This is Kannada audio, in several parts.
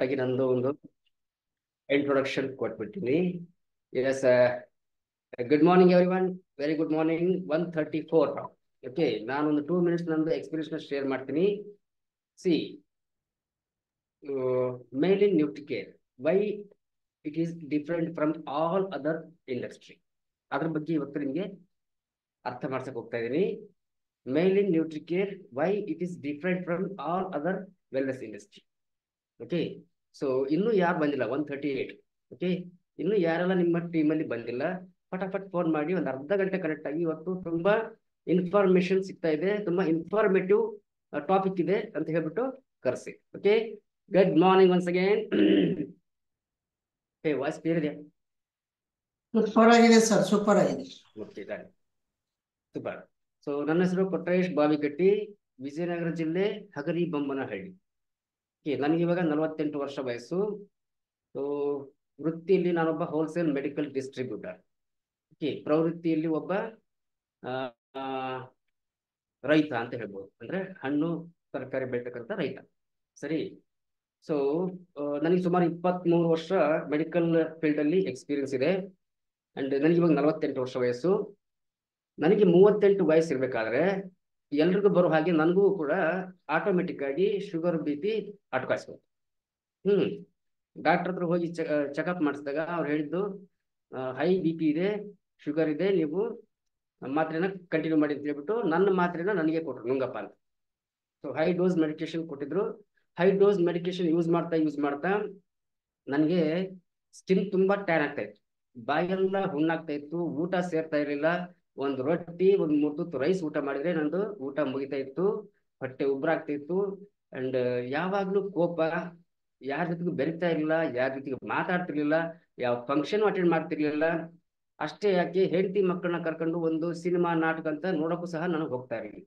ಹಾಗೆ ನಂದು ಒಂದು ಇಂಟ್ರೊಡಕ್ಷನ್ ಕೊಟ್ಬಿಟ್ಟಿನಿ. Yes, good morning everyone, very good morning. 1:34. Okay, ನಾನೊಂದು 2 minutes ನಂದು ಎಕ್ಸ್ಪೀರಿಯನ್ಸ್ ಶೇರ್ ಮಾಡ್ತೀನಿ. See, Mel in Nutricare, why it is different from all other industry. ಅದ್ರ ಬಗ್ಗೆ ಇವತ್ತು ನಿಮಗೆ ಅರ್ಥ ಮಾಡ್ಸಕ್ ಹೋಗ್ತಾ ಇದ್ದೀನಿ. Mel in Nutricare, why it is different from all other wellness industry. Okay, so ಇನ್ನೂ ಯಾರು ಬಂದಿಲ್ಲ? 1:38. ಓಕೆ, ಇನ್ನು ಯಾರೆಲ್ಲ ನಿಮ್ಮ ಟೀಮಲ್ಲಿ ಬಂದಿಲ್ಲ, ಫಟಾಫಟ್ ಫೋನ್ ಮಾಡಿ. ಒಂದು ಅರ್ಧ ಗಂಟೆ ಕನೆಕ್ಟ್ ಆಗಿ. ಇವತ್ತು ತುಂಬಾ ಇನ್ಫಾರ್ಮೇಶನ್ ಸಿಗ್ತಾ ಇದೆ, ತುಂಬಾ ಇನ್ಫಾರ್ಮೇಟಿವ್ ಟಾಪಿಕ್ ಇದೆ ಅಂತ ಹೇಳ್ಬಿಟ್ಟು ಕರೆಸಿ. Okay, good morning once again. Hey, voice clear ಇದೆಯಾ? ಸೂಪರ್ ಆಗಿದೆ ಸರ್, ಸೂಪರ್ ಆಗಿದೆ. Okay, done, super. ಸೊ ನನ್ನ ಹೆಸರು ಕೊಟ್ರೇಶ್ ಬಾವಿಕಟ್ಟಿ, ವಿಜಯನಗರ ಜಿಲ್ಲೆ, ಹಗರಿ ಬೊಮ್ಮನಹಳ್ಳಿ. ಓಕೆ, ನನಗೆ ಇವಾಗ 48 ವರ್ಷ ವಯಸ್ಸು. ಸೊ ವೃತ್ತಿಯಲ್ಲಿ ನಾನೊಬ್ಬ ಹೋಲ್ಸೇಲ್ ಮೆಡಿಕಲ್ ಡಿಸ್ಟ್ರಿಬ್ಯೂಟರ್. ಓಕೆ, ಪ್ರವೃತ್ತಿಯಲ್ಲಿ ಒಬ್ಬ ಆ, ಆ, ರೈತ ಅಂತ ಹೇಳ್ಬೋದು. ಅಂದ್ರೆ ಹಣ್ಣು ತರಕಾರಿ ಬೆಳತಕ್ಕಂಥ ರೈತ. ಸರಿ. ಸೊ ನನಗೆ ಸುಮಾರು 23 ವರ್ಷ ಮೆಡಿಕಲ್ ಫೀಲ್ಡ್ ಅಲ್ಲಿ ಎಕ್ಸ್ಪೀರಿಯನ್ಸ್ ಇದೆ. ಅಂಡ್ ನನಗೆ ಇವಾಗ 48 ವರ್ಷ ವಯಸ್ಸು. ನನಗೆ 38 ವಯಸ್ಸು ಇರ್ಬೇಕಾದ್ರೆ ಎಲ್ರಿಗೂ ಬರೋ ಹಾಗೆ ನನಗೂ ಕೂಡ ಆಟೋಮೆಟಿಕ್ ಆಗಿ ಶುಗರ್ BP ಅಟ್ಕಾಯಿಸ್ಬೋದು. ಡಾಕ್ಟರ್ ಹತ್ರ ಹೋಗಿ ಚೆಕಪ್ ಮಾಡಿಸಿದಾಗ ಅವ್ರು ಹೇಳಿದ್ದು ಹೈ BP ಇದೆ, ಶುಗರ್ ಇದೆ, ನೀವು ಮಾತ್ರೆನ ಕಂಟಿನ್ಯೂ ಮಾಡಿ ಅಂತ ಹೇಳ್ಬಿಟ್ಟು ನನ್ನ ಮಾತ್ರೆನ ನನಗೆ ಕೊಟ್ಟರು, ನುಂಗಪ್ಪ ಅಂತ. ಸೊ ಹೈ ಡೋಸ್ ಮೆಡಿಕೇಶನ್ ಕೊಟ್ಟಿದ್ರು. ಹೈ ಡೋಸ್ ಮೆಡಿಕೇಶನ್ ಯೂಸ್ ಮಾಡ್ತಾ ನನಗೆ ಸ್ಕಿನ್ ತುಂಬಾ ಟ್ಯಾನ್ ಆಗ್ತಾ ಇತ್ತು, ಬಾಯೆಲ್ಲ ಹುಣ್ಣಾಗ್ತಾ ಇತ್ತು, ಊಟ ಸೇರ್ತಾ ಇರಲಿಲ್ಲ. ಒಂದು ರೊಟ್ಟಿ, ಒಂದು 3 ತುತ್ತು ರೈಸ್ ಊಟ ಮಾಡಿದ್ರೆ ನಂದು ಊಟ ಮುಗಿತಾ ಇತ್ತು, ಹೊಟ್ಟೆ ಉಬ್ರಾಗ್ತಾ ಇತ್ತು. ಅಂಡ್ ಯಾವಾಗ್ಲೂ ಕೋಪ, ಯಾರ ಜೊತೆಗೂ ಬೆರಿತಾ ಇರಲಿಲ್ಲ, ಯಾರ ಜೊತೆಗೂ ಮಾತಾಡ್ತಿರ್ಲಿಲ್ಲ, ಯಾವ ಫಂಕ್ಷನ್ ಅಟೆಂಡ್ ಮಾಡ್ತಿರ್ಲಿಲ್ಲ. ಅಷ್ಟೇ ಯಾಕೆ, ಹೆಂಡತಿ ಮಕ್ಕಳನ್ನ ಕರ್ಕೊಂಡು ಒಂದು ಸಿನಿಮಾ ನಾಟಕ ಅಂತ ನೋಡೋಕ್ಕೂ ಸಹ ನನಗೆ ಹೋಗ್ತಾ ಇರಲಿಲ್ಲ.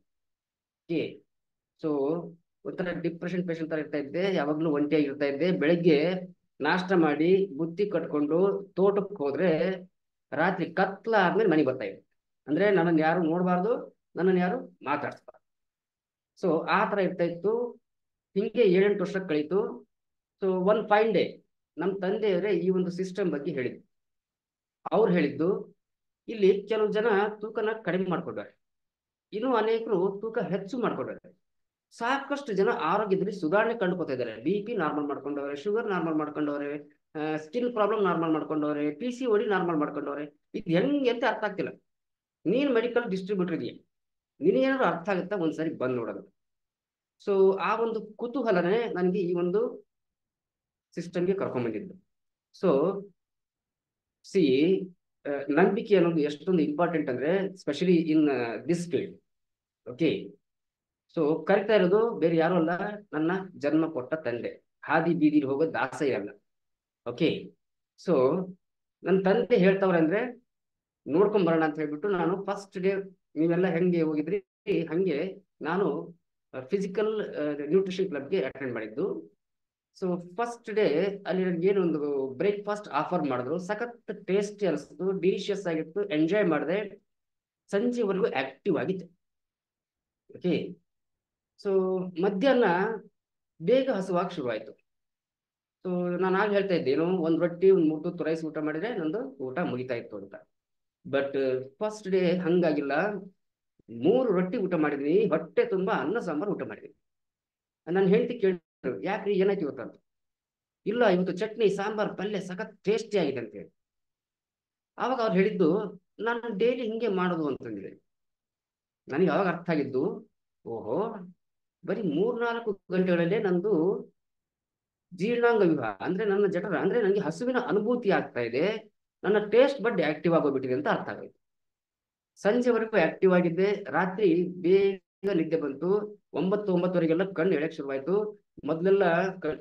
ಓಕೆ, ಸೊ ಒಂಥರ ಡಿಪ್ರೆಷನ್ ಪೇಷಂಟ್ ತರ ಇರ್ತಾ ಇದ್ದೆ, ಯಾವಾಗ್ಲೂ ಒಂಟಿಯಾಗಿ ಇರ್ತಾ ಇದ್ದೆ. ಬೆಳಗ್ಗೆ ನಾಷ್ಟ ಮಾಡಿ ಬುತ್ತಿ ಕಟ್ಕೊಂಡು ತೋಟಕ್ಕೆ ಹೋದ್ರೆ ರಾತ್ರಿ ಕತ್ಲ ಆದ್ಮೇಲೆ ಮನೆಗೆ ಬರ್ತಾ ಇದ್ದೆ. ಅಂದ್ರೆ ನನ್ನನ್ನು ಯಾರು ನೋಡಬಾರ್ದು, ನನ್ನನ್ನು ಯಾರು ಮಾತಾಡ್ಸ್ಬಾರ್ದು. ಸೊ ಆ ತರ ಇರ್ತಾ ಇತ್ತು. ಹಿಂಗೆ 7-8 ವರ್ಷ ಕಳೀತು. ಸೊ ಒನ್ ಫೈನ್ ಡೇ ನಮ್ಮ ತಂದೆಯವರೇ ಈ ಒಂದು ಸಿಸ್ಟಮ್ ಬಗ್ಗೆ ಹೇಳಿದ್ರು. ಅವ್ರು ಹೇಳಿದ್ದು, ಇಲ್ಲಿ ಕೆಲವು ಜನ ತೂಕನ ಕಡಿಮೆ ಮಾಡ್ಕೊಂಡಾರೆ, ಇನ್ನು ಅನೇಕರು ತೂಕ ಹೆಚ್ಚು ಮಾಡ್ಕೊಂಡಾರೆ. ಸಾಕಷ್ಟು ಜನ ಆರೋಗ್ಯದಲ್ಲಿ ಸುಧಾರಣೆ ಕಂಡುಕೊತಾ ಇದ್ದಾರೆ. BP ನಾರ್ಮಲ್ ಮಾಡ್ಕೊಂಡವ್ರೆ, ಶುಗರ್ ನಾರ್ಮಲ್ ಮಾಡ್ಕೊಂಡವ್ರೆ, ಸ್ಕಿನ್ ಪ್ರಾಬ್ಲಮ್ ನಾರ್ಮಲ್ ಮಾಡ್ಕೊಂಡವ್ರೆ, PCOD ನಾರ್ಮಲ್ ಮಾಡ್ಕೊಂಡವ್ರೆ. ಇದು ಹೆಂಗೆ ಅಂತ ಅರ್ಥ ಆಗ್ತಿಲ್ಲ. ನೀನು ಮೆಡಿಕಲ್ ಡಿಸ್ಟ್ರಿಬ್ಯೂಟರ್ ಇದೆಯಾ, ನಿನಗೇನಾದ್ರು ಅರ್ಥ ಆಗುತ್ತಾ? ಒಂದ್ಸರಿ ಬಂದು ನೋಡೋದು. ಸೊ ಆ ಒಂದು ಕುತೂಹಲನೇ ನನಗೆ ಈ ಒಂದು ಸಿಸ್ಟಮ್ಗೆ ಕರ್ಕೊಂಡ್ಬಂದಿದ್ದು. ಸೊ ಸಿ, ನಂಬಿಕೆ ಅನ್ನೋದು ಎಷ್ಟೊಂದು ಇಂಪಾರ್ಟೆಂಟ್ ಅಂದ್ರೆ, specially in this field. Okay, so ಕರಿತಾ ಇರೋದು ಬೇರೆ ಯಾರು ಅಲ್ಲ, ನನ್ನ ಜನ್ಮ ಕೊಟ್ಟ ತಂದೆ. ಹಾದಿ ಬೀದಿಲಿ ಹೋಗೋ ದಾಸಯ್ಯ ಅಲ್ಲ. ಓಕೆ, ಸೊ ನನ್ನ ತಂದೆ ಹೇಳ್ತವ್ರೆ ಅಂದ್ರೆ ನೋಡ್ಕೊಂಡ್ ಬರೋಣ ಅಂತ ಹೇಳ್ಬಿಟ್ಟು ನಾನು ಫಸ್ಟ್ ಡೇ, ನೀವೆಲ್ಲ ಹೆಂಗೆ ಹೋಗಿದ್ರಿ ಹಂಗೆ ನಾನು ಫಿಸಿಕಲ್ ನ್ಯೂಟ್ರಿಷನ್ ಕ್ಲಬ್ಗೆ ಅಟೆಂಡ್ ಮಾಡಿದ್ದು. ಸೊ ಫಸ್ಟ್ ಡೇ ಅಲ್ಲಿ ನನಗೆ ಏನೊಂದು ಬ್ರೇಕ್ಫಾಸ್ಟ್ ಆಫರ್ ಮಾಡಿದ್ರು. ಸಖತ್ ಟೇಸ್ಟಿ ಅನಿಸ್ತು, ಡಿಲಿಷಿಯಸ್ ಆಗಿತ್ತು, ಎಂಜಾಯ್ ಮಾಡಿದೆ. ಸಂಜೆವರೆಗೂ ಆಕ್ಟಿವ್ ಆಗಿತ್ತು. ಓಕೆ, ಸೊ ಮಧ್ಯಾಹ್ನ ಬೇಗ ಹಸುವಾಗಿ ಶುರುವಾಯಿತು. ಸೊ ನಾನು ಆಗ ಹೇಳ್ತಾ ಇದ್ದೆ, ಏನು ಒಂದು ರೊಟ್ಟಿ, ಒಂದು 3 ತುತ್ತು ರೈಸ್ ಊಟ ಮಾಡಿದ್ರೆ ನಂದು ಊಟ ಮುಗಿತಾ ಇತ್ತು ಅಂತ. But first day ಹಂಗಾಗಿಲ್ಲ. 3 ರೊಟ್ಟಿ ಊಟ ಮಾಡಿದೀನಿ, ಹೊಟ್ಟೆ ತುಂಬಾ ಅನ್ನ ಸಾಂಬಾರು ಊಟ ಮಾಡಿದೀನಿ. ನನ್ನ ಹೆಂಡತಿ ಕೇಳಿದ್ರು, ಯಾಕ್ರಿ ಏನಾಯ್ತು ಇವತ್ತು ಅಂತ. ಇಲ್ಲ, ಇವತ್ತು ಚಟ್ನಿ ಸಾಂಬಾರ್ ಪಲ್ಯ ಸಖತ್ ಟೇಸ್ಟಿ ಆಗಿದೆ ಅಂತ ಹೇಳಿ. ಆವಾಗ ಅವ್ರು ಹೇಳಿದ್ದು, ನಾನು ಡೈಲಿ ಹಿಂಗೆ ಮಾಡೋದು ಅಂತಂದಿದೆ. ನನಗೆ ಅವಾಗ ಅರ್ಥ ಆಗಿದ್ದು, ಓಹೋ, ಬರೀ 3-4 ಗಂಟೆಗಳಲ್ಲೇ ನಂದು ಜೀರ್ಣಾಂಗ ವಿವಾಹ ಅಂದ್ರೆ ನನ್ನ ಜಠರ ಅಂದ್ರೆ ನನಗೆ ಹಸುವಿನ ಅನುಭೂತಿ ಆಗ್ತಾ ಇದೆ, ನನ್ನ ಟೇಸ್ಟ್ ಬಡ್ ಆಕ್ಟಿವ್ ಆಗೋಗ್ಬಿಟ್ಟಿದೆ ಅಂತ ಅರ್ಥ ಆಗೋಯ್ತು. ಸಂಜೆವರೆಗೂ ಆಕ್ಟಿವ್ ಆಗಿದ್ದೆ, ರಾತ್ರಿ ಬೇಗ ನಿದ್ದೆ ಬಂತು. 9-9:30 ಕಣ್ಣು ಎಳೆಕ್ ಶುರುವಾಯ್ತು. ಮೊದ್ಲೆಲ್ಲ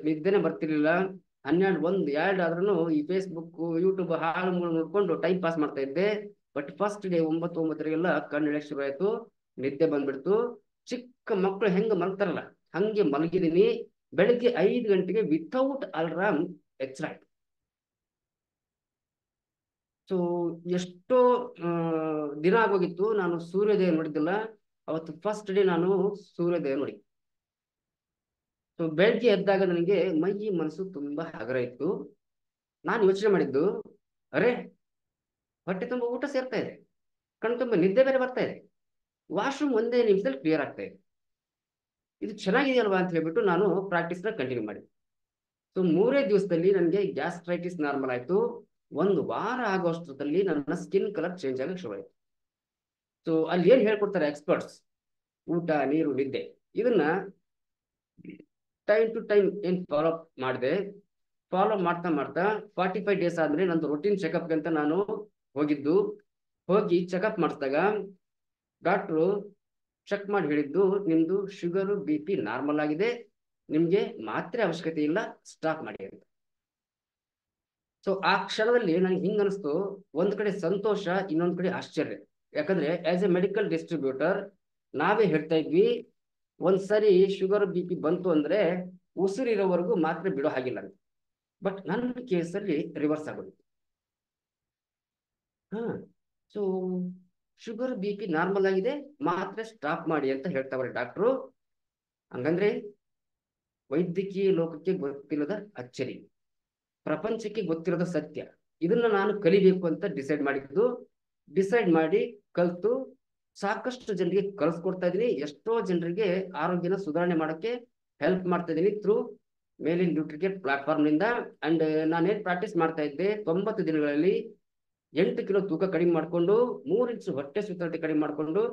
ನಿದ್ದೆನೆ ಬರ್ತಿರ್ಲಿಲ್ಲ. 12-1-2 ಆದ್ರೂ ಈ ಫೇಸ್ಬುಕ್, ಯೂಟ್ಯೂಬ್ ಹಾಳು ಮೂಳು ನೋಡ್ಕೊಂಡು ಟೈಮ್ ಪಾಸ್ ಮಾಡ್ತಾ ಇದ್ದೆ. ಬಟ್ ಫಸ್ಟ್ ಡೇ 9-9:30 ಕಣ್ಣು ಎಳೆಕ್ ಶುರುವಾಯ್ತು, ನಿದ್ದೆ ಬಂದ್ಬಿಡ್ತು. ಚಿಕ್ಕ ಮಕ್ಕಳು ಹೆಂಗ ಮಲಗ್ತಾರಲ್ಲ ಹಂಗೆ ಮಲಗಿದೀನಿ. ಬೆಳಿಗ್ಗೆ 5 ಗಂಟೆಗೆ ವಿತೌಟ್ ಅಲಾರ್ಮ್ ಎಚ್ಚರ ಆಯ್ತು. ಸೊ ಎಷ್ಟೋ ದಿನ ಆಗೋಗಿತ್ತು ನಾನು ಸೂರ್ಯೋದಯ ನೋಡಿದ್ದಿಲ್ಲ. ಅವತ್ತು ಫಸ್ಟ್ ಡೇ ನಾನು ಸೂರ್ಯೋದಯ ನೋಡಿ. ಸೊ ಬೆಳಗ್ಗೆ ಎದ್ದಾಗ ನನಗೆ ಮೈ ಮನಸ್ಸು ತುಂಬಾ ಹಗರ ಇತ್ತು. ನಾನು ಯೋಚನೆ ಮಾಡಿದ್ದು, ಅರೆ ಹೊಟ್ಟೆ ತುಂಬ ಊಟ ಸೇರ್ತಾ ಇದೆ, ಕಣ್ ತುಂಬ ನಿದ್ದೆ ಬೇರೆ ಬರ್ತಾ ಇದೆ, ವಾಶ್ರೂಮ್ ಒಂದೇ ನಿಮಿಷದಲ್ಲಿ ಕ್ಲಿಯರ್ ಆಗ್ತಾ ಇದೆ, ಇದು ಚೆನ್ನಾಗಿದೆಯಲ್ವಾ ಅಂತ ಹೇಳ್ಬಿಟ್ಟು ನಾನು ಪ್ರಾಕ್ಟೀಸ್ನ ಕಂಟಿನ್ಯೂ ಮಾಡಿದೆ. ಸೊ 3 ದಿವಸದಲ್ಲಿ ನನಗೆ ಗ್ಯಾಸ್ಟ್ರೈಟಿಸ್ ನಾರ್ಮಲ್ ಆಯಿತು. 1 ವಾರ ಆಗೋಷ್ಟರಲ್ಲಿ ನನ್ನ ಸ್ಕಿನ್ ಕಲರ್ ಚೇಂಜ್ ಆಗಕ್ಕೆ ಶುರುವಾಯಿತು. ಸೊ ಅಲ್ಲಿ ಏನು ಹೇಳ್ಕೊಡ್ತಾರೆ ಎಕ್ಸ್ಪರ್ಟ್ಸ್, ಊಟ, ನೀರು, ನಿದ್ದೆ, ಇದನ್ನ ಟೈಮ್ ಟು ಟೈಮ್ ಏನು ಫಾಲೋ ಅಪ್ ಮಾಡಿದೆ. ಫಾಲೋ ಮಾಡ್ತಾ ಮಾಡ್ತಾ 45 ಡೇಸ್ ಆದ್ಮೇಲೆ ನಂದು ರೊಟೀನ್ ಚೆಕಪ್ಗೆ ಅಂತ ನಾನು ಹೋಗಿದ್ದು. ಹೋಗಿ ಚೆಕಪ್ ಮಾಡಿಸಿದಾಗ ಡಾಕ್ಟ್ರು ಚೆಕ್ ಮಾಡಿ ಹೇಳಿದ್ದು, ನಿಮ್ದು ಶುಗರು BP ನಾರ್ಮಲ್ ಆಗಿದೆ, ನಿಮ್ಗೆ ಮಾತ್ರೆ ಅವಶ್ಯಕತೆ ಇಲ್ಲ, ಸ್ಟಾಪ್ ಮಾಡಿ ಅಂತ. ಸೊ ಆ ಕ್ಷಣದಲ್ಲಿ ನನಗೆ ಹಿಂಗ ಅನಿಸ್ತು, ಒಂದ್ ಕಡೆ ಸಂತೋಷ, ಇನ್ನೊಂದ್ ಕಡೆ ಆಶ್ಚರ್ಯ. ಯಾಕಂದ್ರೆ ಆಸ್ ಎ ಮೆಡಿಕಲ್ ಡಿಸ್ಟ್ರಿಬ್ಯೂಟರ್ ನಾವೇ ಹೇಳ್ತಾ ಇದ್ವಿ, ಒಂದ್ಸರಿ ಶುಗರ್ BP ಬಂತು ಅಂದ್ರೆ ಉಸಿರಿರೋವರೆಗೂ ಮಾತ್ರೆ ಬಿಡೋ ಹಾಗಿಲ್ಲ ಅಂತ. ಬಟ್ ನನ್ನ ಕೇಸಲ್ಲಿ ರಿವರ್ಸ್ ಆಗೋದು. ಹಾ, ಸೊ ಶುಗರ್ BP ನಾರ್ಮಲ್ ಆಗಿದೆ, ಮಾತ್ರೆ ಸ್ಟಾಪ್ ಮಾಡಿ ಅಂತ ಹೇಳ್ತಾವ್ರೆ ಡಾಕ್ಟ್ರು. ಹಂಗಂದ್ರೆ ವೈದ್ಯಕೀಯ ಲೋಕಕ್ಕೆ ಗೊತ್ತಿಲ್ಲದ ಅಚ್ಚರಿ, ಪ್ರಪಂಚಕ್ಕೆ ಗೊತ್ತಿರೋದ ಸತ್ಯ. ಇದನ್ನ ನಾನು ಕಲಿಬೇಕು ಅಂತ ಡಿಸೈಡ್ ಮಾಡಿ ಕಲ್ತು ಸಾಕಷ್ಟು ಜನರಿಗೆ ಕಲಿಸ್ಕೊಡ್ತಾ ಇದೀನಿ. ಎಷ್ಟೋ ಜನರಿಗೆ ಆರೋಗ್ಯನ ಸುಧಾರಣೆ ಮಾಡೋಕ್ಕೆ ಹೆಲ್ಪ್ ಮಾಡ್ತಾ ಇದೀನಿ ಥ್ರೂ ಮೇಲಿನ ನ್ಯೂಟ್ರಿಕೇಟ್ ಪ್ಲಾಟ್ಫಾರ್ಮ್ ನಿಂದ. ಅಂಡ್ ನಾನೇನ್ ಪ್ರಾಕ್ಟೀಸ್ ಮಾಡ್ತಾ ಇದ್ದೆ, 90 ದಿನಗಳಲ್ಲಿ 8 ಕಿಲೋ ತೂಕ ಕಡಿಮೆ ಮಾಡಿಕೊಂಡು, 3 ಇಂಚು ಹೊಟ್ಟೆ ಸುತ್ತಳತೆ ಕಡಿಮೆ ಮಾಡಿಕೊಂಡು,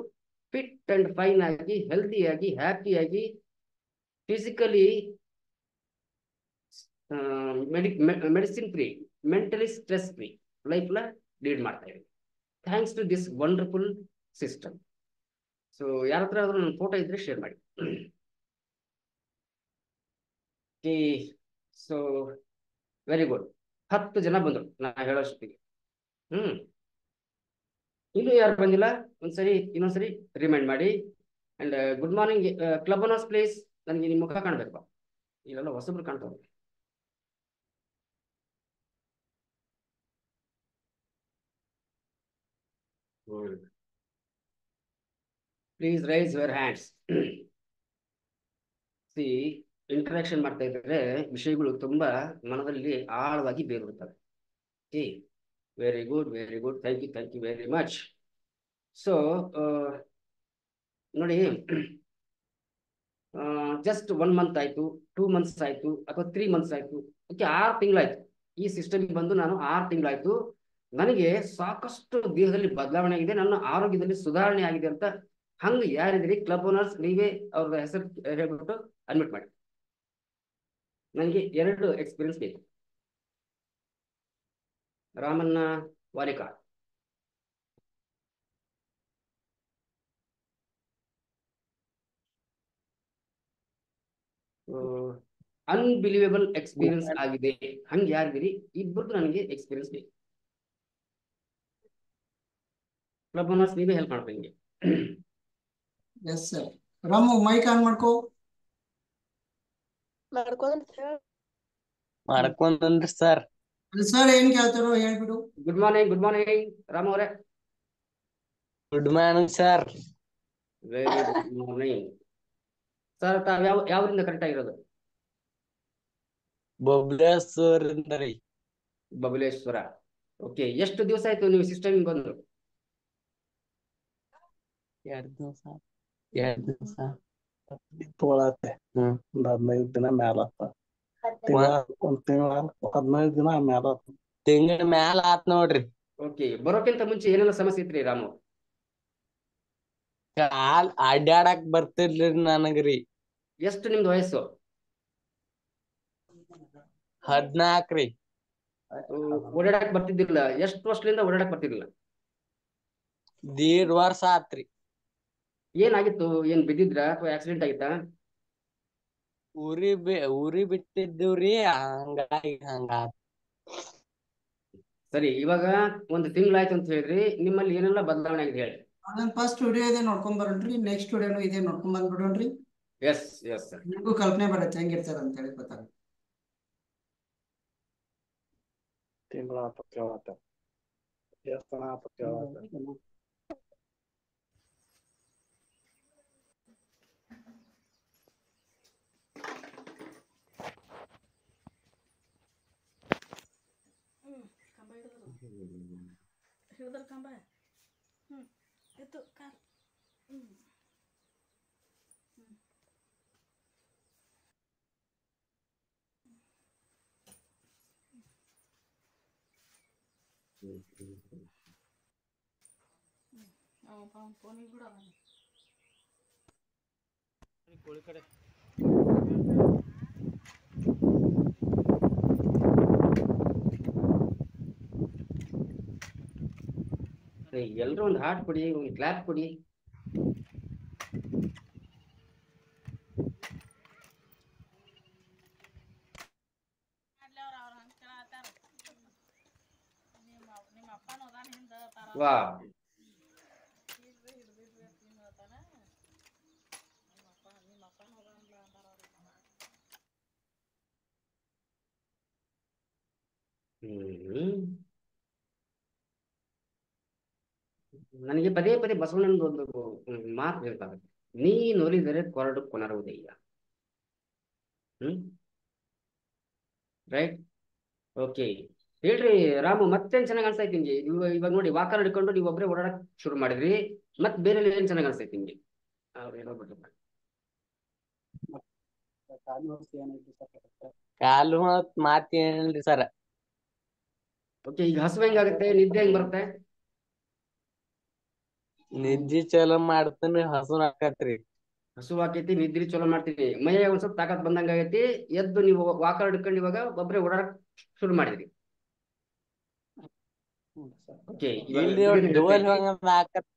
ಫಿಟ್ ಅಂಡ್ ಫೈನ್ ಆಗಿ, ಹೆಲ್ದಿಯಾಗಿ, ಹ್ಯಾಪಿಯಾಗಿ, physically medicine free, mentally stress free ಲೈಫ್ನ ಲೀಡ್ ಮಾಡ್ತಾ ಇದ್ದೀನಿ, thanks to this wonderful system. So ಯಾರ ಹತ್ರ ಆದ್ರೂ ನನ್ನ ಫೋಟೋ ಇದ್ರೆ ಶೇರ್ ಮಾಡಿ. ಸೊ ವೆರಿ ಗುಡ್, 10 ಜನ ಬಂದರು ನಾ ಹೇಳೋಷ್ಟೊತ್ತಿಗೆ. ಇನ್ನೂ ಯಾರು ಬಂದಿಲ್ಲ, ಇನ್ನೊಂದ್ಸರಿ ರಿಮೈಂಡ್ ಮಾಡಿ. And good morning club owners please, ನನಗೆ ನಿಮ್ಮ ಮುಖ ಕಾಣ್ಬೇಕು, ಇಲ್ಲೆಲ್ಲ ಹೊಸಬ್ರು ಕಾಣ್ತಾರೆ. Please raise your hands. See, interaction ಮಾಡ್ತಾ ಇದ್ರೆ ವಿಷಯಗಳು ತುಂಬಾ ಮನದಲ್ಲಿ ಆಳವಾಗಿ ಬೇರುತ್ತವೆ. Okay, very good, very good, thank you very much. So ನೋಡಿ, ಜಸ್ಟ್ 1 ಮಂತ್ ಆಯ್ತು, 2 ಮಂತ್ಸ್ ಆಯ್ತು, ಅಥವಾ 3 ಮಂತ್ಸ್ ಆಯ್ತು, ಓಕೆ 6 ತಿಂಗಳಾಯ್ತು ಈ ಸಿಸ್ಟಮ್ಗೆ ಬಂದು. ನಾನು 6 ತಿಂಗಳಾಯ್ತು, ನನಗೆ ಸಾಕಷ್ಟು ದೇಹದಲ್ಲಿ ಬದಲಾವಣೆ ಆಗಿದೆ, ನನ್ನ ಆರೋಗ್ಯದಲ್ಲಿ ಸುಧಾರಣೆ ಆಗಿದೆ ಅಂತ ಹಂಗೆ ಯಾರಿದ್ರಿ ಕ್ಲಬ್ ಓನರ್ಸ್, ನೀವೇ ಅವ್ರ ಹೆಸರು ಹೇಳ್ಬಿಟ್ಟು ಅಡ್ಮಿಟ್ ಮಾಡಿ. ನನಗೆ 2 ಎಕ್ಸ್ಪೀರಿಯನ್ಸ್ ಬೇಕು. ರಾಮಣ್ಣ ವಾಲಿಕಾರ್, ಅನ್ಬಿಲೀವೇಬಲ್ ಎಕ್ಸ್ಪೀರಿಯನ್ಸ್ ಆಗಿದೆ, ಹಂಗೆ ಯಾರಿದ್ದೀರಿ? ಇಬ್ಬರದ್ದು ನನಗೆ ಎಕ್ಸ್ಪೀರಿಯನ್ಸ್ ಬೇಕು. ಕ್ಲಬ್ ಓನರ್ಸ್ ನೀವೇ ಹೆಲ್ಪ್ ಮಾಡ್ಬೇಕು ನಿಮಗೆ. Yes sir. Ramu mic on ಮಾಡ್ಕೋ. ಮಾಡ್ಕೊಂಡ್ರಿ ಸರ್. ಸರ್ ಏನ್ ಕೇಳ್ತಾರೋ ಹೇಳ್ಬಿಡು. ಗುಡ್ ಮಾರ್ನಿಂಗ್ ರಾಮ್ ಅವರೇ. Good morning sir. Very good morning sir. ತಾವ್ ಯಾವ್ರಿಂದ ಕರೆಕ್ಟ್ ಆಗಿರೋದು? ಬೊಬ್ಲೇಶ್ವರಿಂದ ರೀ. ಬಬಲೇಶ್ವರ. ಓಕೆ, ಎಷ್ಟು ದಿವಸ ಆಯ್ತು ನೀವು ಸಿಸ್ಟಮ್ ಬಂದು? 2 ದಿವಸ ತೊಳತ್ತೆ. 15 ದಿನ ಮ್ಯಾಲ ಒಂದ್ ತಿಂಗಳ 15 ದಿನ ಮ್ಯಾಲ ತಿಂಗಳ ಮ್ಯಾಲ ಆತ್ ನೋಡ್ರಿ. ಓಕೆ, ಬರೋಕ್ಕಿಂತ ಮುಂಚೆ ಏನೆಲ್ಲ ಸಮಸ್ಯೆ ಇತ್ರಿ ರಾಮು? ಕಾಲ್ ಅಡ್ಡಾಡಕ್ ಬರ್ತಿರ್ಲಿ ನನಗ್ರಿ. ಎಷ್ಟು ನಿಮ್ದು ವಯಸ್ಸು? 14 ರೀ. ಓಡಾಡಕ್ ಬರ್ತಿದ್ದಿಲ್ಲ? ಎಷ್ಟು ವರ್ಷದಿಂದ ಓಡಾಡಕ್ ಬರ್ತಿರ್ಲಿಲ್ಲ? 1.5 ವರ್ಷ ಆತ್ರಿ. ಏನಾಗಿತ್ತು? ಏನ್ ಬಿದ್ದಿದ್ರ ಅಥವಾ ಆಕ್ಸಿಡೆಂಟ್ ಆಗಿತ್ತಾ? ಊರಿ ಬಿಟ್ಟಿದ್ದೀವ್ರಿ, ಹಂಗಾಗಿ ಹಂಗಾತ್. ಸರಿ, ಇವಾಗ 1 ತಿಂಗಳಾಯ್ತು ಅಂತ ಹೇಳಿದ್ರಿ, ನಿಮ್ಮಲ್ಲಿ ಏನೆಲ್ಲ ಬದಲಾವಣೆ ಆಗಿದೆ ಹೇಳಿ. ಅದನ್ನ ಫಸ್ಟ್ ವಿಡಿಯೋ ಇದೆ ನೋಡ್ಕೊಂಡ್ ಬರೋಣ್ರಿ, ನೆಕ್ಸ್ಟ್ ವಿಡಿಯೋನು ಇದೆ ನೋಡ್ಕೊಂಡ್ ಬಂದ್ಬಿಡೋಣ್ರಿ. Yes sir. ನಿಮಗೂ ಕಲ್ಪನೆ ಬರುತ್ತೆ ಹೆಂಗಿರ್ತಾರ ಅಂತ ಹೇಳಿ ಗೊತ್ತಾಗುತ್ತೆ. ತಿಂಗಳ ಹಿಡ್ದರ್ ಕಂಬ ಇತ್ತು ಕಾರ್ ಫೋನಿಗೆ ಬಿಡ ಕೋಳಿ ಕಡೆ ಎಲ್ರು ಒಂದು ಹಾಟ್ ಕೊಡಿ, ಒಂದು ಕ್ಲಾಪ್ ಕೊಡಿ. ವಾ ನನಗೆ ಪದೇ ಪದೇ ಬಸವಣ್ಣನ ಒಂದು ಮಾತು ಬೇಕಾಗುತ್ತೆ. ನೀನೊಲಿದರೆ ಕೊರಡು ಕೊನರುವುದಯ್ಯ. Right, okay. ಹೇಳ್ರಿ ರಾಮು, ಮತ್ತೇನ್ ಚೆನ್ನಾಗಿ ಅನ್ಸೈತಿ ನಿಮ್ಗೆ? ಇವಾಗ ನೋಡಿ, ವಾಕರ್ ಹಿಡ್ಕೊಂಡು ನೀವು ಒಬ್ಬರೇ ಓಡಾಡಕ್ ಶುರು ಮಾಡಿದ್ರಿ. ಮತ್ ಬೇರೆ ಏನ್ ಚೆನ್ನಾಗಿ ಅನ್ಸೈತಿ ನಿಮ್ಗೆ? ಕಾಲು ಮಾತ್ ಏನಿಲ್ರಿ ಸರ್. ಓಕೆ, ಈಗ ಹಸು ಹೆಂಗಾಗುತ್ತೆ, ನಿದ್ದೆ ಹೆಂಗ್ ಬರುತ್ತೆ? ನಿದ್ದಿ ಚಲೋ ಮಾಡ್ತಾನೆ, ಹಸುನ ಆಕತ್ರಿ. ಹಸು ಆಕೈತಿ, ನಿದ್ರಿ ಚಲೋ ಮಾಡ್ತೀವಿ, ಮೈಯ ಒಂದ್ ಸ್ವಲ್ಪ ತಾಕತ್ ಬಂದಂಗ ಆಗೈತಿ. ಎದ್ದು ನೀವು ವಾಕರ್ ಹಿಡ್ಕೊಂಡು ಇವಾಗ ಒಬ್ಬರೇ ಓಡಾಡಕ್ ಶುರು ಮಾಡಿದ್ರಿ. ಓಕೆ, ಇಲ್ರಿ ಡೋಲ್ ಆಕತ್.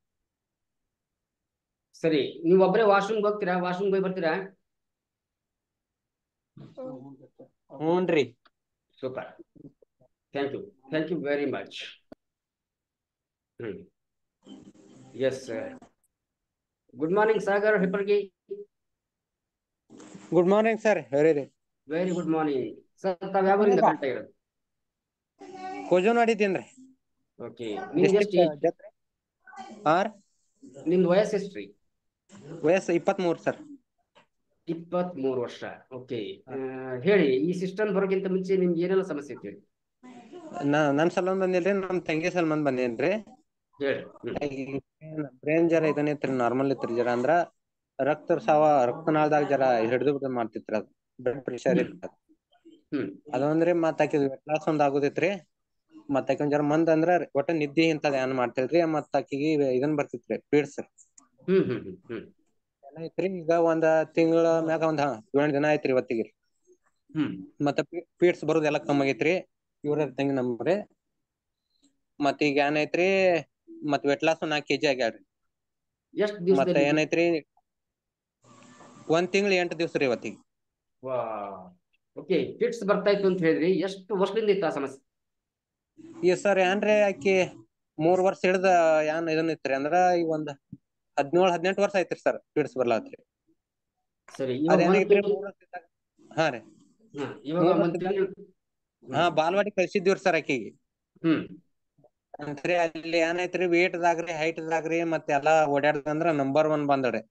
ಸರಿ, ನೀವು ಒಬ್ಬರೇ ವಾಶ್ರೂಮ್ಗೆ ಹೋಗ್ತೀರಾ? ವಾಶ್ರೂಮ್ ಹೋಗಿ ಬರ್ತೀರಾ? ಹ್ಞೂನ್ರಿ. Super, thank you very much. Yes sir. Good morning Sagar Hippargi. Good morning sir. Very good morning sir. ತಾವ್ ಯಾವ ಊರಿಂದ ಕಾಣ್ತಾ ಇರೋದು? ಕೋಜನವಾಡಿ ತಿನ್ರಿ. ಓಕೆ, ನಿಮ್ದು ಎಷ್ಟು ಏಜ್? ನಿಮ್ದು ವಯಸ್ಸು ಎಷ್ಟ್ರಿ? ವಯಸ್ಸು 23 ಸರ್. 23 ವರ್ಷ. ಓಕೆ, ಹೇಳಿ, ಈ ಸಿಸ್ಟಮ್ ಬರೋಕ್ಕಿಂತ ಮುಂಚೆ ನಿಮ್ಗೆ ಏನೆಲ್ಲ ಸಮಸ್ಯೆ ಇತ್ತು ಹೇಳಿ? ನನ್ ಸಲಂದ್ ಬಂದಿಲ್ರಿ, ನಮ್ ತಂಗಿ ಸಲ್ಮಂದ್ ಬಂದೇನ್ರಿ. ಹೇಳಿ. ಬ್ರೇನ್ ಜರ ಇದನ್ನಿತ್ರಿ, ನಾರ್ಮಲ್ ಇತ್ರಿ. ಜರ ಅಂದ್ರ ರಕ್ತನಾಳದಾಗ ಜರ ಹಿಡಿದು ಮಾಡ್ತಿತ್ರಿ. ಅದು ಬ್ಲಡ್ ಪ್ರೆಷರ್ ಇತ್ತು. ಅದೊಂದ್ರಿ ಮತ್ ಆಕಿ ವೆಟ್ ಲಾಸ್ ಒಂದ್ ಆಗುದಿತ್ರಿ. ಮತ್ ಆಕಿ ಜರ ಮಂದ್ ಅಂದ್ರ ಒಟ್ಟ ನಿದ್ದಿ ಇಂತದ ಏನ್ ಮಾಡ್ತಿಲ್ರಿ. ಮತ್ ಆಕಿಗೆ ಇದನ್ ಬರ್ತಿತ್ರಿ, ಪೀಡ್ಸ್. ಎಲ್ಲ ಐತ್ರಿ. ಈಗ ಒಂದ್ ತಿಂಗಳ ಮ್ಯಾಗ ಒಂದ್ 7 ದಿನ ಆಯ್ತ್ರಿ ಇವತ್ತಿಗೆ. ಮತ್ತ ಪೀಡ್ಸ್ ಬರೋದ್ ಎಲ್ಲಾ ಕಮ್ಮಿ ಆಗೈತ್ರಿ. ಇವ್ರ ತಂಗಿ ನಮ್ರಿ. ಮತ್ ಈಗ ಏನೈತ್ರಿ, ಮತ್ ವೆಟ್ ಲಾಸ್ 4 kg ಆಗ್ಯಾಳ್ರಿ. ಮತ್ತ ಏನೈತ್ರಿ, 1 ತಿಂಗಳ 8 ದಿವ್ಸ ರೀ ಇವತ್ತಿಗೆ. ಓಕೆ, ಫಿಟ್ಸ್ ಬರ್ತಾ ಇತ್ತು ಅಂತ ಹೇಳಿದ್ರಿ. ಎಷ್ಟು ವರ್ಷದಿಂದ ಇತ್ತು ಆ ಸಮಸ್ಯೆ? ಈ ಸರ್ ಏನ್ರಿ, ಆಕಿ 3 ವರ್ಷ ಹಿಡ್ದ ಏನ್ ಇದನ್ ಇತ್ರಿ. ಅಂದ್ರ ಈಗ ಒಂದ್ 17-18 ವರ್ಷ ಆಯ್ತ್ರಿ ಸರ್ ಫಿಟ್ಸ್ ಬರ್ಲಾತ್ರಿ. ಸರಿ, ಅದೇನಾಗೈತ್ರಿ, ಹಾ ರೀ, ಬಾಲ್ವಾಡಿ ಕಳ್ಸಿದ್ವಿರಿ ಸರ್ ಆಕಿಗೆ. ಅಂತ್ರಿ ಅಲ್ಲಿ ಏನೈತ್ರಿ, ವೇಟ್ ದಾಗ್ರಿ, ಹೈಟ್ ದಾಗ್ರಿ, ಮತ್ತೆ ಎಲ್ಲಾ ಓಡಾಡ್ದಂದ್ರ ನಂಬರ್ 1 ಬಂದಡ್ರಿ.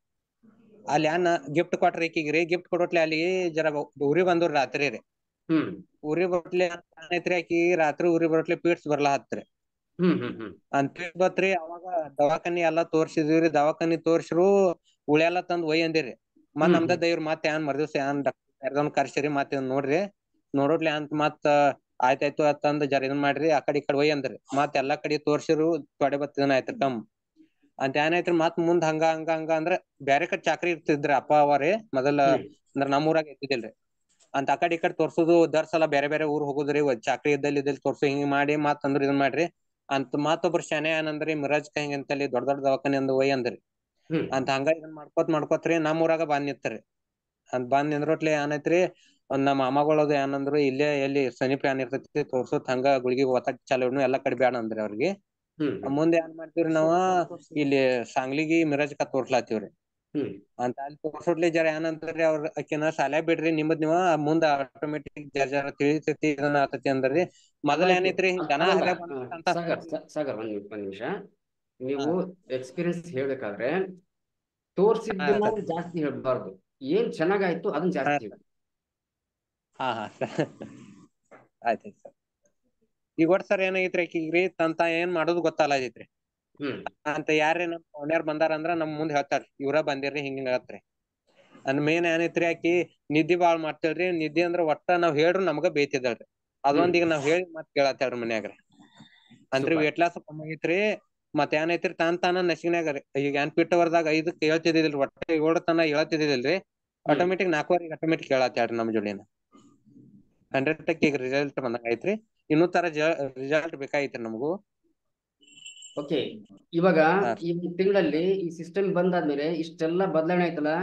ಅಲ್ಲಿ ಏನ್ ಗಿಫ್ಟ್ ಕೊಟ್ರಿ ಈಕಿಗ್ರಿ. ಗಿಫ್ಟ್ ಕೊಡೋಟ್ಲಿ ಅಲ್ಲಿ ಜರ ಉರಿ ಬಂದ್ರಿ ರಾತ್ರಿ ರೀ. ಉರಿ ಬಟ್ಲಿ ಏನೈತ್ರಿ, ಆಕಿ ರಾತ್ರಿ ಉರಿ ಬರೋಟ್ಲಿ ಪೀಡ್ಸ್ ಬರ್ಲಾ ಹತ್ರಿ. ಅಂತ ಬತ್ರಿ. ಅವಾಗ ದವಾಖಾನಿ ಎಲ್ಲಾ ತೋರ್ಸಿದ್ವಿರಿ. ದವಾಖಾನಿ ತೋರ್ಸಿರು ಉಳಿಯಲ್ಲ ತಂದ್ ಒಯ್ ಅಂದಿರಿ. ಮತ್ ನಮ್ದ ದೈವ್ರ ಮತ್ ಏನ್ ಮರ್ದಿವ್ಸ ಏನ್ ಕರ್ಸಿರಿ. ಮತ್ ನೋಡ್ರಿ, ನೋಡೋಟ್ಲಿ ಅಂತ ಮತ್ ಆಯ್ತಾಯ್ತು ಅಂತಂದ್ ಜರ ಇದನ್ ಮಾಡ್ರಿ, ಆ ಕಡೆ ಈ ಕಡೆ ಒಯ್ ಅಂದ್ರಿ. ಮತ್ ಎಲ್ಲಾ ಕಡೆ ತೋರ್ಸಿರು, ತೊಡೆ ಬತ್ ಇದನ್ ಆಯ್ತ್ರಿ ಕಮ್ ಅಂತ ಏನಾಯ್ತ್ರಿ. ಮತ್ ಮುಂದ್ ಹಂಗ ಅಂದ್ರ ಬ್ಯಾರೆ ಕಡೆ ಚಾಕ್ರಿ ಇರ್ತಿದ್ರಿ ಅಪ್ಪ ಅವರೇ ಮೊದಲ. ಅಂದ್ರ ನಮ್ಮೂರಾಗ ಇದ್ದಿದ್ದಿಲ್ರಿ ಅಂತ. ಆ ಕಡೆ ಈ ಕಡೆ ತೋರ್ಸುದು, ದರ್ಸಲ ಬೇರೆ ಊರ್ ಹೋಗುದ್ರಿ. ಚಾಕ್ರಿ ಇದ್ದಲ್ಲಿ ತೋರ್ಸು, ಹಿಂಗ್ ಮಾಡಿ ಮತ್ ಅಂದ್ರ ಇದನ್ ಮಾಡ್ರಿ ಅಂತ. ಮತ್ತೊಬ್ರು ಶಾನೆ ಏನಂದ್ರಿ, ಮಿರಾಜ್ ಹಿಂಗ ಅಂತಲ್ಲಿ ದೊಡ್ಡ ದವಾಖಾನೆ ಅಂದ್ ಒಯ್ ಅಂದ್ರಿ. ಅಂತ ಹಂಗ ಇದನ್ ಮಾಡ್ಕೋತ್ರಿ ನಮ್ಮೂರಾಗ ಬಂದ್ ನಿಂತ್ರಿ. ಅಂತ ಬಂದ್ ನಿಂದ್ರೋಟ್ಲಿ ಏನೈತ್ರಿ, ಒಂದ್ ನಮ್ಮ ಮಾಮಗಳದು ಏನಂದ್ರು, ಇಲ್ಲೇ ಎಲ್ಲಿ ಸಮೀಪ ಏನ್ ಇರ್ತೈತಿ ತೋರ್ಸೋತ್, ಹಂಗ ಗುಳಿಗಿ ಒತ್ತಕ್ ಚಾಲೂ ಎಲ್ಲಾ ಕಡೆ ಬ್ಯಾಡ ಅಂದ್ರಿ ಅವ್ರಿಗೆ. ಮುಂದೆ ಏನ್ ಮಾಡ್ತೀವ್ರಿ ನಾವ, ಇಲ್ಲಿ ಸಾಂಗ್ಲಿಗಿ ಮಿರಾಜ್ ತೋರ್ಸ್ಲಾತಿವ್ರಿ. ಅಂತ ಅಲ್ಲಿ ತೋರ್ಸೋಟ್ಲಿ ಜರ ಏನಂತಾರ್ರಿ ಅವ್ರ, ಆಕಿನ ಸಾಲ್ಯಾಗ ಬಿಡ್ರಿ, ನಿಮ್ದ್ ನೀವ ಮುಂದ ಆಟೋಮೆಟಿಕ್ ಜರ ತಿಳಿತೈತಿ ಇದನ್ನ ಆತತಿ ಅಂದ್ರಿ. ಮೊದಲ ಏನೈತ್ರಿ, ದನ ಹರ್ಯಾಗ ಸಾಗರ್ ಒಂದ್ ನಿಮಿಷ. ನೀವು ಎಕ್ಸ್ಪೀರಿಯನ್ಸ್ ಹೇಳ್ಬೇಕಾದ್ರೆ ತೋರ್ಸಿದ್ದನ್ನ ಜಾಸ್ತಿ ಹೇಳ್ಬಾರ್ದು. ಏನ್ ಚೆನ್ನಾಗಾಯ್ತು ಅದನ್ನ ಜಾಸ್ತಿ ಹೇಳಿ. ಆಯ್ತಾಯ್ತು ಸರ್. ಈಗ ಒಟ್ ಸರ್ ಏನಾಗೈತ್ರಿ ಆಕಿಗ್ರಿ ತಂತ ಏನ್ ಮಾಡೋದು ಗೊತ್ತಾಗತೈತ್ರಿ ಹ್ಮ್ ಅಂತ ಯಾರೇ ನಮ್ ಓಣ್ಯಾರ್ ಬಂದಾರ ಅಂದ್ರ ನಮ್ ಮುಂದ್ ಹೇಳ್ತಾರ್ರಿ ಇವ್ರ ಬಂದಿರ್ರಿ ಹಿಂಗ ಆಗತ್ರಿ ಅಂದ್ ಮೇನ್ ಏನೈತ್ರಿ ಆಕಿ ನಿದ್ದಿ ಬಾಳ್ ಮಾಡ್ತೇಳ್ರಿ ನಿದ್ದಿ ಅಂದ್ರ ಒಟ್ಟ ನಾವ್ ಹೇಳ್ರು ನಮ್ಗ ಬೇಯ್ತಿದಳ್ರಿ ಅದೊಂದ್ ಈಗ ನಾವ್ ಹೇಳಿ ಮತ್ ಕೇಳತ್ತೇಳ್ರಿ ಮನ್ಯಾಗ್ರಿ ಅಂತ್ರಿ Super. ವೇಟ್ ಲಾಸ್ ಕಮ್ಮಿ ಆಗೈತ್ರಿ ಮತ್ ಏನಾಯ್ತ್ರಿ ತಾನ ನಸಿನ್ಯಾಗ ಈಗ ಏನ್ ಪಿಟ್ ಅವರ್ದಾಗ 5ಕ್ಕೆ ಹೇಳ್ತಿದಿಲ್ರಿ ಒಟ್ಟ 7 ತನ ಹೇಳ್ತಿದಿಲ್ರಿ ಆಟೋಮೆಟಿಕ್ 4ವರೆಗೆ ಆಟೋಮೆಟಿಕ್ ಹೇಳತ್ತೇಳ್ರಿ ನಮ್ ಜೋಡಿನ 100% ಈಗ ರಿಸಲ್ಟ್ ಬಂದಂಗ ಐತ್ರಿ ಇನ್ನೂ ತರ ರಿಸಲ್ಟ್ ಬೇಕಾಗೈತ್ರಿ ನಮಗೂ ಓಕೆ ಇವಾಗ ಹಾ ಈ ತಿಂಗಳಲ್ಲಿ ಈ ಸಿಸ್ಟಮ್ ಬಂದಾದ್ಮೇಲೆ ಇಷ್ಟೆಲ್ಲ ಬದಲಾವಣೆ ಆಯ್ತಲ್ಲ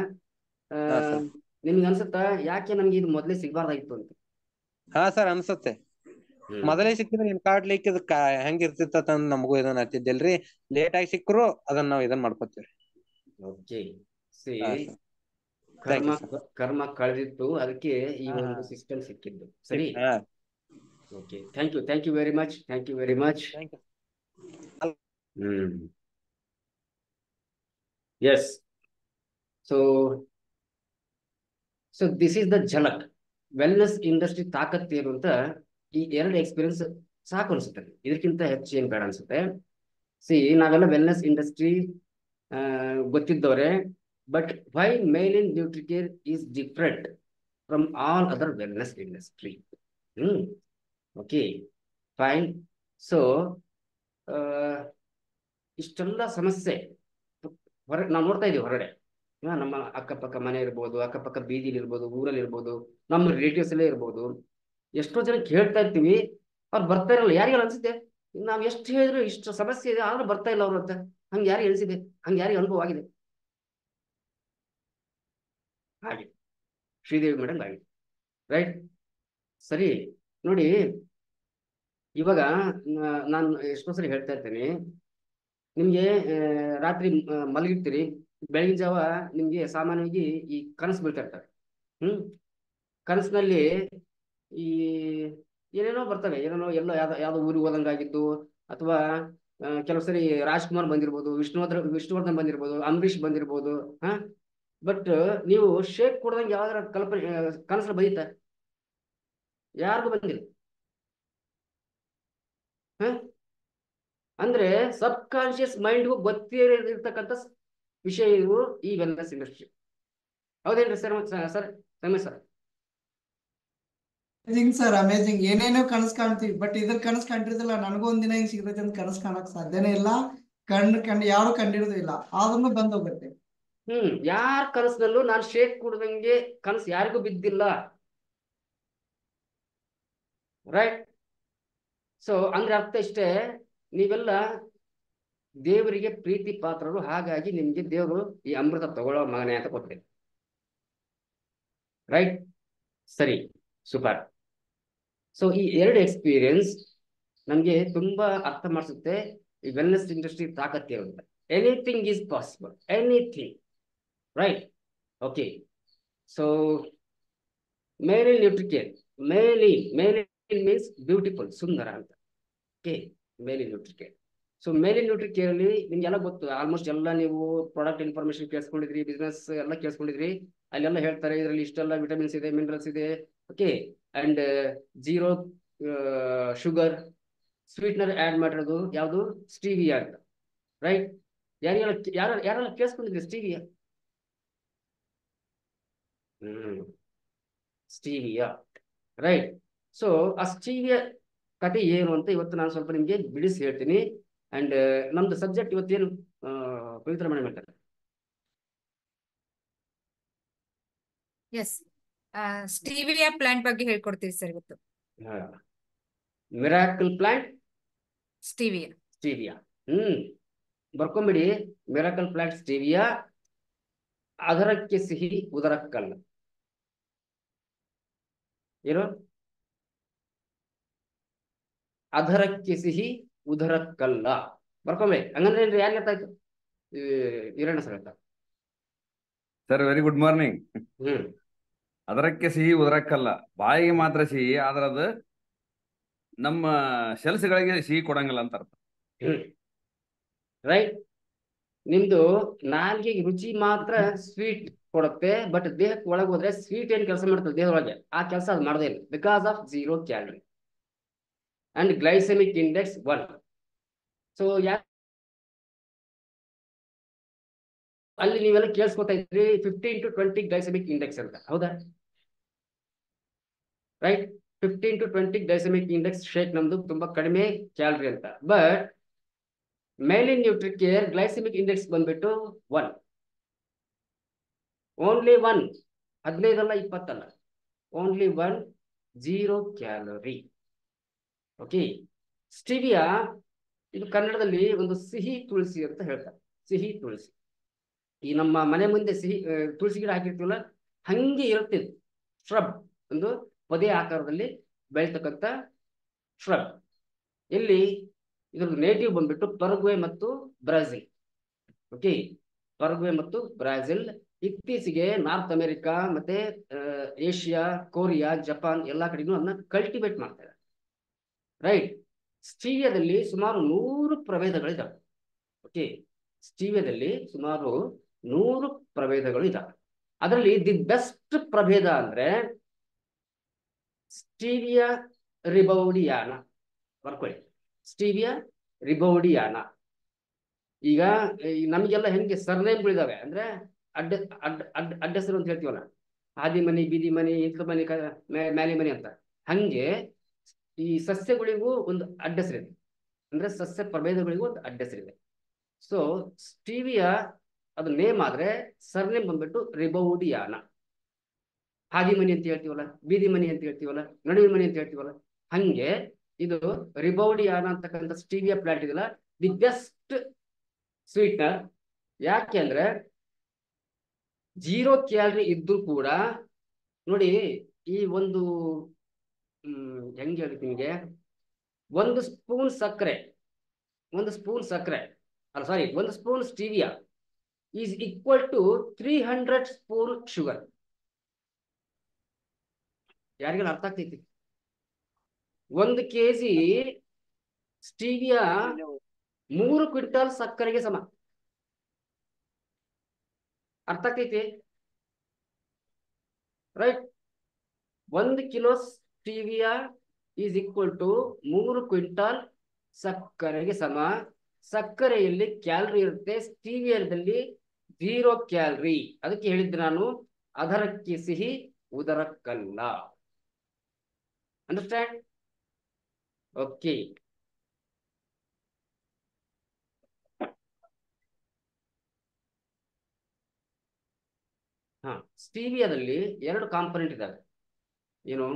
ಹಾ ಸರ್ ನಿಮ್ಗೆ ಅನ್ಸುತ್ತಾ ಯಾಕೆ ನಮ್ಗೆ ಇದು ಮೊದ್ಲೇ ಸಿಗ್ಬಾರ್ದಾಗಿತ್ತು ಅಂತ ಹಾ ಸರ್ ಅನ್ಸತ್ತೆ ಮೊದಲೇ ಸಿಕ್ಕಿದ್ರೆ ನಿಮ್ ಕಾರ್ಡ್ ಲೇಕ್ ಇದಕ್ಕ ಹೆಂಗ್ ಇರ್ತಿತ್ತ ನಮಗೂ ಇದನ್ನ ಹತ್ತಿದ್ದಿಲ್ರಿ ಲೇಟ್ ಆಗಿ ಸಿಕ್ಕರು ಅದನ್ನ ನಾವ್ ಇದನ್ ಮಾಡ್ಕೊತೀವ್ರಿ ಓಕೆ ಸಿ ಹಾ ಸರ್ ಥ್ಯಾಂಕ್ ಕರ್ಮ ಯು ಸರ್ ಕರ್ಮ ಕಳೆದಿತ್ತು ಅದಕ್ಕೆ ಈ ಹಾ ಹಾ ಒಂದು ಸಿಸ್ಟಮ್ ಸಿಕ್ಕಿದ್ದು ಸರಿ ಹಾ okay thank you very much thank you hmm yes so so this is the ಝಲಕ್ ವೆಲ್ನೆಸ್ ಇಂಡಸ್ಟ್ರಿ ತಾಕತ್ ಏನು ಅಂತ ಈ 2 ಎಕ್ಸ್ಪೀರಿಯನ್ಸ್ ಸಾಕು ಅನ್ಸುತ್ತೆ ಇದಕ್ಕಿಂತ ಹೆಚ್ಚು ಏನ್ ಬೇಡ ಅನ್ಸುತ್ತೆ ಸಿ ನಾವೆಲ್ಲ ವೆಲ್ನೆಸ್ ಇಂಡಸ್ಟ್ರಿ ಗೊತ್ತಿದ್ದವ್ರೆ but why Mel in Nutricare is different from all other wellness industry okay fine so ಇಷ್ಟೆಲ್ಲ ಸಮಸ್ಯೆ ನಾವು ನೋಡ್ತಾ ಇದೀವಿ ಹೊರಗಡೆ ನಮ್ಮ ಅಕ್ಕಪಕ್ಕ ಮನೆ ಇರ್ಬೋದು ಅಕ್ಕಪಕ್ಕ ಬೀದಿಲಿ ಇರ್ಬೋದು ಊರಲ್ಲಿ ಇರ್ಬೋದು ನಮ್ಮ ರಿಲೇಟಿವ್ಸ್ ಅಲ್ಲೇ ಇರ್ಬೋದು ಎಷ್ಟೋ ಜನ ಕೇಳ್ತಾ ಇರ್ತೀವಿ ಅವ್ರು ಬರ್ತಾ ಇರಲ್ಲ ಯಾರಿಗೆಲ್ಲ ಅನ್ಸುತ್ತೆ ನಾವ್ ಎಷ್ಟು ಹೇಳಿದ್ರು ಇಷ್ಟು ಸಮಸ್ಯೆ ಇದೆ ಆದ್ರೂ ಬರ್ತಾ ಇಲ್ಲ ಅವ್ರು ಅಂತ ಹಂಗೆ ಯಾರಿಗೆ ಅನ್ಸಿದೆ ಹಂಗೆ ಯಾರಿಗೆ ಅನುಭವ ಆಗಿದೆ ಹಾಗೆ ಶ್ರೀದೇವಿ ಮೇಡಮ್ ಆಗಿದೆ ರೈಟ್ ಸರಿ ನೋಡಿ ಇವಾಗ ನಾನು ಎಷ್ಟೋ ಸರಿ ಹೇಳ್ತಾ ಇರ್ತೇನೆ ನಿಮ್ಗೆ ರಾತ್ರಿ ಮಲಗಿರ್ತೀರಿ ಬೆಳಗಿನ ಜಾವ ನಿಮ್ಗೆ ಸಾಮಾನ್ಯವಾಗಿ ಈ ಕನಸು ಬೀಳ್ತಾ ಇರ್ತಾರೆ ಕನಸಿನಲ್ಲಿ ಈ ಏನೇನೋ ಬರ್ತವೆ ಏನೇನೋ ಎಲ್ಲೋ ಯಾವ್ದೋ ಊರಿಗೆ ಹೋದಂಗಾಗಿದ್ದು ಅಥವಾ ಕೆಲವು ಸರಿ ರಾಜ್ಕುಮಾರ್ ಬಂದಿರ್ಬೋದು ವಿಷ್ಣುವರ್ಧನ್ ಬಂದಿರ್ಬೋದು ಅಂಬರೀಷ್ ಬಂದಿರ್ಬೋದು ಬಟ್ ನೀವು ಶೇಕ್ ಕೊಡ್ದಂಗೆ ಯಾವ್ದಾರ ಕಲ್ಪನೆ ಕನಸಲ್ಲಿ ಬೈತ ಯಾರಿಗೂ ಬಂದಿಲ್ಲ ಅಂದ್ರೆ ಸಬ್ ಕಾನ್ಶಿಯಸ್ ಮೈಂಡ್ಗೂ ಗೊತ್ತಿರತಕ್ಕಂಥ ವಿಷಯ ಇವು ಈ ವೆಲ್ನೆಸ್ ಇಂಡಸ್ಟ್ರಿ ಹೌದೇನ್ರಿ sir sir Ramesh sir amazing sir amazing ಏನೇನೋ ಕನಸು ಕಾಣ್ತೀವಿ ಬಟ್ ಇದ್ರ ಕನಸು ಕಂಡಿರೋದಿಲ್ಲ ನನಗೂ ಒಂದಿನ ಹಿಂಗ್ ಸಿಗ್ತೈತೆ ಅಂತ ಕನಸು ಕಾಣಕ್ ಸಾಧ್ಯನೇ ಇಲ್ಲ ಯಾರು ಕಂಡಿರೋದು ಇಲ್ಲ ಆದ್ರೂ ಬಂದ್ ಹೋಗುತ್ತೆ ಯಾರ ಕನಸಿನಲ್ಲೂ ನಾನು ಶೇಕ್ ಕುಡ್ದಂಗೆ ಕನಸು ಯಾರಿಗೂ ಬಿದ್ದಿಲ್ಲ ರೈಟ್ ಸೊ ಅಂದ್ರೆ ಅರ್ಥ ಇಷ್ಟೇ ನೀವೆಲ್ಲ ದೇವರಿಗೆ ಪ್ರೀತಿ ಪಾತ್ರರು ಹಾಗಾಗಿ ನಿಮ್ಗೆ ದೇವರು ಈ ಅಮೃತ ತಗೊಳ್ಳೋ ಮಗನೆ ಅಂತ ಕೊಡ್ತೇನೆ ರೈಟ್ ಸರಿ ಸೂಪರ್ ಸೊ ಈ 2 ಎಕ್ಸ್ಪೀರಿಯನ್ಸ್ ನಮ್ಗೆ ತುಂಬಾ ಅರ್ಥ ಮಾಡಿಸುತ್ತೆ ಈ ವೆಲ್ನೆಸ್ ಇಂಡಸ್ಟ್ರಿ ತಾಕತ್ತೆ ಅಂತ anything is possible anything right okay so Mel Nutricare Mel means beautiful ಸುಂದರ ಅಂತ ಓಕೆ ಮೇಲ್ ನ್ಯೂಟ್ರಿಕೇರ್ ಸೊ ಮೇಲ್ ನ್ಯೂಟ್ರಿಕೇರ್ ಅಲ್ಲಿ ನಿಮ್ಗೆಲ್ಲ ಗೊತ್ತು ಆಲ್ಮೋಸ್ಟ್ ಎಲ್ಲ ನೀವು ಪ್ರಾಡಕ್ಟ್ ಇನ್ಫಾರ್ಮೇಶನ್ ಕೇಳಿಸ್ಕೊಂಡಿದ್ರಿ ಬಿಸ್ನೆಸ್ ಎಲ್ಲ ಕೇಳಿಸ್ಕೊಂಡಿದ್ರಿ ಅಲ್ಲೆಲ್ಲ ಹೇಳ್ತಾರೆ ಇದರಲ್ಲಿ ಇಷ್ಟೆಲ್ಲ ವಿಟಮಿನ್ಸ್ ಇದೆ ಮಿನರಲ್ಸ್ ಇದೆ okay and 0 sugar sweetener add ಮಾಡಿರೋದು ಯಾವುದು ಸ್ಟೀವಿಯಾ ಅಂತ ರೈಟ್ ಯಾರೆಲ್ಲ ಕೇಳಿಸ್ಕೊಂಡಿದ್ರಿ ಸ್ಟೀವಿಯಾ ಸ್ಟೀವಿಯಾ ರೈಟ್ ಸೊ ಆ ಸ್ಟೀವಿಯಾ ಕತೆ ಏನು ಅಂತ ಇವತ್ತು ನಾನು ಸ್ವಲ್ಪ ನಿಮ್ಗೆ ಬಿಡಿಸಿ ಹೇಳ್ತೀನಿ ಅಂಡ್ ನಮ್ದು ಸಬ್ಜೆಕ್ಟ್ ಇವತ್ತೇನು ಪವಿತ್ರ ಮೇಡಮ್ ಹೇಳ್ತಾರೆ ಎಸ್ ಸ್ಟೀವಿಯಾ ಪ್ಲಾಂಟ್ ಬಗ್ಗೆ ಹೇಳ್ಕೊಡ್ತೀವಿ ಸರ್ ಇವತ್ತು ಮಿರಾಕಲ್ ಪ್ಲಾಂಟ್ ಸ್ಟೀವಿಯಾ ಬರ್ಕೊಂಬಿಡಿ ಮಿರಾಕಲ್ ಪ್ಲಾಂಟ್ ಸ್ಟೀವಿಯಾ ಅದರಕ್ಕೆ ಸಿಹಿ ಉದರಕ್ಕಲ್ಲ ಏನು ಅಧರಕ್ಕೆ ಸಿಹಿ ಉದರಕ್ಕಲ್ಲ ಬರ್ಕೊಂಬೆ ಹಂಗಂದ್ರೆ ಏನ್ರಿ ಯಾರು ಗೊತ್ತಾಯ್ತು ವೀರಣ್ಣ ಸರ್ ಹೇಳ್ತಾರೆ ಸರ್ ವೆರಿ ಗುಡ್ ಮಾರ್ನಿಂಗ್ ಅದರಕ್ಕೆ ಸಿಹಿ ಉದರಕ್ಕಲ್ಲ ಬಾಯಿಗೆ ಮಾತ್ರ ಸಿಹಿ ಆದ್ರೆ ಅದು ನಮ್ಮ ಸೆಲ್ಸ್ಗಳಿಗೆ ಸಿಹಿ ಕೊಡಂಗಿಲ್ಲ ಅಂತ ಅರ್ಥ ರೈಟ್ ನಿಮ್ದು ನಾಲ್ಗೆಗೆ ರುಚಿ ಮಾತ್ರ ಸ್ವೀಟ್ ಕೊಡುತ್ತೆ ಬಟ್ ದೇಹಕ್ಕೆ ಒಳಗೆ ಹೋದ್ರೆ ಸ್ವೀಟ್ ಏನ್ ಕೆಲಸ ಮಾಡ್ತದೆ ದೇಹದೊಳಗೆ ಆ ಕೆಲಸ ಅದು ಮಾಡೋದೇ ಇಲ್ಲ because of 0 calorie and glycaemic index 1. So ಅಲ್ಲಿ ನೀವೆಲ್ಲ ಕೇಳಿಸ್ಕೊತಾ ಇದ್ರಿ 15 to 20 ಗ್ಲೈಸೆಮಿಕ್ ಇಂಡೆಕ್ಸ್ ಅಂತ, ಹೌದಾ? Right, 15 to 20 glycemic index shake ನಮ್ದು ತುಂಬಾ ಕಡಿಮೆ ಕ್ಯಾಲರಿ ಅಂತ. But Mylin Nutricare glycemic index ಬಂದ್ಬಿಟ್ಟು 1, ಓನ್ಲಿ 1, 15 ಅಲ್ಲ 20 ಅಲ್ಲ, ಓನ್ಲಿ 1, 0 ಕ್ಯಾಲರಿ. ಓಕೆ. ಸ್ಟಿವಿಯಾ ಇದು ಕನ್ನಡದಲ್ಲಿ ಒಂದು ಸಿಹಿ ತುಳಸಿ ಅಂತ ಹೇಳ್ತಾರೆ. ಸಿಹಿ ತುಳಸಿ, ಈ ನಮ್ಮ ಮನೆ ಮುಂದೆ ಸಿಹಿ ತುಳಸಿ ಗಿಡ ಹಾಕಿರ್ತೀವಲ್ಲ, ಹಂಗೆ ಇರುತ್ತೆ. ಶ್ರಬ್, ಒಂದು ಪೊದೆ ಆಕಾರದಲ್ಲಿ ಬೆಳೀತಕ್ಕಂಥ ಶ್ರಬ್. ಇಲ್ಲಿ ಇದ್ರದ್ದು ನೇಟಿವ್ ಬಂದ್ಬಿಟ್ಟು ಪರಗ್ವೆ ಮತ್ತು ಬ್ರಾಜಿಲ್. ಓಕೆ, ಪರಗ್ವೆ ಮತ್ತು ಬ್ರಾಜಿಲ್. ಇತ್ತೀಚೆಗೆ ನಾರ್ತ್ ಅಮೆರಿಕಾ ಮತ್ತೆ ಏಷ್ಯಾ, ಕೊರಿಯಾ, ಜಪಾನ್ ಎಲ್ಲಾ ಕಡೆನೂ ಅದನ್ನ ಕಲ್ಟಿವೇಟ್ ಮಾಡ್ತಾರೆ. ರೈಟ್. ಸ್ಟೀವಿಯಾದಲ್ಲಿ ಸುಮಾರು 100 ಪ್ರಭೇದಗಳಿದಾವೆ. ಓಕೆ, ಸ್ಟೀವಿಯಾದಲ್ಲಿ ಸುಮಾರು 100 ಪ್ರಭೇದಗಳು ಇದಾವೆ. ಅದರಲ್ಲಿ ದಿ ಬೆಸ್ಟ್ ಪ್ರಭೇದ ಅಂದ್ರೆ ಸ್ಟೀವಿಯಾ ರಿಬೌಡಿಯಾನ. ಬರ್ಕೊಳ್ಳಿ, ಸ್ಟೀವಿಯಾ ರಿಬೌಡಿಯಾನ. ಈಗ ನಮಗೆಲ್ಲ ಹೆಂಗೆ ಸರ್ನೇಮ್ಗಳಿದಾವೆ ಅಂದ್ರೆ ಅಡ್ಡ ಅಡ್ಡ ಅಡ್ಡ ಅಡ್ಡಸರು ಅಂತ ಹೇಳ್ತೀವಲ್ಲ, ಆದಿ ಮನಿ, ಬೀದಿ ಮನಿ, ಇಂಟ್ಲ ಮನಿ, ಮ್ಯಾಲಿ ಮನಿ ಅಂತ. ಹಂಗೆ ಈ ಸಸ್ಯಗಳಿಗೂ ಒಂದು ಅಡ್ಡಸರಿದೆ, ಅಂದ್ರೆ ಸಸ್ಯ ಪ್ರಭೇದಗಳಿಗೂ ಒಂದು ಅಡ್ಡಸರಿದೆ. ಸೊ ಸ್ಟೀವಿಯಾ ಅದು ನೇಮ್ ಆದ್ರೆ ಸರ್ನೇಮ್ ಬಂದ್ಬಿಟ್ಟು ರಿಬೌಡಿಯಾನ. ಹಾದಿ ಮನಿ ಅಂತ ಹೇಳ್ತೀವಲ್ಲ, ಬೀದಿ ಮನಿ ಅಂತ ಹೇಳ್ತೀವಲ್ಲ, ನಡುವಿನ ಮನಿ ಅಂತ ಹೇಳ್ತೀವಲ್ಲ, ಹಂಗೆ ಇದು ರಿಬೌಡಿಯಾನ ಅಂತಕ್ಕಂಥ ಸ್ಟೀವಿಯಾ ಪ್ಲಾಂಟ್ ಇದೆಯಲ್ಲ, ದಿ ಬೆಸ್ಟ್ ಸ್ವೀಟ್ನರ್. ಯಾಕೆ ಅಂದ್ರೆ 0 ಕ್ಯಾಲರಿ ಇದ್ದು ಕೂಡ ನೋಡಿ, ಈ ಒಂದು ಹೆಂಗೆ ಹೇಳಿ ನಿಮಗೆ, ಒಂದು ಸ್ಪೂನ್ ಸಕ್ಕರೆ ಅಲ್ಲ sorry, 1 spoon stevia is equal to 300 spoon sugar. ಯಾರಿಗೆಲ್ಲ ಅರ್ಥ ಆಗ್ತೈತಿ? 1 kg ಸ್ಟೀವಿಯಾ 3 ಕ್ವಿಂಟಾಲ್ ಸಕ್ಕರೆಗೆ ಸಮ. ಅರ್ಥ ಆಗ್ತೈತಿ? Right. 1 kilo stevia is equal to 3 quintal ಸಕ್ಕರೆಗೆ ಸಮ. ಸಕ್ಕರೆಯಲ್ಲಿ ಕ್ಯಾಲರಿ ಇರುತ್ತೆ, ಸ್ಟೀವಿಯಾದಲ್ಲಿ 0 ಕ್ಯಾಲರಿ. ಅದಕ್ಕೆ ಹೇಳಿದ್ದೆ ನಾನು, ಅದರಕ್ಕೆ ಸಿಹಿ ಉದರಕ್ಕಲ್ಲ. ಅಂಡರ್ಸ್ಟ್ಯಾಂಡ್? ಓಕೆ. ಸ್ಟೀವಿಯಾದಲ್ಲಿ 2 ಕಾಂಪೊನೆಂಟ್ ಇದಾವೆ. ಏನು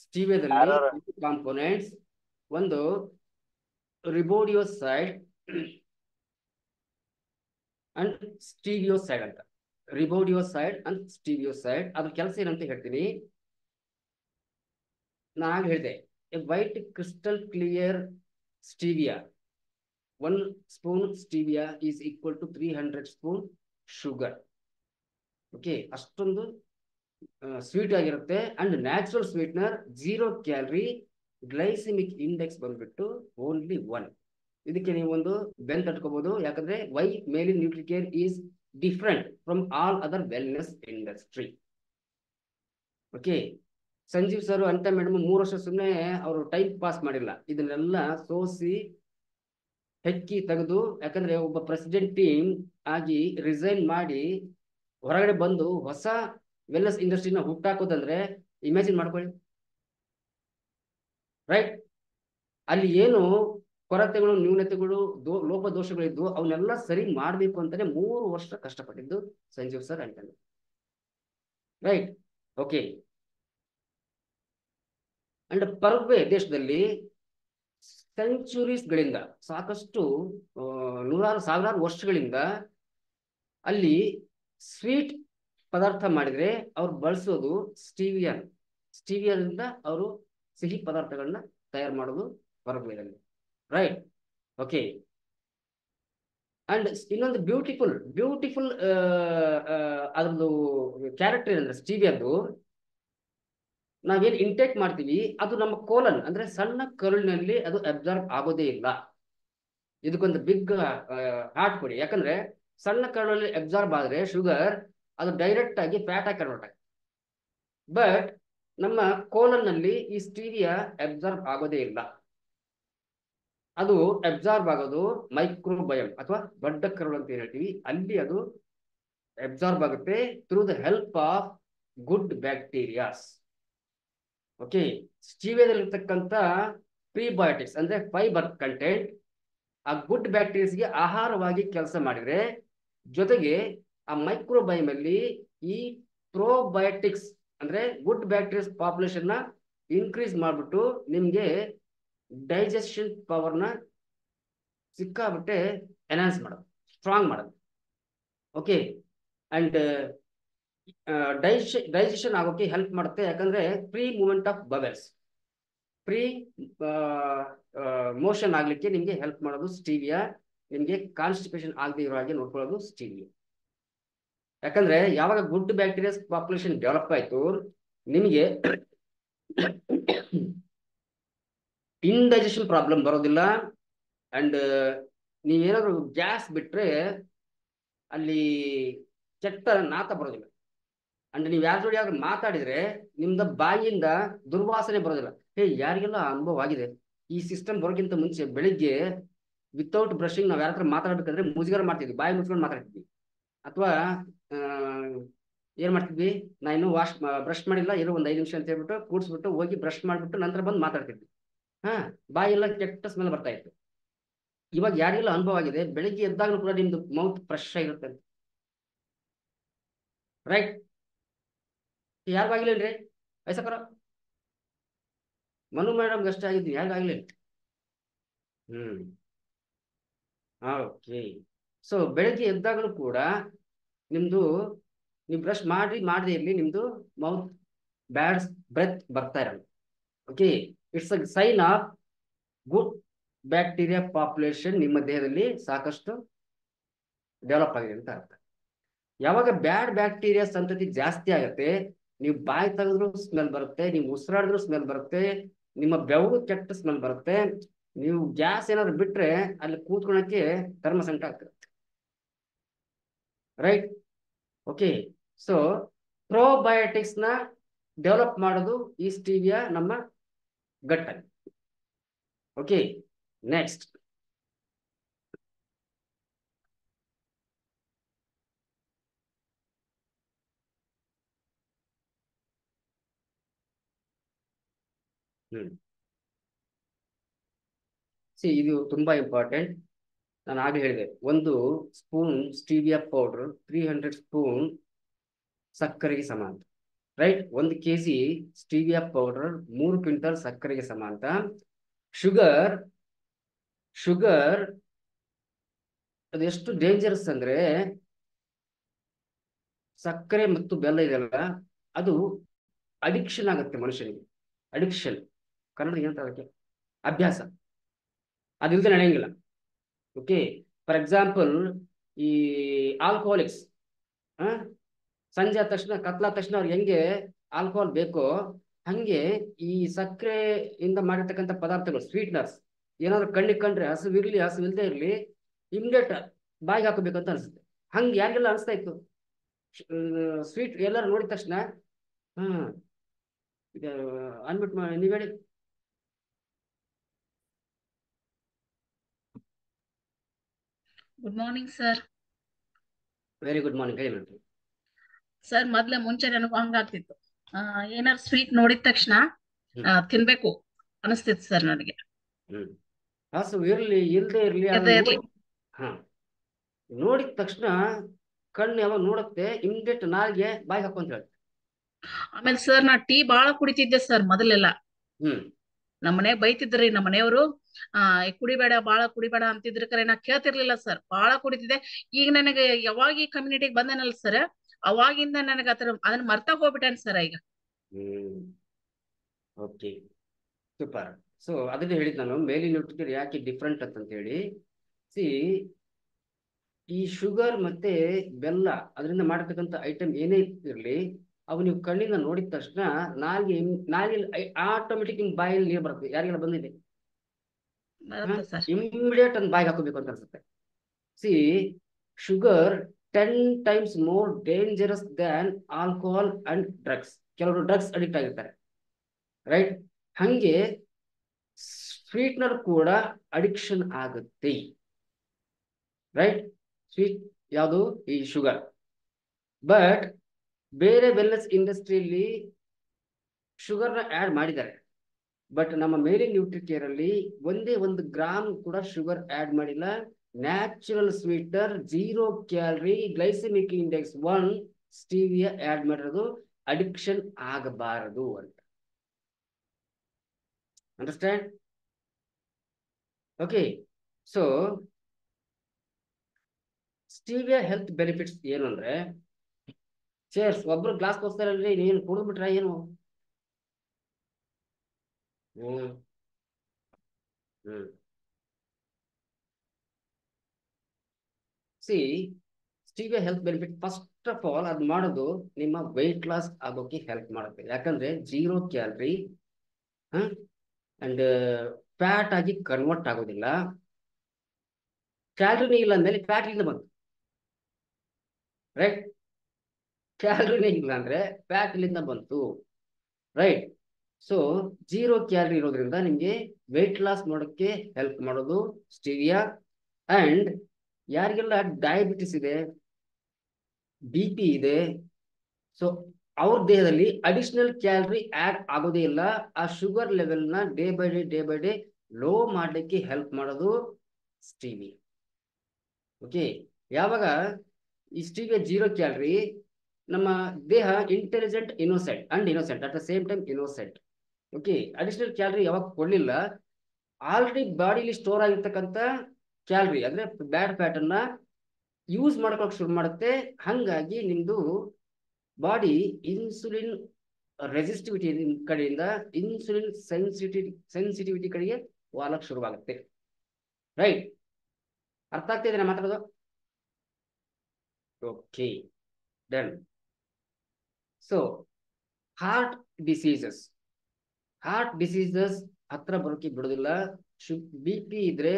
ಸ್ಟೀವಿಯಾದಲ್ಲಿ 2 ಕಾಂಪೊನೆಂಟ್ಸ್, ಒಂದು ರಿಬೋಡಿಯೋಸೈಡ್ ಅಂಡ್ ಸ್ಟೀವಿಯೋಸೈಡ್ ಅಂತ. Rebaudioside and stevioside. ಅದ್ರ ಕೆಲಸ ಏನಂತ ಹೇಳ್ತೀನಿ. ನಾನು ಹೇಳಿದೆ, a white crystal clear stevia, 1 spoon stevia is equal to 300 spoon sugar. Okay, ಅಷ್ಟೊಂದು ಸ್ವೀಟ್ ಆಗಿರುತ್ತೆ. And natural sweetener, 0 calorie, glycemic index ಬಂದ್ಬಿಟ್ಟು ಓನ್ಲಿ 1. ಇದಕ್ಕೆ ನೀವು ಒಂದು ಬೆನ್ ತಟ್ಕೋಬಹುದು. ಯಾಕಂದ್ರೆ why Mel in Nutricare is different from all other wellness industry. Okay, Sanjeev sir ಅಂತ ಮೇಡಮ್ 3 ವರ್ಷ ಸುಮ್ಮನೆ ಅವರು ಟೈಮ್ ಪಾಸ್ ಮಾಡಿಲ್ಲ, ಇದನ್ನೆಲ್ಲ ಸೋಸಿ ಹೆಕ್ಕಿ ತೆಗೆದು, ಯಾಕಂದ್ರೆ ಒಬ್ಬ ಪ್ರೆಸಿಡೆಂಟ್ ಟೀಮ್ ಆಗಿ ರಿಸೈನ್ ಮಾಡಿ ಹೊರಗಡೆ ಬಂದು ಹೊಸ ವೆಲ್ನೆಸ್ ಇಂಡಸ್ಟ್ರಿನ ಹುಟ್ಟಾಕೋದಂದ್ರೆ ಇಮ್ಯಾಜಿನ್ ಮಾಡ್ಕೊಳ್ಳಿ. ರೈಟ್. ಅಲ್ಲಿ ಏನು ಕೊರತೆಗಳು, ನ್ಯೂನತೆಗಳು, ಲೋಪದೋಷಗಳಿದ್ದು ಅವನ್ನೆಲ್ಲ ಸರಿ ಮಾಡ್ಬೇಕು ಅಂತಾನೆ 3 ವರ್ಷ ಕಷ್ಟಪಟ್ಟಿದ್ದು ಸಂಜೀವ್ ಸರ್ ಅಂತಾನೆ. ರೈಟ್. ಓಕೆ. ಅಂಡ್ ಪರಗ್ವೆ ದೇಶದಲ್ಲಿ ಸೆಂಚುರೀಸ್ ಗಳಿಂದ, ಸಾಕಷ್ಟು 100,000 ವರ್ಷಗಳಿಂದ ಅಲ್ಲಿ ಸ್ವೀಟ್ ಪದಾರ್ಥ ಮಾಡಿದ್ರೆ ಅವ್ರು ಬಳಸೋದು ಸ್ಟೀವಿಯಾದಿಂದ ಅವರು ಸಿಹಿ ಪದಾರ್ಥಗಳನ್ನ ತಯಾರು ಮಾಡೋದು ಪರಗ್ವೇದಲ್ಲಿ. ರೈಟ್. ಓಕೆ. ಅಂಡ್ ಇನ್ನೊಂದು ಬ್ಯೂಟಿಫುಲ್ ಅದ್ರದ್ದು ಕ್ಯಾರೆಕ್ಟರ್ ಏನಂದ್ರೆ ಸ್ಟೀವಿಯಾದ್ದು, ನಾವೇನ್ ಇಂಟೇಕ್ ಮಾಡ್ತೀವಿ ಅದು ನಮ್ಮ ಕೋಲನ್ ಅಂದ್ರೆ ಸಣ್ಣ ಕರುಳಿನಲ್ಲಿ ಅದು ಅಬ್ಸಾರ್ಬ್ ಆಗೋದೇ ಇಲ್ಲ. ಇದಕ್ಕೊಂದು ಬಿಗ್ ಹಾರ್ಟ್ ಕೊಡಿ. ಯಾಕಂದ್ರೆ ಸಣ್ಣ ಕರುಳಲ್ಲಿ ಅಬ್ಸಾರ್ಬ್ ಆದ್ರೆ ಶುಗರ್ ಅದು ಡೈರೆಕ್ಟ್ ಆಗಿ ಫ್ಯಾಟ್ ಆಗಿ ಕನ್ವರ್ಟ್ ಆಗುತ್ತೆ. ಬಟ್ ನಮ್ಮ ಕೋಲನ್ ನಲ್ಲಿ ಈ ಸ್ಟೀವಿಯಾ ಅಬ್ಸಾರ್ಬ್ ಆಗೋದೇ ಇಲ್ಲ. ಅದು ಅಬ್ಸಾರ್ಬ್ ಆಗೋದು ಮೈಕ್ರೋಬಯಮ್ ಅಥವಾ ದೊಡ್ಡ ಕರುಳು ಅಂತ ಏನ್ ಹೇಳ್ತೀವಿ, ಅಲ್ಲಿ ಅದು ಅಬ್ಸಾರ್ಬ್ ಆಗುತ್ತೆ through the help of good bacterias. Okay, ಸ್ಟೀವಿಯಾದಲ್ಲಿರ್ತಕ್ಕಂಥ ಪ್ರಿಬಯೋಟಿಕ್ಸ್ ಅಂದ್ರೆ ಫೈಬರ್ ಕಂಟೆಂಟ್ ಆ ಗುಡ್ ಬ್ಯಾಕ್ಟೀರಿಯಾಸ್ಗೆ ಆಹಾರವಾಗಿ ಕೆಲಸ ಮಾಡಿದ್ರೆ, ಜೊತೆಗೆ ಆ ಮೈಕ್ರೋಬಯಮ್ ಅಲ್ಲಿ ಈ ಪ್ರೋಬಯೋಟಿಕ್ಸ್ ಅಂದ್ರೆ ಗುಡ್ ಬ್ಯಾಕ್ಟೀರಿಯಾಸ್ ಪಾಪ್ಯುಲೇಷನ್ ನ ಇನ್ಕ್ರೀಸ್ ಮಾಡ್ಬಿಟ್ಟು ನಿಮ್ಗೆ ಡೈಜೆಷನ್ ಪವರ್ನ ಸಿಕ್ಕಾಬಿಟ್ಟೆ ಎನ್ಹಾನ್ಸ್ ಮಾಡೋದು, ಸ್ಟ್ರಾಂಗ್ ಮಾಡೋದು. ಓಕೆ, ಅಂಡ್ ಡೈಜೆಷನ್ ಆಗೋಕೆ ಹೆಲ್ಪ್ ಮಾಡುತ್ತೆ. ಯಾಕಂದ್ರೆ free movement of bowels, free motion ಆಗ್ಲಿಕ್ಕೆ ನಿಮ್ಗೆ ಹೆಲ್ಪ್ ಮಾಡೋದು ಸ್ಟೀವಿಯಾ. ನಿಮ್ಗೆ ಕಾನ್ಸ್ಟಿಪೇಷನ್ ಆಗದೆ ಇರೋ ಹಾಗೆ ನೋಡ್ಕೊಳ್ಳೋದು ಸ್ಟೀವಿಯಾ. ಯಾಕಂದ್ರೆ ಯಾವಾಗ ಗುಡ್ ಬ್ಯಾಕ್ಟೀರಿಯಾಸ್ ಪಾಪ್ಯುಲೇಷನ್ ಡೆವಲಪ್ ಆಯ್ತು, ನಿಮಗೆ ಇಂಡೈಜೆಷನ್ ಪ್ರಾಬ್ಲಮ್ ಬರೋದಿಲ್ಲ. ಅಂಡ್ ನೀವೇನಾದ್ರು ಗ್ಯಾಸ್ ಬಿಟ್ರೆ ಅಲ್ಲಿ ಕೆಟ್ಟ ನಾತ ಬರೋದಿಲ್ಲ. ಅಂಡ್ ನೀವು ಯಾರ ಜೋಡಿ ಯಾರು ಮಾತಾಡಿದ್ರೆ ನಿಮ್ದ ಬಾಯಿಯಿಂದ ದುರ್ವಾಸನೆ ಬರೋದಿಲ್ಲ. ಯಾರಿಗೆಲ್ಲ ಅನುಭವ ಆಗಿದೆ, ಈ ಸಿಸ್ಟಮ್ ಬರೋಕ್ಕಿಂತ ಮುಂಚೆ ಬೆಳಿಗ್ಗೆ ವಿತೌಟ್ ಬ್ರಷಿಂಗ್ ನಾವ್ ಯಾರ ಹತ್ರ ಮಾತಾಡ್ಬೇಕಂದ್ರೆ ಮುಜುಗರ ಮಾಡ್ತಿದ್ವಿ, ಬಾಯಿ ಮುಚ್ಕೊಂಡು ಮಾತಾಡ್ತಿದ್ವಿ. ಅಥವಾ ಏನ್ ಮಾಡ್ತಿದ್ವಿ, ನಾ ಇನ್ನೂ ಬ್ರಷ್ ಮಾಡಿಲ್ಲ, ಇರೋ ಒಂದ್ 5 ನಿಮಿಷ ಅಂತ ಹೇಳ್ಬಿಟ್ಟು ಕೂಡ್ಸ್ಬಿಟ್ಟು ಹೋಗಿ ಬ್ರಷ್ ಮಾಡ್ಬಿಟ್ಟು ನಂತರ ಬಂದು ಮಾತಾಡ್ತಿದ್ವಿ. ಬಾಯಿ ಎಲ್ಲ ಕೆಟ್ಟ ಸ್ಮೆಲ್ ಬರ್ತಾ ಇತ್ತು. ಇವಾಗ ಯಾರಿಗೆಲ್ಲ ಅನುಭವ ಆಗಿದೆ, ಬೆಳಿಗ್ಗೆ ಎದ್ದಾಗಲೂ ಕೂಡ ನಿಮ್ದು ಮೌತ್ ಫ್ರೆಶ್ ಆಗಿರುತ್ತೆ. ರೈಟ್? ಯಾರಿಗಾಗಿಲ್ಲೇನ್ರಿ ಐಸಕರ? ಮನು ಮೇಡಮ್ಗೆ ಅಷ್ಟೇ ಆಗಿದ್ದೀನಿ, ಯಾರಿಗಾಗಿಲ್ಲ? ಓಕೆ. ಸೊ ಬೆಳಗ್ಗೆ ಎದ್ದಾಗಲೂ ಕೂಡ ನಿಮ್ದು ನೀವು ಬ್ರಷ್ ಮಾಡದೇ ಇರಲಿ, ನಿಮ್ದು ಮೌತ್ ಬ್ಯಾಡ್ ಬ್ರೆತ್ ಬರ್ತಾ ಇರಲ್ಲ. Okay, it's a sign of good bacteria population ನಿಮ್ಮ ದೇಹದಲ್ಲಿ ಸಾಕಷ್ಟು ಡೆವಲಪ್ ಆಗಿದೆ ಅಂತ ಅರ್ಥ. ಯಾವಾಗ ಬ್ಯಾಡ್ ಬ್ಯಾಕ್ಟೀರಿಯಾ ಸಂತತಿ ಜಾಸ್ತಿ ಆಗುತ್ತೆ, ನೀವು ಬಾಯಿ ತೆಗೆದ್ರು ಸ್ಮೆಲ್ ಬರುತ್ತೆ, ನೀವು ಉಸಿರಾಡಿದ್ರು ಸ್ಮೆಲ್ ಬರುತ್ತೆ, ನಿಮ್ಮ ಬೆವರು ಕೆಟ್ಟ ಸ್ಮೆಲ್ ಬರುತ್ತೆ. ನೀವು ಗ್ಯಾಸ್ ಏನಾದ್ರು ಬಿಟ್ರೆ ಅಲ್ಲಿ ಕೂತ್ಕೊಳಕ್ಕೆ ಧರ್ಮ ಸಂಕಟ ಆಗ್ತದೆ. ರೈಟ್? ಓಕೆ, ಸೊ ಪ್ರೋಬಯೋಟಿಕ್ಸ್ ನ ಡೆವಲಪ್ ಮಾಡೋದು ಈ ಸ್ಟೀವಿಯಾ ನಮ್ಮ ಗಟ್ಟಲ್ಲಿ. ಓಕೆ, ನೆಕ್ಸ್ಟ್ ಇದು ತುಂಬಾ ಇಂಪಾರ್ಟೆಂಟ್. ನಾನು ಆಗಲೇ ಹೇಳಿದೆ, 1 ಸ್ಪೂನ್ ಸ್ಟೀವಿಯಾ ಪೌಡರ್ 300 ಸ್ಪೂನ್ ಸಕ್ಕರೆಗೆ ಸಮಾನ. Right? 1 kg stevia powder 3 quintal ಸಕ್ಕರೆಗೆ ಸಮಾನ. ಶುಗರ್ ಅದು ಎಷ್ಟು ಡೇಂಜರಸ್ ಅಂದ್ರೆ, ಸಕ್ಕರೆ ಮತ್ತು ಬೆಲ್ಲ ಇದೆಲ್ಲ ಅದು ಅಡಿಕ್ಷನ್ ಆಗುತ್ತೆ ಮನುಷ್ಯನಿಗೆ. ಅಡಿಕ್ಷನ್ ಕನ್ನಡ ಏನಂತ ಅದಕ್ಕೆ? ಅಭ್ಯಾಸ. ಅದಿಲ್ಲದೆ ನಡೆಯಂಗಿಲ್ಲ. ಓಕೆ, ಫಾರ್ ಎಕ್ಸಾಂಪಲ್ ಈ ಆಲ್ಕೋಹಾಲಿಕ್ಸ್, ಸಂಜೆ ಆದ ತಕ್ಷಣ ಕತ್ಲಾದ ತಕ್ಷಣ ಅವ್ರಿಗೆ ಹೆಂಗೆ ಆಲ್ಕೋಹಾಲ್ ಬೇಕೋ ಹಂಗೆ ಈ ಸಕ್ಕರೆಯಿಂದ ಮಾಡಿರ್ತಕ್ಕಂಥ ಪದಾರ್ಥಗಳು, ಸ್ವೀಟ್ನರ್ಸ್ ಏನಾದ್ರು ಕಣ್ಣಿಗೆ ಕಂಡ್ರೆ ಹಸುವಿರ್ಲಿ ಹಸುವಿಲ್ದೇ ಇರ್ಲಿ ಇಮಿಡಿಯೇಟ್ ಬಾಯಿಗೆ ಹಾಕೋಬೇಕು ಅಂತ ಅನ್ಸುತ್ತೆ. ಹಂಗೆ ಯಾರಿಗೆಲ್ಲ ಅನಿಸ್ತಾ ಇತ್ತು? ಸ್ವೀಟ್ ಎಲ್ಲರೂ ನೋಡಿದ ತಕ್ಷಣ ಅನ್ಬಿಟ್ ನೀವ್ ಹೇಳಿ. Good morning sir. Very good morning. ಹೇಳಿ ಮೇಡಮ್. ಸರ್ ಮುಂಚೆ ನನಗೂ ಹಂಗಾಗ್ತಿತ್ತು, ಏನಾರು ಸ್ವೀಟ್ ನೋಡಿದ ತಕ್ಷಣ ತಿನ್ಬೇಕು ಅನಿಸ್ತಿತ್ತು ಸರ್ ನನಗೆ. ಹಸು ಇರ್ಲಿ ಇಲ್ದೇ ಇರ್ಲಿ ನೋಡಿದ ತಕ್ಷಣ ಕಣ್ಣು ಯಾವಾಗ ನೋಡುತ್ತೆ ಇಮಿಡಿಯೇಟ್ ನಾಲ್ಗೆ ಬಾಯಿ ಹಾಕೊಂತ ಹೇಳುತ್ತೆ. ಆಮೇಲೆ ಸರ್ ನಾ ಟೀ ಬಾಳ ಕುಡಿತಿದ್ದೆ ಸರ್ ಮೊದಲೆಲ್ಲ. ನಮ್ಮನೆ ಬೈತಿದ್ರಿ ನಮ್ಮ ಮನೆಯವರು, ಕುಡಿಬೇಡ ಬಾಳ ಕುಡಿಬೇಡ ಅಂತಿದ್ರ ಕರೆ ನಾ ಕೇಳ್ತಿರ್ಲಿಲ್ಲ ಸರ್, ಬಾಳ ಕುಡಿತಿದ್ದೆ. ಈಗ ನನಗೆ ಯಾವಾಗ ಈ ಕಮ್ಯುನಿಟಿಗೆ ಬಂದನಲ್ಲ ಸರ್, ಅವಾಗಿಂದ ನನಗ ಅದನ್ನ ಮರ್ತಾ ಹೋಗ್ಬಿಟ್ಟೇನ್ ಸರ್ ಈಗ. Okay, super. ಸೊ ಅದನ್ನ ಹೇಳಿದ್ ನಾನು, ಮೇಲಿನ ನ್ಯೂಟ್ರಿಯರ್ ಯಾಕೆ ಡಿಫ್ರೆಂಟ್ ಅಂತ ಹೇಳಿ. ಸಿ, ಈ ಶುಗರ್ ಮತ್ತೆ ಬೆಲ್ಲ ಅದರಿಂದ ಮಾಡತಕ್ಕಂಥ ಐಟಮ್ ಏನೇ ಇರ್ಲಿ, ಅವು ನೀವು ಕಣ್ಣಿಂದ ನೋಡಿದ ತಕ್ಷಣ ನಾಲ್ಗೆ ಆಟೋಮೆಟಿಕ್ ನಿಮ್ ಬಾಯಲ್ಲಿ ನೀರು ಬರುತ್ತೆ. ಯಾರಿಗೆಲ್ಲ ಬಂದಿದೆ? ಇಮಿಡಿಯೇಟ್ ಒಂದು ಬಾಯಿಗೆ ಹಾಕೋಬೇಕು ಅಂತ ಅನ್ಸುತ್ತೆ. C, sugar 10 times more dangerous than alcohol and drugs. ಕೆಲವರು ಡ್ರಗ್ಸ್ ಅಡಿಕ್ಟ್ ಆಗಿರ್ತಾರೆ, ರೈಟ್. ಹಂಗೆ ಸ್ವೀಟ್ನರ್ ಕೂಡ ಅಡಿಕ್ಷನ್ ಆಗುತ್ತೆ, ರೈಟ್. ಸ್ವೀಟ್ ಯಾವುದು? ಈ ಶುಗರ್. ಬಟ್ ಬೇರೆ ವೆಲ್ನೆಸ್ ಇಂಡಸ್ಟ್ರಿಯಲ್ಲಿ ಶುಗರ್ನ ಆಡ್ ಮಾಡಿದ್ದಾರೆ, ಬಟ್ ನಮ್ಮ ಮೇರಿ ನ್ಯೂಟ್ರಿಕೇರ್ ಅಲ್ಲಿ ಒಂದೇ 1 ಗ್ರಾಮ್ ಕೂಡ ಶುಗರ್ ಆಡ್ ಮಾಡಿಲ್ಲ. Natural sweeter, 0 calorie, glycemic index 1, stevia add ಮಾಡಿರೋದು ಅಡಿಕ್ಷನ್ ಆಗಬಾರದು ಅಂತ. Understand? Okay. So stevia health benefits ಏನು ಅಂದ್ರೆ, ಚೇರ್ಸ್ ಒಬ್ರು ಗ್ಲಾಸ್ ತೋರಿಸ್ತಾರಲ್ರಿ, ನೀನು ಕುಡಿದ್ಬಿಟ್ರ ಏನು? Hmm hmm see stevia health benefit, first of all ಅದು ಮಾಡೋದು ನಿಮ್ಮ ವೆಯ್ಟ್ ಲಾಸ್ ಆಗೋಕೆ ಹೆಲ್ಪ್ ಮಾಡುತ್ತೆ. ಯಾಕಂದ್ರೆ 0 ಕ್ಯಾಲರಿ ಅಂಡ್ ಫ್ಯಾಟ್ ಆಗಿ ಕನ್ವರ್ಟ್ ಆಗೋದಿಲ್ಲ. ಕ್ಯಾಲರಿನೇ ಇಲ್ಲ ಅಂದ್ಮೇಲೆ ಫ್ಯಾಟ್ ಇಂದ ಬಂತು, ರೈಟ್. ಕ್ಯಾಲರಿನೇ ಇಲ್ಲ ಅಂದ್ರೆ ಫ್ಯಾಟ್ ಇಲ್ಲಿಂದ ಬಂತು, ರೈಟ್. ಸೊ 0 ಕ್ಯಾಲರಿ ಇರೋದ್ರಿಂದ ನಿಮ್ಗೆ ವೆಯ್ಟ್ ಲಾಸ್ ಮಾಡೋಕ್ಕೆ ಹೆಲ್ಪ್ ಮಾಡೋದು ಸ್ಟೀವಿಯಾ. ಅಂಡ್ ಯಾರಿಗೆಲ್ಲ ಡಯಾಬಿಟಿಸ್ ಇದೆ, BP ಇದೆ, ಸೊ ಅವ್ರ ದೇಹದಲ್ಲಿ ಅಡಿಷನಲ್ ಕ್ಯಾಲರಿ ಆಡ್ ಆಗೋದೇ ಇಲ್ಲ. ಆ ಶುಗರ್ ಲೆವೆಲ್ ನ ಡೇ ಬೈ ಡೇ ಲೋ ಮಾಡ್ಲಿಕ್ಕೆ ಹೆಲ್ಪ್ ಮಾಡೋದು ಸ್ಟೀವಿಯಾ. ಓಕೆ. ಯಾವಾಗ ಈ ಸ್ಟೀವಿಯಾ 0 ಕ್ಯಾಲರಿ, ನಮ್ಮ ದೇಹ intelligent, innocent at the same time innocent. Okay. Additional calorie ಯಾವಾಗ ಕೊಡ್ಲಿಲ್ಲ, ಆಲ್ರೆಡಿ ಬಾಡಿಲಿ ಸ್ಟೋರ್ ಆಗಿರ್ತಕ್ಕಂಥ ಕ್ಯಾಲರಿ ಅಂದ್ರೆ ಬ್ಯಾಡ್ ಫ್ಯಾಟ್ ಅನ್ನ ಯೂಸ್ ಮಾಡ್ಕೊಳಕ್ ಶುರು ಮಾಡುತ್ತೆ. ಹಂಗಾಗಿ ನಿಮ್ದು ಬಾಡಿ ಇನ್ಸುಲಿನ್ ರೆಸಿಸ್ಟಿವಿಟಿ ಕಡೆಯಿಂದ ಇನ್ಸುಲಿನ್ ಸೆನ್ಸಿಟಿವಿಟಿ ಕಡೆಗೆ ವಾಲಕ್ ಶುರುವಾಗುತ್ತೆ, ರೈಟ್. ಅರ್ಥ ಆಗ್ತಿದೆ ನಾ ಮಾತಾಡೋದು? Okay, done. So heart diseases ಹತ್ರ ಬರೋಕೆ ಬಿಡೋದಿಲ್ಲ. BP ಇದ್ರೆ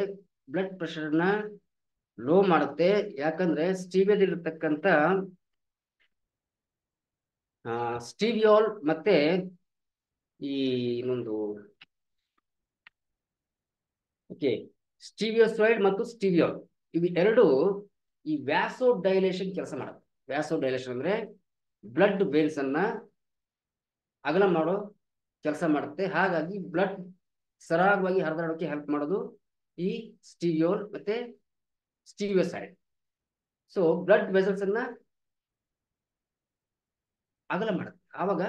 ಬ್ಲಡ್ ಪ್ರೆಷರ್ನ ಲೋ ಮಾಡುತ್ತೆ. ಯಾಕಂದ್ರೆ ಸ್ಟೀವಿಯಾದಲ್ಲಿರ್ತಕ್ಕಂಥ ಸ್ಟೀವಿಯೋಲ್ ಮತ್ತೆ ಈ ಇನ್ನೊಂದು ಓಕೆ ಸ್ಟೀವಿಯೋಸೈಡ್ ಮತ್ತು ಸ್ಟೀವಿಯೋಲ್, ಇವು ಎರಡು ಈ ವ್ಯಾಸೋ ಡೈಲೇಷನ್ ಕೆಲಸ ಮಾಡುತ್ತೆ. ವ್ಯಾಸೋ ಡೈಲೇಷನ್ ಅಂದ್ರೆ ಬ್ಲಡ್ ವೇನ್ಸ್ ಅನ್ನ ಅಗಲ ಮಾಡೋ ಕೆಲಸ ಮಾಡುತ್ತೆ. ಹಾಗಾಗಿ ಬ್ಲಡ್ ಸರಾಗವಾಗಿ ಹರಿದಾಡೋಕೆ ಹೆಲ್ಪ್ ಮಾಡೋದು ಈ ಸ್ಟೀವಿಯೋಲ್ ಮತ್ತೆ ಸ್ಟೀವಿಯೋಸೈಡ್. ಸೊ ಬ್ಲಡ್ ವೆಸಲ್ಸ್ ಅನ್ನ ಅಗಲ ಮಾಡುತ್ತೆ. ಆವಾಗ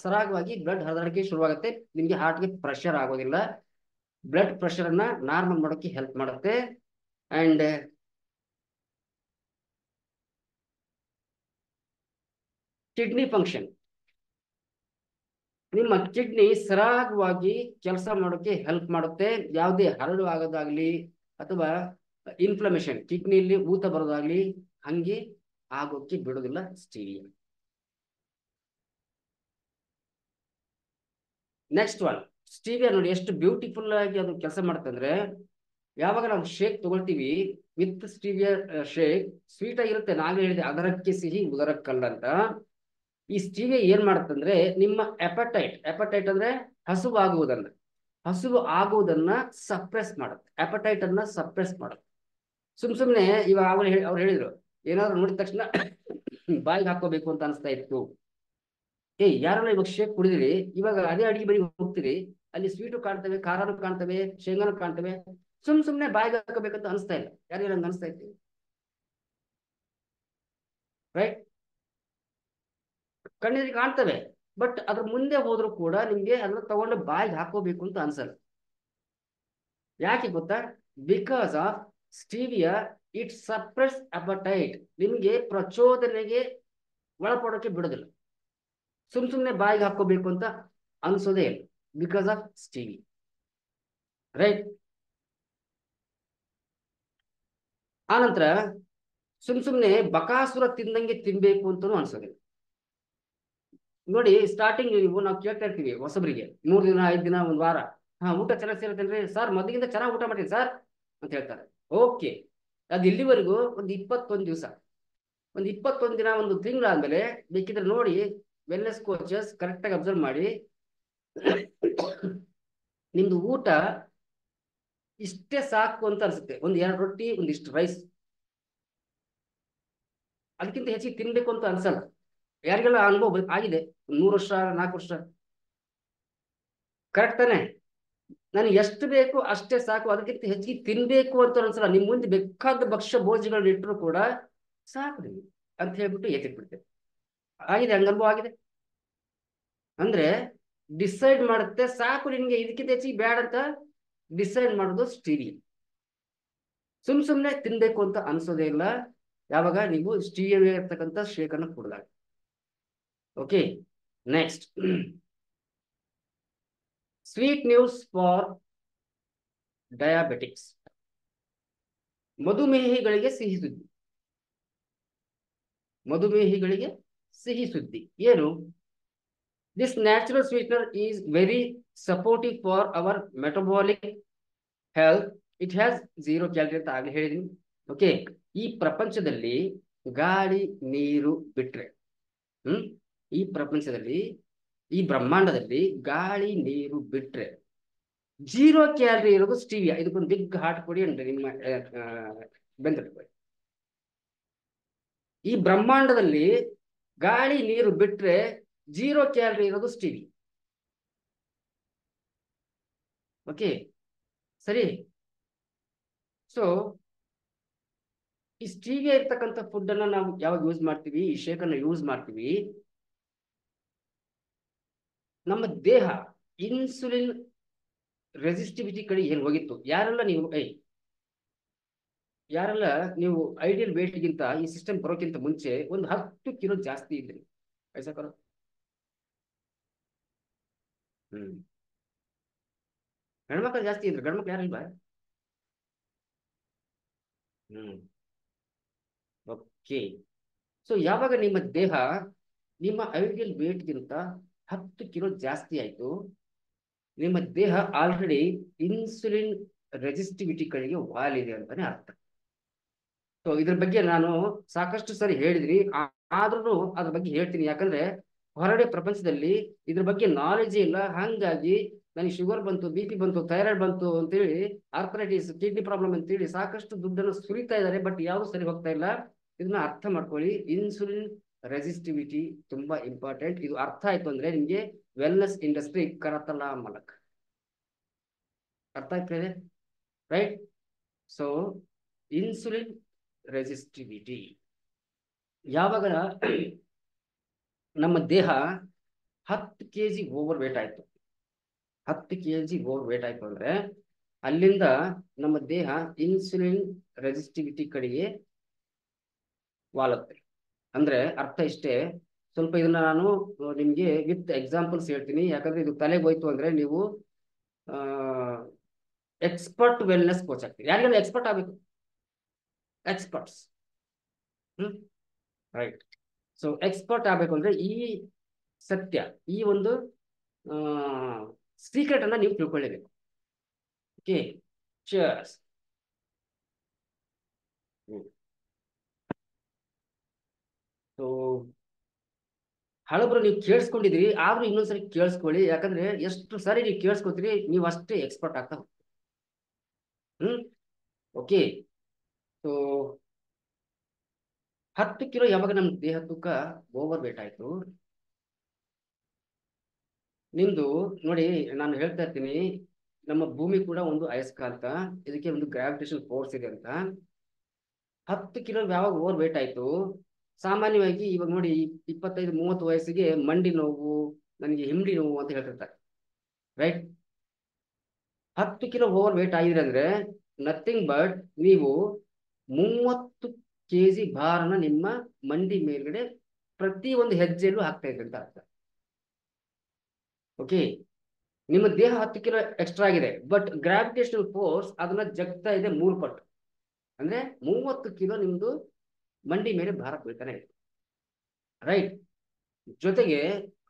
ಸರಾಗವಾಗಿ ಬ್ಲಡ್ ಹರಿದಾಡೋಕೆ ಶುರುವಾಗುತ್ತೆ. ನಿಮ್ಗೆ ಹಾರ್ಟ್ಗೆ ಪ್ರೆಷರ್ ಆಗೋದಿಲ್ಲ. ಬ್ಲಡ್ ಪ್ರೆಷರ್ ಅನ್ನ ನಾರ್ಮಲ್ ಮಾಡೋಕೆ ಹೆಲ್ಪ್ ಮಾಡುತ್ತೆ. ಅಂಡ್ ಕಿಡ್ನಿ ಫಂಕ್ಷನ್, ನಿಮ್ಮ ಕಿಡ್ನಿ ಸರಾಗವಾಗಿ ಕೆಲಸ ಮಾಡೋಕೆ ಹೆಲ್ಪ್ ಮಾಡುತ್ತೆ. ಯಾವುದೇ ಹರಡು ಆಗೋದಾಗ್ಲಿ ಅಥವಾ ಇನ್ಫ್ಲಮೇಷನ್, ಕಿಡ್ನಿಯಲ್ಲಿ ಊತ ಬರೋದಾಗ್ಲಿ ಹಂಗೆ ಆಗೋಕೆ ಬಿಡೋದಿಲ್ಲ ಸ್ಟೀವಿಯಾ. ನೆಕ್ಸ್ಟ್ ಒನ್, ಸ್ಟೀವಿಯಾ ನೋಡಿ ಎಷ್ಟು ಬ್ಯೂಟಿಫುಲ್ ಆಗಿ ಅದು ಕೆಲಸ ಮಾಡುತ್ತೆ ಅಂದ್ರೆ, ಯಾವಾಗ ನಾವು ಶೇಕ್ ತಗೊಳ್ತೀವಿ ವಿತ್ ಸ್ಟೀವಿಯಾ ಶೇಕ್, ಸ್ವೀಟ್ ಆಗಿರುತ್ತೆ. ನಾವೇ ಹೇಳಿದೆ ಅದರಕ್ಕೆ ಸಿಹಿ ಉದರಕ್ಕಲ್ಲ ಅಂತ. ಈ ಸ್ಟೀವಿಯಾ ಏನ್ ಮಾಡುತ್ತಂದ್ರೆ ನಿಮ್ಮ ಎಪಟೈಟ್ ಅಂದ್ರೆ ಹಸುವು ಆಗುವುದನ್ನ ಸಪ್ರೆಸ್ ಮಾಡುತ್ತೆ. ಎಪಟೈಟ್ ಅನ್ನ ಸಪ್ರೆಸ್ ಮಾಡುತ್ತೆ. ಸುಮ್ನೆ ಇವಾಗ ಅವ್ರು ಹೇಳಿದ್ರು, ಏನಾದ್ರು ನೋಡಿದ ತಕ್ಷಣ ಬಾಯಿಗೆ ಹಾಕೋಬೇಕು ಅಂತ ಅನಿಸ್ತಾ ಇತ್ತು. ಯಾರನ್ನ ಇವಾಗ ಶೇಕ್ ಕುಡಿದಿರಿ, ಇವಾಗ ಅದೇ ಅಡಿಗೆ ಬರೀ ಹೋಗ್ತೀರಿ, ಅಲ್ಲಿ ಸ್ವೀಟು ಕಾಣ್ತವೆ, ಖಾರನು ಕಾಣ್ತವೆ, ಶೇಂಗಾನು ಕಾಣ್ತವೆ, ಸುಮ್ನೆ ಬಾಯಿಗೆ ಹಾಕೋಬೇಕಂತ ಅನಿಸ್ತಾ ಇಲ್ಲ. ಯಾರಿಗೆ ನಂಗೆ ಅನಿಸ್ತಾ ಇತ್ತು, ರೈಟ್? ಕಣ್ಣಿಗೆ ಕಾಣ್ತವೆ, ಬಟ್ ಅದ್ರ ಮುಂದೆ ಹೋದ್ರು ಕೂಡ ನಿಮ್ಗೆ ಅದನ್ನ ತಗೊಂಡು ಬಾಯಿಗೆ ಹಾಕೋಬೇಕು ಅಂತ ಅನ್ಸಲ್ಲ. ಯಾಕೆ ಗೊತ್ತಾ? Because of stevia it suppress appetite. ನಿಮ್ಗೆ ಪ್ರಚೋದನೆಗೆ ಒಳಪಡೋಕೆ ಬಿಡೋದಿಲ್ಲ. ಸುಮ್ನೆ ಬಾಯಿಗೆ ಹಾಕೋಬೇಕು ಅಂತ ಅನ್ಸೋದೇ ಇಲ್ಲ, ಬಿಕಾಸ್ ಆಫ್ ಸ್ಟೀವಿಯಾ, ರೈಟ್? ಆನಂತರ ಸುಮ್ನೆ ಬಕಾಸುರ ತಿಂದಂಗೆ ತಿನ್ಬೇಕು ಅಂತನೂ ಅನ್ಸೋದಿಲ್ಲ. ನೋಡಿ, ಸ್ಟಾರ್ಟಿಂಗ್ ನಾವು ಕೇಳ್ತಾ ಇರ್ತೀವಿ ಹೊಸಬರಿಗೆ, 3 ದಿನ 5 ದಿನ 1 ವಾರ, ಊಟ ಚೆನ್ನಾಗಿ ಸೇರುತ್ತೇನ್ರಿ ಸರ್, ಮೊದಲಿಗಿಂತ ಚೆನ್ನಾಗಿ ಊಟ ಮಾಡ್ತೀನಿ ಸರ್ ಅಂತ ಹೇಳ್ತಾರೆ. ಓಕೆ, ಅದು ಇಲ್ಲಿವರೆಗೂ ಒಂದು 21 ದಿವಸ, ಒಂದು 21 ದಿನ, 1 ತಿಂಗಳಾದ್ಮೇಲೆ ಬೇಕಿದ್ರೆ ನೋಡಿ, ವೆಲ್ನೆಸ್ ಕೋಚಸ್ ಕರೆಕ್ಟಾಗಿ ಅಬ್ಸರ್ವ್ ಮಾಡಿ, ನಿಮ್ದು ಊಟ ಇಷ್ಟೇ ಸಾಕು ಅಂತ ಅನ್ಸುತ್ತೆ, ಒಂದ್ 2 ರೊಟ್ಟಿ ಒಂದಿಷ್ಟು ರೈಸ್, ಅದಕ್ಕಿಂತ ಹೆಚ್ಚಿಗೆ ತಿನ್ಬೇಕು ಅಂತ ಅನ್ಸಲ್ಲ. ಯಾರಿಗೆಲ್ಲ ಅನುಭವ ಆಗಿದೆ 3 ವರ್ಷ 4 ವರ್ಷ, ಕರೆಕ್ಟ್ ತಾನೆ? ನನಗೆ ಎಷ್ಟು ಬೇಕು ಅಷ್ಟೇ ಸಾಕು, ಅದಕ್ಕಿಂತ ಹೆಚ್ಚಿಗೆ ತಿನ್ಬೇಕು ಅಂತ ಅನ್ಸಲ್ಲ. ನಿಮ್ ಮುಂದೆ ಬೇಕಾದ ಭಕ್ಷ್ಯ ಭೋಜಗಳನ್ನ ಇಟ್ಟರು ಕೂಡ ಸಾಕು ನಿಮ್ಗೆ ಅಂತ ಹೇಳ್ಬಿಟ್ಟು ಎತ್ತಿಟ್ಬಿಡ್ತೇವೆ. ಆಗಿದೆ, ಹಂಗ ಅನುಭವ ಆಗಿದೆ. ಅಂದ್ರೆ ಡಿಸೈಡ್ ಮಾಡುತ್ತೆ ಸಾಕು ನಿನ್ಗೆ, ಇದಕ್ಕಿಂತ ಹೆಚ್ಚಿಗೆ ಬ್ಯಾಡ ಅಂತ ಡಿಸೈಡ್ ಮಾಡೋದು ಸ್ಟೀವಿಯಾ. ಸುಮ್ನೆ ತಿನ್ಬೇಕು ಅಂತ ಅನ್ಸೋದೇ ಇಲ್ಲ ಯಾವಾಗ ನೀವು ಸ್ಟೀವಿಯಾ ಇರ್ತಕ್ಕಂಥ ಶೇಕನ್ನು ಕುಡಿದಾಗ. Okay, next sweet news for diabetics. ಮಧುಮೇಹಿಗಳಿಗೆ ಸಿಹಿ ಸುದ್ದಿ. ಮಧುಮೇಹಿಗಳಿಗೆ ಸಿಹಿ ಸುದ್ದಿ ಏನು? This natural sweetener is very supportive for our metabolic health. It has 0 calorie ಅಂತ ಆಗಲೇ ಹೇಳಿದೀನಿ. ಓಕೆ, ಈ ಪ್ರಪಂಚದಲ್ಲಿ ಗಾಳಿ ನೀರು ಬಿಟ್ರೆ, ಈ ಪ್ರಪಂಚದಲ್ಲಿ, ಈ ಬ್ರಹ್ಮಾಂಡದಲ್ಲಿ ಗಾಳಿ ನೀರು ಬಿಟ್ರೆ 0 ಕ್ಯಾಲರಿ ಇರೋದು ಸ್ಟೀವಿಯಾ. ಇದಕ್ಕೊಂದು ಬಿಗ್ ಹಾರ್ಟ್ ಕೊಡಿ ಅಂದ್ರೆ ನಿಮ್ಮ ಬೆಂದಿಟ್ಕೊಳ್ಳಿ. ಈ ಬ್ರಹ್ಮಾಂಡದಲ್ಲಿ ಗಾಳಿ ನೀರು ಬಿಟ್ರೆ 0 ಕ್ಯಾಲರಿ ಇರೋದು ಸ್ಟೀವಿಯಾ. ಓಕೆ, ಸರಿ. ಸೊ ಈ ಸ್ಟೀವಿಯಾ ಇರ್ತಕ್ಕಂಥ ಫುಡ್ ಅನ್ನ ನಾವು ಯಾವಾಗ ಯೂಸ್ ಮಾಡ್ತೀವಿ, ಈ ಶೇಕ್ ಅನ್ನ ಯೂಸ್ ಮಾಡ್ತೀವಿ, ನಮ್ಮ ದೇಹ ಇನ್ಸುಲಿನ್ ರೆಸಿಸ್ಟಿವಿಟಿ ಕಡೆ ಏನ್ ಹೋಗಿತ್ತು. ಯಾರೆಲ್ಲ ನೀವು ಐಡಿಯಲ್ ವೇಟ್ಗಿಂತ ಈ ಸಿಸ್ಟಮ್ ಬರೋಕ್ಕಿಂತ ಮುಂಚೆ ಒಂದು 10 ಕಿಲೋ ಜಾಸ್ತಿ ಇದ್ರಿ, ಐಸಾಕರ ಹೆಣ್ಮಕ್ಳು ಜಾಸ್ತಿ ಇದ್ರು, ಗಂಡ್ಮಕ್ಳು ಯಾರಿಲ್ವಾ? ಓಕೆ, ಸೊ ಯಾವಾಗ ನಿಮ್ಮ ದೇಹ ನಿಮ್ಮ ಐಡಿಯಲ್ ವೇಟ್ಗಿಂತ 10 ಕಿಲೋ ಜಾಸ್ತಿ ಆಯ್ತು, ನಿಮ್ಮ ದೇಹ ಆಲ್ರೆಡಿ ಇನ್ಸುಲಿನ್ ರೆಸಿಸ್ಟಿವಿಟಿ ಕಡೆಗೆ ವಾಲಿದೆ ಅಂತಾನೆ ಅರ್ಥ. ಸೊ ಇದ್ರ ಬಗ್ಗೆ ನಾನು ಸಾಕಷ್ಟು ಸರಿ ಹೇಳಿದ್ರಿ, ಆದ್ರೂ ಅದ್ರ ಬಗ್ಗೆ ಹೇಳ್ತೀನಿ. ಯಾಕಂದ್ರೆ ಹೊರಗಡೆ ಪ್ರಪಂಚದಲ್ಲಿ ಇದ್ರ ಬಗ್ಗೆ ನಾಲೆಜೇ ಇಲ್ಲ. ಹಂಗಾಗಿ ನನಗೆ ಶುಗರ್ ಬಂತು, BP ಬಂತು, ಥೈರಾಯ್ಡ್ ಬಂತು ಅಂತೇಳಿ, ಆರ್ಥರೈಟಿಸ್, ಕಿಡ್ನಿ ಪ್ರಾಬ್ಲಮ್ ಅಂತೇಳಿ ಸಾಕಷ್ಟು ದುಡ್ಡನ್ನು ಸುರಿತಾ ಇದ್ದಾರೆ. ಬಟ್ ಯಾವುದು ಸರಿ ಹೋಗ್ತಾ ಇಲ್ಲ. ಇದನ್ನ ಅರ್ಥ ಮಾಡ್ಕೊಳ್ಳಿ. ಇನ್ಸುಲಿನ್ ರೆಸಿಸ್ಟಿವಿಟಿ ತುಂಬಾ ಇಂಪಾರ್ಟೆಂಟ್. ಇದು ಅರ್ಥ ಆಯ್ತು ಅಂದ್ರೆ ನಿಮ್ಗೆ ವೆಲ್ನೆಸ್ ಇಂಡಸ್ಟ್ರಿ ಕರತಲ ಮಲಕ್ ಅರ್ಥ ಆಗ್ತದೆ, ರೈಟ್? ಸೊ ಇನ್ಸುಲಿನ್ ರೆಸಿಸ್ಟಿವಿಟಿ ಯಾವಾಗ ನಮ್ಮ ದೇಹ 10 kg ಓವರ್ ವೇಟ್ ಆಯ್ತು, 10 kg ಓವರ್ ವೇಟ್ ಆಯ್ತು ಅಂದ್ರೆ ಅಲ್ಲಿಂದ ನಮ್ಮ ದೇಹ ಇನ್ಸುಲಿನ್ ರೆಸಿಸ್ಟಿವಿಟಿ ಕಡೆಗೆ ವಾಲುತ್ತೆ. ಅಂದ್ರೆ ಅರ್ಥ ಇಷ್ಟೇ. ಸ್ವಲ್ಪ ಇದನ್ನ ನಾನು ನಿಮ್ಗೆ ವಿತ್ ಎಕ್ಸಾಂಪಲ್ಸ್ ಹೇಳ್ತೀನಿ, ಯಾಕಂದ್ರೆ ಇದು ತಲೆಗೆ ಹೋಯ್ತು ಅಂದ್ರೆ ನೀವು ಎಕ್ಸ್ಪರ್ಟ್ ವೆಲ್ನೆಸ್ ಕೋಚ್ ಆಗ್ತೀವಿ. ಯಾರಿಗೆಲ್ಲ ಎಕ್ಸ್ಪರ್ಟ್ ಆಗ್ಬೇಕು, ಎಕ್ಸ್ಪರ್ಟ್ಸ್, ರೈಟ್? ಸೊ ಎಕ್ಸ್ಪರ್ಟ್ ಆಗ್ಬೇಕು ಅಂದ್ರೆ ಈ ಸತ್ಯ, ಈ ಒಂದು ಸೀಕ್ರೆಟ್ ಅನ್ನ ನೀವು ತಿಳ್ಕೊಳ್ಳೇಬೇಕು. ಓಕೆ, ಚರ್ಸ್. ಸೊ ಹಳಬ್ರು ನೀವು ಕೇಳಿಸ್ಕೊಂಡಿದ್ರಿ, ಆದ್ರೂ ಇನ್ನೊಂದ್ಸರಿ ಕೇಳಿಸ್ಕೊಳ್ಳಿ. ಯಾಕಂದ್ರೆ ಎಷ್ಟು ಸಾರಿ ನೀವು ಕೇಳಿಸ್ಕೊತೀರಿ, ನೀವು ಅಷ್ಟೇ ಎಕ್ಸ್ಪರ್ಟ್ ಆಗ್ತಾ ಹೋಗ್ತೀರಿ. ಓಕೆ, ಸೊ 10 ಕಿಲೋ ಯಾವಾಗ ನಮ್ಮ ದೇಹ ತೂಕ ಓವರ್ ವೇಟ್ ಆಯ್ತು, ನಿಮ್ದು ನೋಡಿ, ನಾನು ಹೇಳ್ತಾ ಇರ್ತೀನಿ, ನಮ್ಮ ಭೂಮಿ ಕೂಡ ಒಂದು ಅಯಸ್ಕಾಂತ, ಇದಕ್ಕೆ ಒಂದು ಗ್ರಾವಿಟೇಷನ್ ಫೋರ್ಸ್ ಇದೆ ಅಂತ. 10 ಕಿಲೋ ಯಾವಾಗ ಓವರ್ ವೇಟ್ ಆಯ್ತು, ಸಾಮಾನ್ಯವಾಗಿ ಇವಾಗ ನೋಡಿ 25-30 ವಯಸ್ಸಿಗೆ ಮಂಡಿ ನೋವು, ನನಗೆ ಹಿಂಡಿ ನೋವು ಅಂತ ಹೇಳ್ತಿರ್ತಾರೆ, ರೈಟ್? 10 ಕಿಲೋ ಓವರ್ ವೇಟ್ ಆಗಿದೆ ಅಂದ್ರೆ ನಥಿಂಗ್ ಬಟ್ ನೀವು 30 kg ಭಾರನ ನಿಮ್ಮ ಮಂಡಿ ಮೇಲ್ಗಡೆ ಪ್ರತಿ ಒಂದು ಹೆಜ್ಜೆಯಲ್ಲೂ ಹಾಕ್ತಾ ಇದ್ರಿ ಅಂತ ಅರ್ಥ. ಓಕೆ, ನಿಮ್ಮ ದೇಹ 10 ಕಿಲೋ ಎಕ್ಸ್ಟ್ರಾ ಆಗಿದೆ, ಬಟ್ ಗ್ರಾವಿಟೇಷನಲ್ ಫೋರ್ಸ್ ಅದನ್ನ ಜಗ್ತಾ ಇದೆ 3 ಪಟ್ಟು. ಅಂದ್ರೆ 30 ಕಿಲೋ ನಿಮ್ದು ಮಂಡಿ ಮೇಲೆ ಭಾರ ಬೀಳ್ತಾನೆ ಇದೆ, ರೈಟ್? ಜೊತೆಗೆ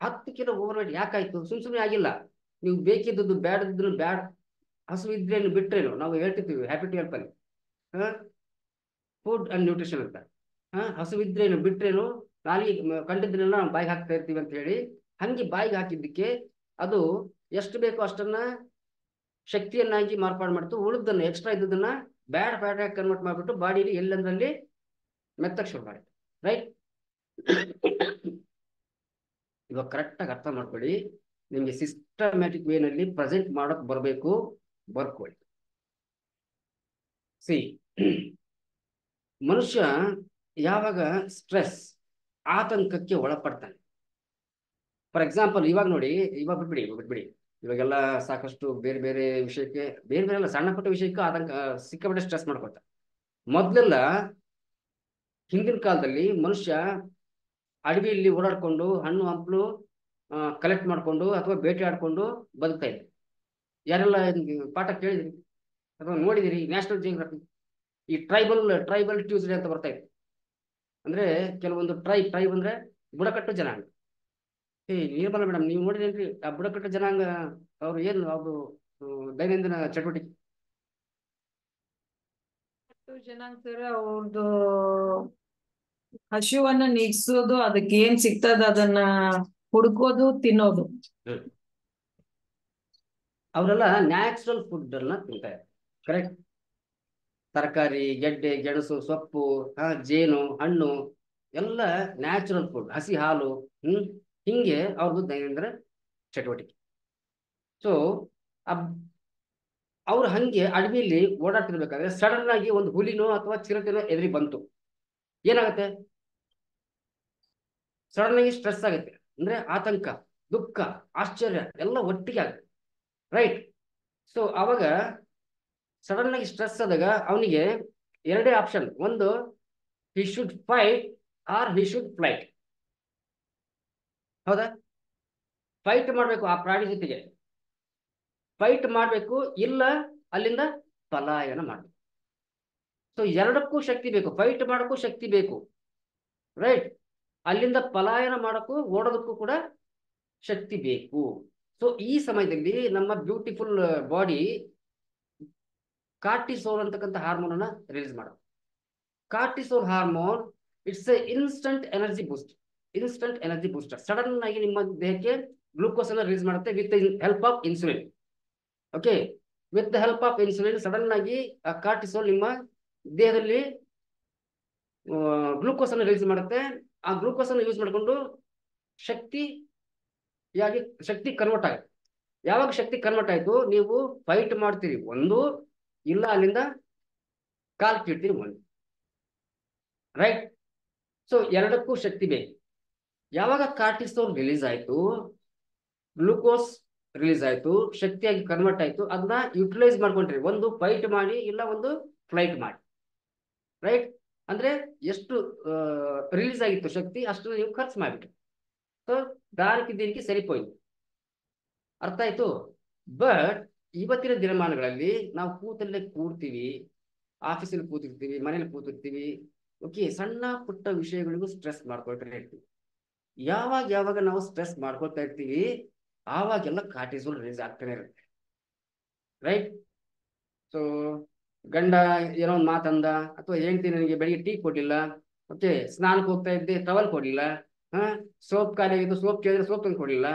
10 ಕಿಲೋ ಓವರ್ ವೇಟ್ ಯಾಕಾಯ್ತು? ಸುಮ್ಮನೆ ಆಗಿಲ್ಲ. ನೀವು ಬೇಕಿದ್ದದ್ದು ಬ್ಯಾಡದಿದ್ರು ಬ್ಯಾಡ್, ಹಸು ಇದ್ರೇನು ಬಿಟ್ರೇನು, ನಾವು ಹೇಳ್ತಿರ್ತೀವಿ ಹ್ಯಾಪಿ ಟು ಹೆಲ್ಪ್ ಅಲ್ಲಿ, ಫುಡ್ ಅಂಡ್ ನ್ಯೂಟ್ರಿಷನ್ ಅಂತ. ಹಸು ಇದ್ರೇನು ಬಿಟ್ರೇನು, ನಾಲಿಗೆ ಕಂಡಿದ್ದನ್ನೆಲ್ಲ ನಾವು ಬಾಯಿಗೆ ಹಾಕ್ತಾ ಇರ್ತೀವಿ ಅಂತ ಹೇಳಿ, ಹಂಗೆ ಬಾಯಿಗೆ ಹಾಕಿದ್ದಕ್ಕೆ ಅದು ಎಷ್ಟು ಬೇಕೋ ಅಷ್ಟನ್ನ ಶಕ್ತಿಯನ್ನಾಗಿ ಮಾರ್ಪಾಡು ಮಾಡ್ತು, ಉಳಿದನ್ನ ಎಕ್ಸ್ಟ್ರಾ ಇದ್ದದನ್ನ ಬ್ಯಾಡ್ ಫ್ಯಾಟ್ ಆಗಿ ಕನ್ವರ್ಟ್ ಮಾಡ್ಬಿಟ್ಟು ಬಾಡಿಲಿ ಎಲ್ಲಂದ್ರಲ್ಲಿ ಮೆತ್ತಕ್ಕೆ ಶುರು ಮಾಡಿ. ರೈಟ್? ಇವಾಗ ಕರೆಕ್ಟಾಗಿ ಅರ್ಥ ಮಾಡ್ಕೊಳ್ಳಿ. ನಿಮ್ಗೆ ಸಿಸ್ಟಮ್ಯಾಟಿಕ್ ವೇನಲ್ಲಿ ಪ್ರೆಸೆಂಟ್ ಮಾಡಕ್ ಬರಬೇಕು, ಬರ್ಕೊಳ್ಳಿ. ಸಿ, ಮನುಷ್ಯ ಯಾವಾಗ ಸ್ಟ್ರೆಸ್ ಆತಂಕಕ್ಕೆ ಒಳಪಡ್ತಾನೆ, ಫಾರ್ ಎಕ್ಸಾಂಪಲ್ ಇವಾಗ ನೋಡಿ, ಇವಾಗ ಬಿಟ್ಬಿಡಿ, ಇವಾಗೆಲ್ಲ ಸಾಕಷ್ಟು ಬೇರೆ ಬೇರೆ ವಿಷಯಕ್ಕೆ, ಬೇರೆ ಬೇರೆ ಎಲ್ಲ ಸಣ್ಣ ಪುಟ್ಟ ವಿಷಯಕ್ಕೆ ಆತಂಕ, ಸಿಕ್ಕಾಪಟ್ಟೆ ಸ್ಟ್ರೆಸ್ ಮಾಡ್ಕೊಳ್ತಾರೆ. ಮೊದಲೆಲ್ಲ ಹಿಂದಿನ ಕಾಲದಲ್ಲಿ ಮನುಷ್ಯ ಅಡವಿಯಲ್ಲಿ ಓಡಾಡ್ಕೊಂಡು ಹಣ್ಣು ಹಂಪಲು ಕಲೆಕ್ಟ್ ಮಾಡ್ಕೊಂಡು ಅಥವಾ ಬೇಟೆ ಆಡ್ಕೊಂಡು ಬದುಕ್ತಾ ಇದ್ರು. ಯಾರೆಲ್ಲ ಪಾಠ ಕೇಳಿದ್ರಿ ಅಥವಾ ನೋಡಿದಿರಿ? ನ್ಯಾಷನಲ್ ಜಿಯೋಗ್ರಫಿ ಈ ಟ್ರೈಬಲ್ ಟ್ಯೂಸ್ಡೇ ಅಂತ ಬರ್ತಾ ಇದೆ. ಅಂದ್ರೆ ಕೆಲವೊಂದು ಟ್ರೈಬ್ ಅಂದ್ರೆ ಬುಡಕಟ್ಟು ಜನಾಂಗ. ನಿರ್ಮಲಾ ಮೇಡಮ್, ನೀವು ನೋಡಿದೇನ್ರಿ ಆ ಬುಡಕಟ್ಟು ಜನಾಂಗ ಅವ್ರು ಏನು ಅವ್ರು ದೈನಂದಿನ ಚಟುವಟಿಕೆ? ಜನಾಂಗ ಸರ್, ಅವ್ರದ್ದು ಹಸಿವನ್ನ ನೀಗ್ಸೋದು, ಅದಕ್ಕೆ ಏನ್ ಸಿಗ್ತದ ಅದನ್ನ ಹುಡುಕೋದು, ತಿನ್ನೋದು. ಅವರೆಲ್ಲ ನ್ಯಾಚುರಲ್ ಫುಡ್ ಅನ್ನ ತಿಂತಾರೆ. ಕರೆಕ್ಟ್? ತರಕಾರಿ, ಗೆಡ್ಡೆ, ಗೆಣಸು, ಸೊಪ್ಪು, ಜೇನು, ಹಣ್ಣು ಎಲ್ಲ ನ್ಯಾಚುರಲ್ ಫುಡ್, ಹಸಿ ಹಾಲು. ಹಿಂಗೆ ಅವ್ರದ್ದು ದೈನಂದಿನ ಚಟುವಟಿಕೆ. ಸೊ ಅವ್ರು ಹಂಗೆ ಅಡವಿಯಲ್ಲಿ ಓಡಾಡ್ತಿರ್ಬೇಕಾದ್ರೆ ಸಡನ್ ಆಗಿ ಒಂದು ಹುಲಿನೋ ಅಥವಾ ಚಿರತೆನೋ ಎದುರಿ ಬಂತು, ಏನಾಗುತ್ತೆ? ಸಡನ್ ಆಗಿ ಸ್ಟ್ರೆಸ್ ಆಗುತ್ತೆ. ಅಂದ್ರೆ ಆತಂಕ, ದುಃಖ, ಆಶ್ಚರ್ಯ ಎಲ್ಲ ಒಟ್ಟಿಗೆ ಆಗುತ್ತೆ. ರೈಟ್? ಸೊ ಅವಾಗ ಸಡನ್ ಆಗಿ ಸ್ಟ್ರೆಸ್ ಆದಾಗ ಅವನಿಗೆ ಎರಡೇ ಆಪ್ಷನ್. ಒಂದು, he should fight R he should flight. ಹೌದಾ? ಫೈಟ್ ಮಾಡ್ಬೇಕು ಆ ಪ್ರಾಣಿ ಜೊತೆಗೆ, ಫೈಟ್ ಮಾಡ್ಬೇಕು, ಇಲ್ಲ ಅಲ್ಲಿಂದ ಪಲಾಯನ ಮಾಡ್ಬೇಕು. ಸೊ ಎರಡಕ್ಕೂ ಶಕ್ತಿ ಬೇಕು. ಫೈಟ್ ಮಾಡೋಕ್ಕೂ ಶಕ್ತಿ ಬೇಕು, ರೈಟ್? ಅಲ್ಲಿಂದ ಪಲಾಯನ ಮಾಡೋಕ್ಕೂ ಓಡೋದಕ್ಕೂ ಕೂಡ ಶಕ್ತಿ ಬೇಕು. ಸೊ ಈ ಸಮಯದಲ್ಲಿ ನಮ್ಮ ಬ್ಯೂಟಿಫುಲ್ ಬಾಡಿ ಕಾರ್ಟಿಸೋಲ್ ಅಂತಕ್ಕಂಥ ಹಾರ್ಮೋನ್ ಅನ್ನ ರಿಲೀಸ್ ಮಾಡುತ್ತೆ. Cortisol hormone it's A instant energy booster. Sudden ಆಗಿ ನಿಮ್ಮ ದೇಹಕ್ಕೆ ಗ್ಲೂಕೋಸ್ ಅನ್ನ ರಿಲೀಸ್ ಮಾಡುತ್ತೆ with help of insulin. Okay, with the help of insulin sudden ಆಗಿ ಆ ಕಾರ್ಟಿಸೋಲ್ ನಿಮ್ಮ ದೇಹದಲ್ಲಿ ಗ್ಲೂಕೋಸ್ ಅನ್ನು ರಿಲೀಸ್ ಮಾಡುತ್ತೆ. ಆ ಗ್ಲೂಕೋಸ್ ಅನ್ನು ಯೂಸ್ ಮಾಡಿಕೊಂಡು ಶಕ್ತಿ ಕನ್ವರ್ಟ್ ಆಗುತ್ತೆ. ಯಾವಾಗ ಶಕ್ತಿ ಕನ್ವರ್ಟ್ ಆಯ್ತು, ನೀವು ಫೈಟ್ ಮಾಡ್ತೀರಿ ಒಂದು, ಇಲ್ಲ ಅಲ್ಲಿಂದ ಕಾಲ್ ಕೀಳ್ತೀರಿ ಒಂದು. ರೈಟ್? ಸೊ ಎರಡಕ್ಕೂ ಶಕ್ತಿ ಬೇಕು. ಯಾವಾಗ ಕಾರ್ಟಿಸೋಲ್ ರಿಲೀಸ್ ಆಯ್ತು, ಗ್ಲೂಕೋಸ್ ರಿಲೀಸ್ ಆಯ್ತು, ಶಕ್ತಿಯಾಗಿ ಕನ್ವರ್ಟ್ ಆಯ್ತು, ಅದನ್ನ ಯುಟಿಲೈಸ್ ಮಾಡ್ಕೊಂಡ್ರಿ. ಒಂದು ಫೈಟ್ ಮಾಡಿ, ಇಲ್ಲ ಒಂದು ಫ್ಲೈಟ್ ಮಾಡಿ. ರೈಟ್? ಅಂದ್ರೆ ಎಷ್ಟು ರಿಲೀಸ್ ಆಗಿತ್ತು ಶಕ್ತಿ, ಅಷ್ಟು ನೀವು ಖರ್ಚು ಮಾಡಿಬಿಟ್ರಿ. ಸೊ ದಾರಿಕಿದ್ದೀರಿಗೆ ಸರಿపోయింది. ಅರ್ಥ ಆಯ್ತು? ಬಟ್ ಇವತ್ತಿನ ದಿನಮಾನಗಳಲ್ಲಿ ನಾವು ಕೂತಲ್ಲೇ ಕೂರ್ತೀವಿ, ಆಫೀಸಲ್ಲಿ ಕೂತಿರ್ತೀವಿ, ಮನೇಲಿ ಕೂತಿರ್ತೀವಿ. ಓಕೆ, ಸಣ್ಣ ಪುಟ್ಟ ವಿಷಯಗಳಿಗೂ ಸ್ಟ್ರೆಸ್ ಮಾಡ್ಕೊಳ್ತಾ ಇರ್ತೀವಿ. ಯಾವಾಗ ನಾವು ಸ್ಟ್ರೆಸ್ ಮಾಡ್ಕೊಳ್ತಾ ಇರ್ತೀವಿ, ಆವಾಗೆಲ್ಲ ಕಾರ್ಟಿಸೋಲ್ ರಿಲೀಸ್ ಆಗ್ತಾನೆ ಇರುತ್ತೆ. ರೈಟ್? ಸೊ ಗಂಡ ಏನೋ ಒಂದು ಮಾತಂದ, ಅಥವಾ ಹೇಳ್ತೀನಿ ನನಗೆ ಬೆಳಿಗ್ಗೆ ಟೀ ಕೊಡ್ಲಿಲ್ಲ, ಓಕೆ, ಸ್ನಾನಕ್ಕೆ ಹೋಗ್ತಾ ಇದ್ದೆ ಟವಲ್ ಕೊಡ್ಲಿಲ್ಲ, ಸೋಪ್ ಖಾಲಿ ಆಗಿದ್ದು, ಸೋಪ್ ಕೇಳಿದ್ರೆ ಸೋಪ್ ತಂದು ಕೊಡ್ಲಿಲ್ಲ.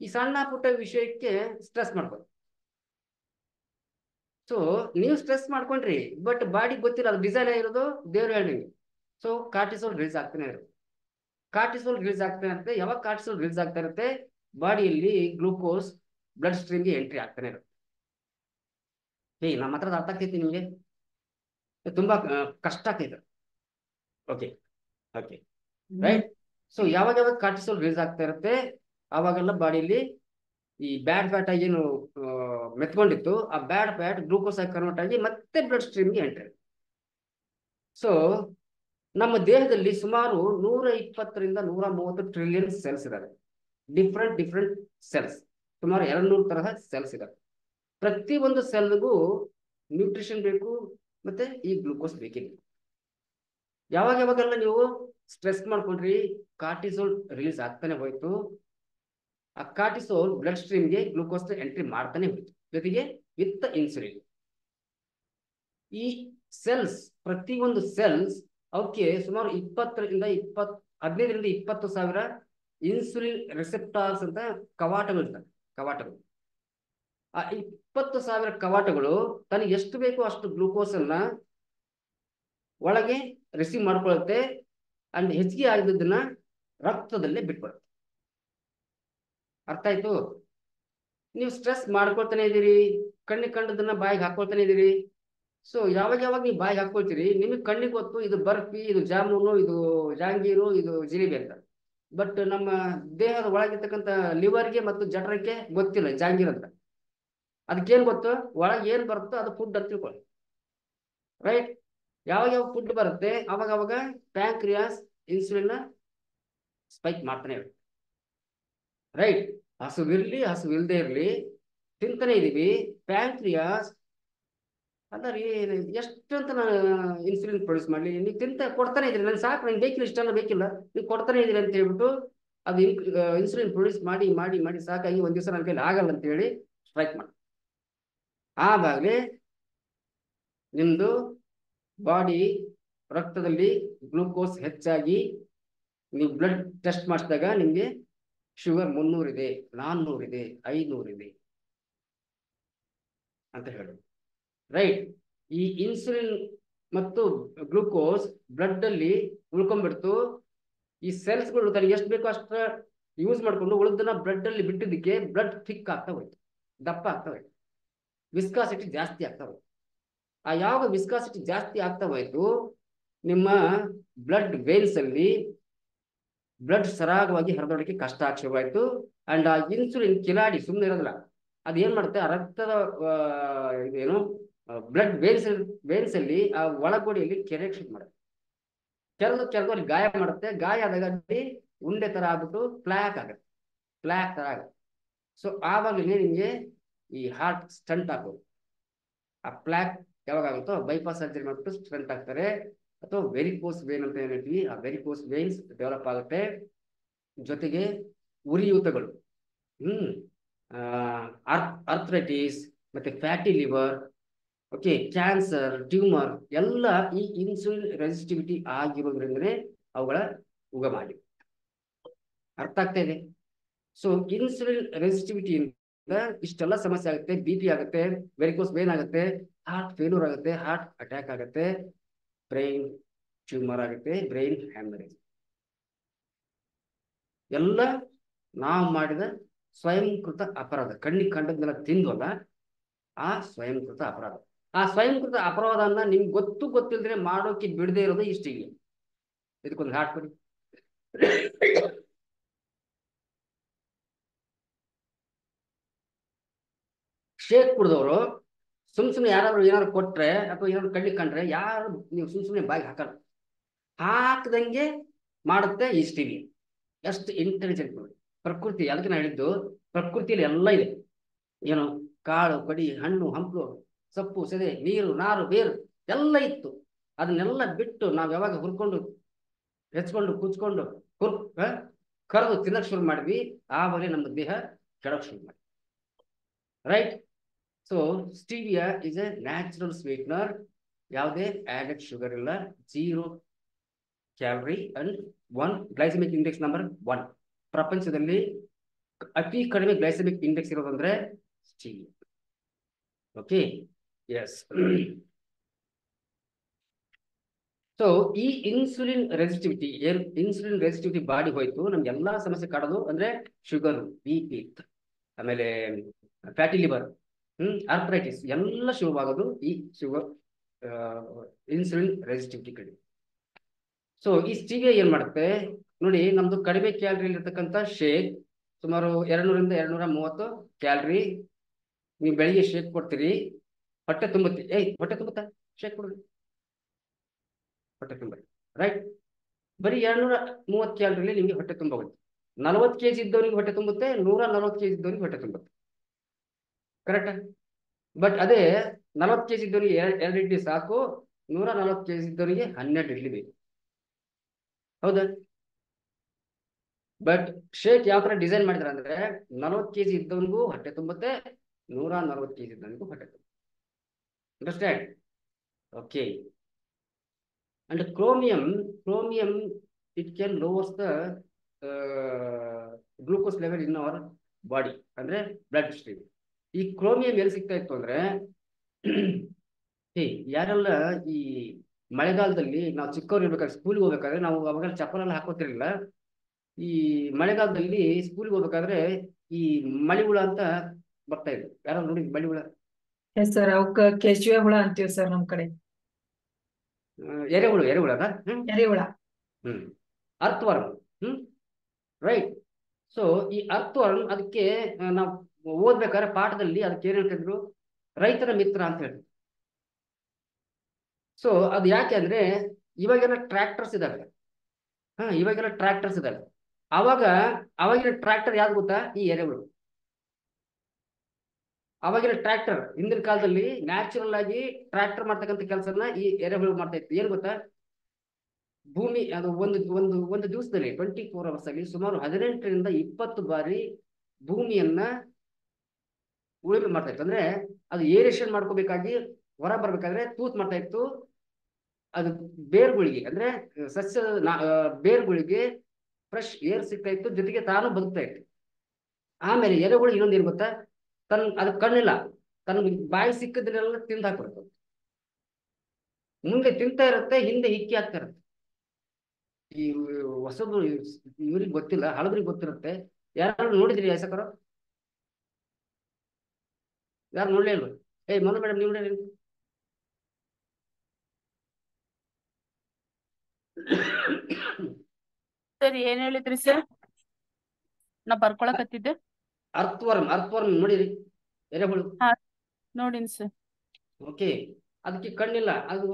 ಈ ಸಣ್ಣ ಪುಟ್ಟ ವಿಷಯಕ್ಕೆ ಸ್ಟ್ರೆಸ್ ಮಾಡ್ಬೋದು. ಸೊ ನೀವು ಸ್ಟ್ರೆಸ್ ಮಾಡ್ಕೊಂಡ್ರಿ, ಬಟ್ ಬಾಡಿ ಗೊತ್ತಿಲ್ಲ, ಅದು ಡಿಸೈನ್ ಆಗಿರೋದು ದೇವ್ರು ಹೇಳಿ. ಸೊ ಕಾರ್ಟಿಸೋಲ್ ರಿಲೀಸ್ ಆಗ್ತಾನೆ ಇರುತ್ತೆ. ಯಾವಾಗ ಕಾರ್ಟಿಸೋಲ್ ರಿಲೀಸ್ ಆಗ್ತಾ ಇರುತ್ತೆ, ಬಾಡಿಯಲ್ಲಿ ಗ್ಲೂಕೋಸ್ ಬ್ಲಡ್ ಸ್ಟ್ರೀಮ್ಗೆ ಎಂಟ್ರಿ ಆಗ್ತಾನೆ ಇರುತ್ತೆ. ನಮ್ಮ ಹತ್ರದ ಅರ್ಥ ಆಗ್ತೈತಿ ನಿಮಗೆ? ತುಂಬಾ ಕಷ್ಟ ಆಗ್ತೈತೆ. Okay, right? ಸೊ ಯಾವಾಗ ಕಾರ್ಟಿಸೋಲ್ ರಿಲೀಸ್ ಆಗ್ತಾ ಇರುತ್ತೆ, ಆವಾಗೆಲ್ಲ ಬಾಡಿಯಲ್ಲಿ ಈ ಬ್ಯಾಡ್ ಫ್ಯಾಟ್ ಆಗಿ ಏನು ಮೆತ್ಕೊಂಡಿತ್ತು, ಆ ಬ್ಯಾಡ್ ಫ್ಯಾಟ್ ಗ್ಲೂಕೋಸ್ ಆಗಿ ಕನ್ವರ್ಟ್ ಆಗಿ ಮತ್ತೆ ಬ್ಲಡ್ ಸ್ಟ್ರೀಮ್ಗೆ ಎಂಟ್ರಿ. ಸೊ ನಮ್ಮ ದೇಹದಲ್ಲಿ ಸುಮಾರು 120ರಿಂದ 130 ಟ್ರಿಲಿಯನ್ ಸೆಲ್ಸ್ ಇದಾವೆ. ಡಿಫ್ರೆಂಟ್ ಸೆಲ್ಸ್, ಸುಮಾರು 200 ತರಹ ಸೆಲ್ಸ್ ಇದಾವೆ. ಪ್ರತಿ ಒಂದು ಸೆಲ್ಗೂ ನ್ಯೂಟ್ರಿಷನ್ ಬೇಕು, ಮತ್ತೆ ಈ ಗ್ಲೂಕೋಸ್ ಬೇಕೇ ಬೇಕು. ಯಾವಾಗೆಲ್ಲ ನೀವು ಸ್ಟ್ರೆಸ್ ಮಾಡ್ಕೊಂಡ್ರಿ, ಕಾರ್ಟಿಸೋಲ್ ರಿಲೀಸ್ ಆಗ್ತಾನೆ ಹೋಯ್ತು. ಆ ಕಾರ್ಟಿಸೋಲ್ ಬ್ಲಡ್ ಸ್ಟ್ರೀಮ್ಗೆ ಗ್ಲೂಕೋಸ್ ಎಂಟ್ರಿ ಮಾಡ್ತಾನೆ ಹೋಯ್ತು, ಜೊತೆಗೆ ವಿತ್ ಇನ್ಸುಲಿನ್. ಈ ಸೆಲ್ಸ್, ಪ್ರತಿಯೊಂದು ಸೆಲ್ಸ್ ಅವಕ್ಕೆ ಸುಮಾರು 15ರಿಂದ 20 ಸಾವಿರ ಇನ್ಸುಲಿನ್ ರಿಸೆಪ್ಟಾರ್ಸ್ ಅಂತ ಕವಾಟಗಳು ಇರ್ತವೆ. ಆ 20,000 ಕವಾಟಗಳು ತನಗೆ ಎಷ್ಟು ಬೇಕೋ ಅಷ್ಟು ಗ್ಲೂಕೋಸ್ ಅನ್ನ ಒಳಗೆ ರಿಸೀವ್ ಮಾಡ್ಕೊಳ್ಳುತ್ತೆ ಅಂಡ್ ಹೆಚ್ಚಿಗೆ ಆಗಿದ್ದನ್ನ ರಕ್ತದಲ್ಲೇ ಬಿಟ್ಬಿಡುತ್ತೆ. ಅರ್ಥ ಆಯ್ತು? ನೀವು ಸ್ಟ್ರೆಸ್ ಮಾಡ್ಕೊಳ್ತಾನೆ ಇದ್ದೀರಿ, ಕಣ್ಣಿಗೆ ಕಂಡದನ್ನ ಬಾಯಿಗೆ ಹಾಕೊಳ್ತಾನೆ ಇದ್ದೀರಿ. ಸೊ ಯಾವಾಗ ನೀವು ಬಾಯಿಗೆ ಹಾಕೊಳ್ತೀರಿ, ನಿಮಗೆ ಕಣ್ಣಿಗೆ ಗೊತ್ತು ಇದು ಬರ್ಫಿ, ಇದು ಜಾಮೂನು, ಇದು ಜಾಂಗೀರು, ಇದು ಜಿಲೇಬಿ ಅಂತ. ಬಟ್ ನಮ್ಮ ದೇಹದ ಒಳಗಿರ್ತಕ್ಕಂಥ ಲಿವರ್ಗೆ ಮತ್ತು ಜಠರಕ್ಕೆ ಗೊತ್ತಿಲ್ಲ ಜಾಂಗೀರ್ ಅಂತ. ಅದಕ್ಕೇನ್ ಗೊತ್ತು? ಒಳಗೆ ಏನ್ ಬರುತ್ತೋ ಅದು ಫುಡ್ ಅಂತ ತಿಳ್ಕೊಳ್ಳಿ. ರೈಟ್? ಯಾವಾಗ ಫುಡ್ ಬರುತ್ತೆ ಅವಾಗ ಪ್ಯಾಂಕ್ರಿಯಾಸ್ ಇನ್ಸುಲಿನ್ ಸ್ಪೈಕ್ ಮಾಡ್ತಾನೆ ಇರುತ್ತೆ. ರೈಟ್? ಹಸುವಿರ್ಲಿ ಹಸುವಿಲ್ದೇ ಇರ್ಲಿ ತಿಂತಾನೆ ಇದೀವಿ. ಪ್ಯಾಂಕ್ರಿಯಾಸ್ ಅಲ್ಲ ರೀ, ಎಷ್ಟು ಅಂತ ನಾನು ಇನ್ಸುಲಿನ್ ಪ್ರೊಡ್ಯೂಸ್ ಮಾಡ್ಲಿ, ನೀವು ಕೊಡ್ತಾನೆ ಇದ್ರಿ, ನನ್ಗೆ ಸಾಕು, ನಂಗೆ ಬೇಕಿಲ್ಲ, ಇಷ್ಟೆಲ್ಲ ಬೇಕಿಲ್ಲ, ನೀವು ಕೊಡ್ತಾನೆ ಇದೀರಿ ಅಂತ ಹೇಳ್ಬಿಟ್ಟು ಅದು ಇನ್ಸುಲಿನ್ ಪ್ರೊಡ್ಯೂಸ್ ಮಾಡಿ ಮಾಡಿ ಮಾಡಿ ಸಾಕಾಗಿ ಒಂದ್ ದಿವಸ ನನ್ನ ಕೈಲಿ ಆಗಲ್ಲ ಅಂತ ಹೇಳಿ ಸ್ಟ್ರೈಕ್ ಮಾಡಿ. ಆವಾಗಲೇ ನಿಮ್ದು ಬಾಡಿ ರಕ್ತದಲ್ಲಿ ಗ್ಲೂಕೋಸ್ ಹೆಚ್ಚಾಗಿ ನೀವು ಬ್ಲಡ್ ಟೆಸ್ಟ್ ಮಾಡಿಸಿದಾಗ ನಿಮ್ಗೆ ಶುಗರ್ 300 ಇದೆ, 400 ಇದೆ, 500 ಇದೆ ಅಂತ ಹೇಳಿ. ರೈಟ್? ಈ ಇನ್ಸುಲಿನ್ ಮತ್ತು ಗ್ಲೂಕೋಸ್ ಬ್ಲಡ್ ಅಲ್ಲಿ ಉಳ್ಕೊಂಡ್ಬಿಡ್ತು. ಈ ಸೆಲ್ಸ್ಗಳು ತನಗೆ ಎಷ್ಟು ಬೇಕೋ ಅಷ್ಟ ಯೂಸ್ ಮಾಡ್ಕೊಂಡು ಉಳಿದನ್ನ ಬ್ಲಡ್ ಅಲ್ಲಿ ಬಿಟ್ಟಿದ್ದಕ್ಕೆ ಬ್ಲಡ್ ಥಿಕ್ ಆಗ್ತಾ ಹೋಯ್ತು, ದಪ್ಪ ಆಗ್ತಾ ಹೋಯ್ತು, ವಿಸ್ಕಾಸಿಟಿ ಜಾಸ್ತಿ ಆಗ್ತಾ ಹೋಯ್ತು. ಆ ಯಾವಾಗ ವಿಸ್ಕಾಸಿಟಿ ಜಾಸ್ತಿ ಆಗ್ತಾ ಹೋಯ್ತು, ನಿಮ್ಮ ಬ್ಲಡ್ ವೇನ್ಸ್ ಅಲ್ಲಿ ಬ್ಲಡ್ ಸರಾಗವಾಗಿ ಹರಿದೋಡಕ್ಕೆ ಕಷ್ಟ ಆಗಿ ಶುರುವಾಯ್ತು. ಅಂಡ್ ಆ ಇನ್ಸುಲಿನ್ ಕಿಲಾಡಿ ಸುಮ್ಮನೆ ಇರೋದಿಲ್ಲ, ಅದೇನ್ ಮಾಡುತ್ತೆ, ಆ ರಕ್ತದ ಇದೇನು ಬ್ಲಡ್ ವೇನ್ಸ್ ಅಲ್ಲಿ ಆ ಒಳಗೋಡಿಯಲ್ಲಿ ಕೆರೆಗೆ ಶುರು ಮಾಡುತ್ತೆ. ಕೆರೆದು ಅಲ್ಲಿ ಗಾಯ ಮಾಡುತ್ತೆ. ಗಾಯ ಆದಾಗ ಅಲ್ಲಿ ಉಂಡೆ ತರ ಆಗ್ಬಿಟ್ಟು ಪ್ಲಾಕ್ ಆಗುತ್ತೆ, ಪ್ಲಾಕ್ ತರ ಆಗುತ್ತೆ. ಸೊ ಆವಾಗಲೇ ನಿಮ್ಗೆ ಈ ಹಾರ್ಟ್ ಸ್ಟಂಟ್ ಆಗೋದು. ಆ ಪ್ಲಾಕ್ ಯಾವಾಗ ಆಗುತ್ತೋ ಬೈಪಾಸ್ ಸರ್ಜರಿ ಮಾಡ್ಬಿಟ್ಟು ಸ್ಟಂಟ್ ಆಗ್ತಾರೆ. ಅಥವಾ ವೆರಿಕೋಸ್ ವೇನ್ ಅಂತ ಏನ್ ಹೇಳ್ತೀವಿ, ಆ ವೆರಿಕೋಸ್ ವೇನ್ಸ್ ಡೆವಲಪ್ ಆಗುತ್ತೆ. ಜೊತೆಗೆ ಉರಿಯೂತಗಳು, ಅರ್ಥ್ರೈಟಿಸ್, ಮತ್ತೆ fatty liver, okay, cancer, tumour ಎಲ್ಲ ಈ ಇನ್ಸುಲಿನ್ ರೆಸಿಸ್ಟಿವಿಟಿ ಆಗಿರೋದ್ರಿಂದನೇ ಅವುಗಳ ಉಗಮ ಆಗಿದೆ. ಅರ್ಥ ಆಗ್ತಾ ಇದೆ? ಸೊ ಇನ್ಸುಲಿನ್ ರೆಸಿಸ್ಟಿವಿಟಿಯಿಂದ ಇಷ್ಟೆಲ್ಲ ಸಮಸ್ಯೆ ಆಗುತ್ತೆ. BP ಆಗುತ್ತೆ, ವೆರಿಕೋಸ್ ವೇನ್ ಆಗುತ್ತೆ, ಹಾರ್ಟ್ ಫೇಲ್ಯೂರ್ ಆಗುತ್ತೆ, ಹಾರ್ಟ್ ಅಟ್ಯಾಕ್ ಆಗುತ್ತೆ, ಬ್ರೈನ್ ಟ್ಯೂಮರ್ ಆಗುತ್ತೆ, ಬ್ರೈನ್ ಹ್ಯಾಮರೇಜ್. ಎಲ್ಲ ನಾವು ಮಾಡಿದ ಸ್ವಯಂಕೃತ ಅಪರಾಧ. ಕಣ್ಣಿಗೆ ಕಂಡದ್ನೆಲ್ಲ ತಿಂದ್ವಲ್ಲ, ಆ ಸ್ವಯಂಕೃತ ಅಪರಾಧ. ಆ ಸ್ವಯಂಕೃತ ಅಪರಾಧನ ನಿಮ್ಗೆ ಗೊತ್ತಿಲ್ದ್ರೆ ಮಾಡೋಕೆ ಬಿಡದೆ ಇರೋದು ಇಷ್ಟಿಗೆ. ಇದಕ್ಕೊಂದು ಹಾಟ್ ಕೊಡಿ. ಶೇಕ್ ಕುಡಿದವರು ಸುಮ್ನೆ ಯಾರಾದ್ರು ಏನಾದ್ರು ಕೊಟ್ರೆ ಅಥವಾ ಏನಾದ್ರು ಕಣ್ಣಿಗೆ ಕಂಡ್ರೆ ಯಾರು ನೀವು ಸುಮ್ನೆ ಬಾಯಿಗೆ ಹಾಕಲ್ಲ, ಹಾಕದಂಗೆ ಮಾಡುತ್ತೆ ಈ ಟಿವಿ. ಎಷ್ಟು ಇಂಟೆಲಿಜೆಂಟ್ ನೋಡಿ ಪ್ರಕೃತಿ. ಅದಕ್ಕೆ ನಾನು ಹೇಳಿದ್ದು, ಪ್ರಕೃತಿಯಲ್ಲಿ ಎಲ್ಲ ಇದೆ. ಏನು ಕಾಳು ಕಡಿ, ಹಣ್ಣು ಹಂಪಲು, ಸೊಪ್ಪು ಸೆದೆ, ನೀರು ನಾರು ಬೇರು ಎಲ್ಲ ಇತ್ತು. ಅದನ್ನೆಲ್ಲ ಬಿಟ್ಟು ನಾವು ಯಾವಾಗ ಹುರ್ಕೊಂಡು ಹೆಚ್ಕೊಂಡು ಕುಚ್ಕೊಂಡು ಕರೆದು ತಿನ್ನಕ್ ಶುರು ಮಾಡಿದ್ವಿ, ಆವಾಗಲೇ ನಮ್ಮ ದೇಹ ಕೆಡಕ್ ಶುರು ಮಾಡಿ. Right? So stevia is a natural sweetener. ಯಾವುದೇ ಆಡೆಡ್ ಶುಗರ್ ಇಲ್ಲ, 0 calorie and 1 glycemic index number 1. ಪ್ರಪಂಚದಲ್ಲಿ ಅತಿ ಕಡಿಮೆ ಗ್ಲೈಸೆಮಿಕ್ ಇಂಡೆಕ್ಸ್ ಇರೋದಂದ್ರೆ ಸ್ಟೀವಿಯಾ. Okay, yes. ಸೊ ಈ ಇನ್ಸುಲಿನ್ ರೆಸಿಸ್ಟಿವಿಟಿ ಬಾಡಿ ಹೋಯ್ತು, ನಮ್ಗೆ ಎಲ್ಲಾ ಸಮಸ್ಯೆ ಕಾಡೋದು ಅಂದ್ರೆ ಶುಗರ್, BP, ಆಮೇಲೆ ಫ್ಯಾಟಿ ಲಿವರ್, ಆರ್ಥ್ರೈಟಿಸ್ ಎಲ್ಲ ಶುರುವಾಗೋದು ಈ ಶುಗರ್ ಇನ್ಸುಲಿನ್ ರೆಸಿಸ್ಟಿವಿಟಿ ಕಡೆ. ಸೊ ಈ ಸ್ಟೀವಿಯಾ ಏನ್ ಮಾಡುತ್ತೆ ನೋಡಿ, ನಮ್ದು ಕಡಿಮೆ ಕ್ಯಾಲರಿ ಇರ್ತಕ್ಕಂಥ ಶೇಕ್ ಸುಮಾರು 200 ರಿಂದ 230 ಕ್ಯಾಲರಿ. ನೀವು ಬೆಳಿಗ್ಗೆ ಶೇಕ್ ಕೊಡ್ತೀರಿ, ಹೊಟ್ಟೆ ತುಂಬುತ್ತೆ. ಹೊಟ್ಟೆ ತುಂಬುತ್ತಾ? ಶೇಕ್ ಕೊಡ್ರಿ, ಹೊಟ್ಟೆ ತುಂಬ. ರೈಟ್? ಬರೀ 230 ಕ್ಯಾಲರಿಲಿ ನಿಮ್ಗೆ ಹೊಟ್ಟೆ ತುಂಬ ಹೋಗುತ್ತೆ. 40 kg ಇದ್ದವರಿಗೆ ಹೊಟ್ಟೆ ತುಂಬುತ್ತೆ, 140 kg ಇದ್ದವರಿಗೆ ಹೊಟ್ಟೆ ತುಂಬುತ್ತೆ. ಕರೆಕ್ಟ್? ಬಟ್ ಅದೇ 40 kg ಇದ್ದವರಿಗೆ 2 ಇಡ್ಲಿ ಸಾಕು, 140 kg ಇದ್ದವರಿಗೆ 12 ಇಡ್ಲಿ ಬೇಕು. ಹೌದಾ? ಬಟ್ ಶೇಕ್ ಯಾವ ತರ ಡಿಸೈನ್ ಮಾಡಿದ್ರೆ ಅಂದ್ರೆ 40 kg ಇದ್ದವನಿಗೂ ಹೊಟ್ಟೆ ತುಂಬುತ್ತೆ, 140 kg ಇದ್ದವನಿಗೂ ಹೊಟ್ಟೆ ತುಂಬುತ್ತೆ. Understand? Okay. And chromium it can lowers the glucose level in our body, ಅಂದ್ರೆ ಬ್ಲಡ್ ಸ್ಟ್ರೀಮ್. ಈ ಕ್ರೋಮಿಯಂ ಎಲ್ಲಿ ಸಿಗ್ತಾ ಇತ್ತು ಅಂದ್ರೆ ಯಾರೆಲ್ಲ ಈ ಮಳೆಗಾಲದಲ್ಲಿ ನಾವು ಚಿಕ್ಕವ್ರು ಇರ್ಬೇಕಾದ್ರೆ ಸ್ಕೂಲ್ಗೆ ಹೋಗ್ಬೇಕಾದ್ರೆ ನಾವು ಅವಾಗ ಚಪ್ಪಲೆಲ್ಲ ಹಾಕೋತಿರ್ಲಿಲ್ಲ. ಈ ಮಳೆಗಾಲದಲ್ಲಿ ಸ್ಕೂಲ್ಗೆ ಹೋಗ್ಬೇಕಾದ್ರೆ ಈ ಮಳಿ ಹುಳ ಅಂತ ಬರ್ತಾ ಇದ್ರು. ಯಾರು ನೋಡಿ ಮಳಿ ಹುಳ? ಸರ್ ಅವಕ್ಕ ಕೆಂಚುವೆ ಹುಳ ಅಂತೀವಿ ಸರ್ ನಮ್ ಕಡೆ. ಎರೆಹುಳು ಅದ ಎರೆಹುಳ. ಅರ್ಥವರ್ಮ್. ರೈಟ್. ಸೊ ಈ ಅರ್ಥವರ್ಮ್ ಅದಕ್ಕೆ ನಾವು ಓದ್ಬೇಕಾದ್ರೆ ಪಾಠದಲ್ಲಿ ಅದಕ್ಕೆ ಏನ್ ಹೇಳ್ತಿದ್ರು? ರೈತರ ಮಿತ್ರ ಅಂತ ಹೇಳಿದ್ರು. ಸೊ ಅದು ಯಾಕೆ ಅಂದ್ರೆ ಇವಾಗೆಲ್ಲ ಟ್ರ್ಯಾಕ್ಟರ್ಸ್ ಇದಾವೆ. ಇವಾಗೆಲ್ಲ ಟ್ರ್ಯಾಕ್ಟರ್ಸ್ ಇದಾವೆ. ಅವಾಗಿನ ಟ್ರ್ಯಾಕ್ಟರ್ ಯಾವ್ದು ಗೊತ್ತಾ? ಈ ಎರೆಹುಳು. ಅವಾಗಿನ ಟ್ರ್ಯಾಕ್ಟರ್ ಹಿಂದಿನ ಕಾಲದಲ್ಲಿ ನ್ಯಾಚುರಲ್ ಆಗಿ ಟ್ರ್ಯಾಕ್ಟರ್ ಮಾಡ್ತಕ್ಕಂಥ ಕೆಲಸನ ಈ ಎರೆಹುಳು ಮಾಡ್ತಾ ಇತ್ತು. ಏನ್ ಗೊತ್ತಾ? ಭೂಮಿ ಅದು ಒಂದು ದಿವಸದಲ್ಲಿ 24 hours ಅಲ್ಲಿ ಸುಮಾರು 18 ರಿಂದ 20 ಬಾರಿ ಭೂಮಿಯನ್ನ ಉಳುಮೆ ಮಾಡ್ತಾ ಇತ್ತು. ಅಂದ್ರೆ ಅದು ಏರೇಷನ್ ಮಾಡ್ಕೋಬೇಕಾಗಿ ಹೊರ ಬರ್ಬೇಕಾದ್ರೆ ತೂತ್ ಮಾಡ್ತಾ ಇತ್ತು. ಅದು ಬೇರ್ಗಳಿಗೆ ಅಂದ್ರೆ ಸಸ್ಯದ ಬೇರ್ಗಳಿಗೆ ಫ್ರೆಶ್ ಏರ್ ಸಿಗ್ತಾ ಇತ್ತು, ಜೊತೆಗೆ ತಾನು ಬದುಕ್ತಾ ಇತ್ತು. ಆಮೇಲೆ ಎರೆಹುಳು ಇನ್ನೊಂದು ಏನ್ ಗೊತ್ತಾ? ಅದಕ್ಕೆ ಕಣ್ಣಿಲ್ಲ, ತನ್ನ ಬಾಯಿ ಸಿಕ್ಕದನ್ನೆಲ್ಲ ತಿಂದು ಹಾಕ್ಬಿಡ್ತದೆ. ಮುಂದೆ ತಿಂತಾ ಇರುತ್ತೆ, ಹಿಂದೆ ಹಿಕ್ಕಿ ಹಾಕ್ತಾ ಇರುತ್ತೆ. ಈ ಹೊಸದು ಇವ್ರಿಗೆ ಗೊತ್ತಿಲ್ಲ, ಹಳಬ್ರಿಗೆ ಗೊತ್ತಿರುತ್ತೆ. ಯಾರು ನೋಡಿದ್ರಿ ಯಾಸಕರ? ಯಾರು ನೋಡ್ಲೇ ಇಲ್ವ? ಮನು ಮೇಡಮ್ ನೀವು ನೋಡಿ. ಸರ್ ಏನ್ ಹೇಳಿದ್ರಿ ಸರ್? ನಾ ಬರ್ಕೊಳಕತ್ತಿದ್ದೆ. ಅರ್ಥವರ್ಮ್ ನೋಡಿರಿ, ಎರೆಹುಳು. ನೋಡಿನ್ ಸರ್. ಓಕೆ. ಅದಕ್ಕೆ ಕಣ್ಣಿಲ್ಲ, ಅದು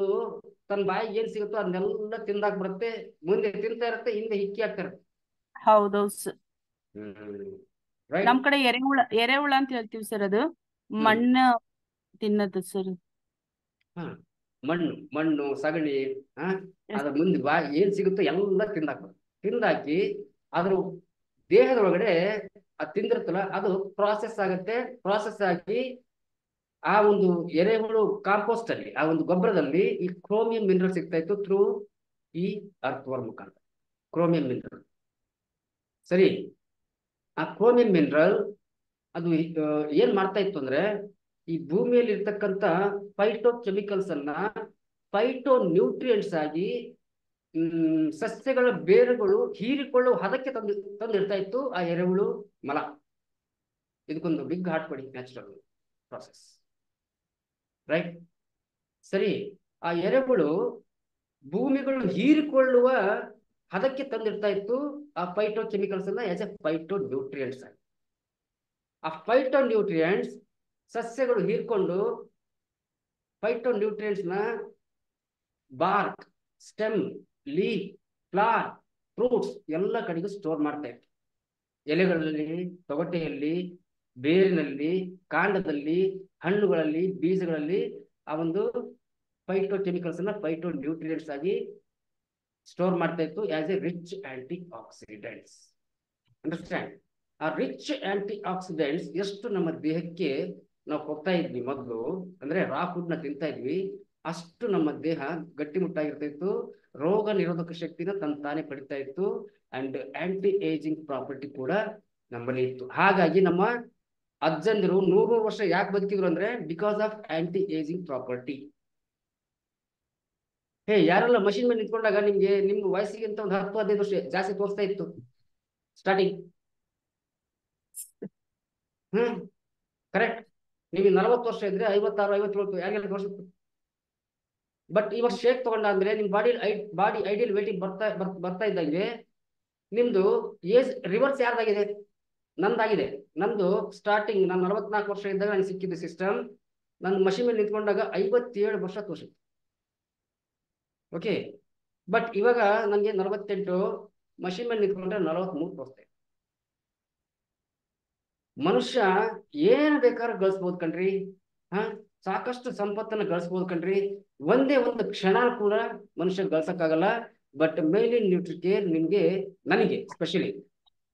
ತನ್ನ ಬಾಯಿಗೆ ಏನ್ ಸಿಗುತ್ತೋ ಅದನ್ನೆಲ್ಲ ತಿಂದಾಕ್ಬಿಡುತ್ತೆ. ಮುಂದೆ ತಿಂತಾ ಇರುತ್ತೆ, ಹಿಂದೆ ಹಿಕ್ಕಿ ಆಗ್ತಾ ಇರುತ್ತೆ. ಹೌದೌದು ಸರ್. ನಮ್ ಕಡೆ ಎರೆಹುಳ ಅಂತ ಹೇಳ್ತೀವಿ ಸರ್. ಅದು ಮಣ್ಣು ತಿನ್ನದು ಸರ್. ಮಣ್ಣು ಸಗಣಿ ಅದ್ರ ಮುಂದೆ ಬಾಯಿ ಏನ್ ಸಿಗುತ್ತೋ ಎಲ್ಲ ತಿಂದಾಕಿ ಅದ್ರ ದೇಹದೊಳಗಡೆ ಅದು ತಿಂದಿರುತ್ತಲ್ಲ, ಅದು ಪ್ರಾಸೆಸ್ ಆಗುತ್ತೆ. ಪ್ರಾಸೆಸ್ ಆಗಿ ಆ ಒಂದು ಎರೆಹುಳು ಕಾಂಪೋಸ್ಟ್ ಅಲ್ಲಿ, ಆ ಒಂದು ಗೊಬ್ಬರದಲ್ಲಿ ಈ ಕ್ರೋಮಿಯಂ ಮಿನರಲ್ ಸಿಗ್ತಾ ಇತ್ತು ಥ್ರೂ ಈ ಅರ್ಥವರ್ಮ್ ಮುಖಾಂತರ. ಕ್ರೋಮಿಯಂ ಮಿನರಲ್ ಸರಿ. ಆ ಕ್ರೋಮಿಯಂ ಮಿನರಲ್ ಅದು ಏನ್ ಮಾಡ್ತಾ ಇತ್ತು ಅಂದ್ರೆ ಈ ಭೂಮಿಯಲ್ಲಿ ಇರ್ತಕ್ಕಂಥ ಫೈಟೋ ಕೆಮಿಕಲ್ಸ್ ಅನ್ನ ಫೈಟೋ ನ್ಯೂಟ್ರಿಯೆಂಟ್ಸ್ ಆಗಿ ಸಸ್ಯಗಳ ಬೇರುಗಳು ಹೀರಿಕೊಳ್ಳುವ ಹದಕ್ಕೆ ತಂದಿಡ್ತಾ ಇತ್ತು ಆ ಎರೆಹುಳು ಮಲ. ಇದಕ್ಕೊಂದು ಬಿಗ್ ಹಾರ್ಟ್ ಕೊಡಿ, ನ್ಯಾಚುರಲ್ ಪ್ರಾಸೆಸ್. ರೈಟ್. ಸರಿ. ಆ ಎರೆಹುಳು ಭೂಮಿಗಳು ಹೀರಿಕೊಳ್ಳುವ ಹದಕ್ಕೆ ತಂದಿಡ್ತಾ ಇತ್ತು ಆ ಫೈಟೋ ಕೆಮಿಕಲ್ಸ್ ಅನ್ನ ಆಸ್ ಎ ಫೈಟೋ ನ್ಯೂಟ್ರಿಯೆಂಟ್ಸ್ ಆಗಿ. ಆ ಫೈಟೋ ನ್ಯೂಟ್ರಿಯೆಂಟ್ಸ್ ಸಸ್ಯಗಳು ಹೀರ್ಕೊಂಡು ಫೈಟೋ ನ್ಯೂಟ್ರಿಯೆಂಟ್ಸ್ ನ bark, stem, leaf, flower, fruits ಎಲ್ಲ ಕಡೆಗೂ ಸ್ಟೋರ್ ಮಾಡ್ತಾ ಇತ್ತು. ಎಲೆಗಳಲ್ಲಿ, ತೊಗಟೆಯಲ್ಲಿ, ಬೇರಿನಲ್ಲಿ, ಕಾಂಡದಲ್ಲಿ, ಹಣ್ಣುಗಳಲ್ಲಿ, ಬೀಜಗಳಲ್ಲಿ ಆ ಒಂದು ಫೈಟೋ ಕೆಮಿಕಲ್ಸ್ ಅನ್ನ ಫೈಟೋ ನ್ಯೂಟ್ರಿಯೆಂಟ್ಸ್ ಆಗಿ ಸ್ಟೋರ್ ಮಾಡ್ತಾ ಇತ್ತು as a rich antioxidants. Understand? ಆ ರಿಚ್ ಆಂಟಿ ಆಕ್ಸಿಡೆಂಟ್ಸ್ ಎಷ್ಟು ನಮ್ಮ ದೇಹಕ್ಕೆ ನಾವು ಕೊಡ್ತಾ ಇದ್ವಿ ಮೊದಲು, ಅಂದ್ರೆ ರಾ ಫುಡ್ ನ ತಿಂತಾ ಇದ್ವಿ, ಅಷ್ಟು ನಮ್ಮ ದೇಹ ಗಟ್ಟಿಮುಟ್ಟಾಗಿರ್ತಾ ಇತ್ತು. ರೋಗ ನಿರೋಧಕ ಶಕ್ತಿನ ತಾನೇ ಪಡಿತಾ ಇತ್ತು. ಅಂಡ್ ಆಂಟಿ ಏಜಿಂಗ್ ಪ್ರಾಪರ್ಟಿ ಕೂಡ ನಮ್ಮಲ್ಲಿ ಇತ್ತು. ಹಾಗಾಗಿ ನಮ್ಮ ಅಜ್ಜಂದಿರು 100 ವರ್ಷ ಯಾಕೆ ಬದುಕಿದ್ರು ಅಂದ್ರೆ because of aunty ageing property. ಯಾರೆಲ್ಲ ಮಷಿನ್ ಮೇಲೆ ನಿಂತ್ಕೊಂಡಾಗ ನಿಮ್ ವಯಸ್ಸಿಗಿಂತ ಒಂದು 10-15 ವರ್ಷ ಜಾಸ್ತಿ ತೋರಿಸ್ತಾ ಇತ್ತು ಸ್ಟಾರ್ಟಿಂಗ್. ಕರೆಕ್ಟ್. ನಿಮಗೆ 40 ವರ್ಷ ಇದ್ರೆ 56-57 ಯಾರಿಗೆಲ್ಲ ತೋರಿಸುತ್ತೆ. ಬಟ್ ಇವಾಗ ಶೇಕ್ ತಗೊಂಡಾದ್ಮೇಲೆ ನಿಮ್ ಬಾಡಿ ಐಡಿಯಲ್ ವೇಟಿಂಗ್ ಬರ್ತಾ ಇದ್ದಂಗೆ ನಿಮ್ದು ಏಜ್ ರಿವರ್ಸ್ ಯಾರ್ದಾಗಿದೆ? ನಂದಾಗಿದೆ. ನಂದು ಸ್ಟಾರ್ಟಿಂಗ್ ನಾನು 44 ವರ್ಷ ಇದ್ದಾಗ ನನಗೆ ಸಿಕ್ಕಿದ್ದು ಸಿಸ್ಟಮ್. ನನ್ನ ಮಷಿನ್ ಮೇಲೆ ನಿಂತ್ಕೊಂಡಾಗ 57 ವರ್ಷ ತೋರಿಸಿತ್ತು. ಓಕೆ. ಬಟ್ ಇವಾಗ ನನಗೆ 48, ಮಷಿನ್ ಮೇಲೆ ನಿಂತ್ಕೊಂಡ್ರೆ 43 ತೋರಿಸ್ತಾ ಇದೆ. ಮನುಷ್ಯ ಏನ್ ಬೇಕಾದ್ರೂ ಗಳಿಸ್ಬೋದು ಕಣ್ರಿ. ಸಾಕಷ್ಟು ಸಂಪತ್ತನ್ನು ಗಳಿಸ್ಬೋದು ಕಣ್ರಿ. ಒಂದೇ ಒಂದು ಕ್ಷಣ ಕೂಡ ಮನುಷ್ಯ ಗಳಿಸಕ್ಕಾಗಲ್ಲ. ಬಟ್ ಮೇಲಿನ ನ್ಯೂಟ್ರಿಕೇರ್ ನನಗೆ ಸ್ಪೆಷಲಿ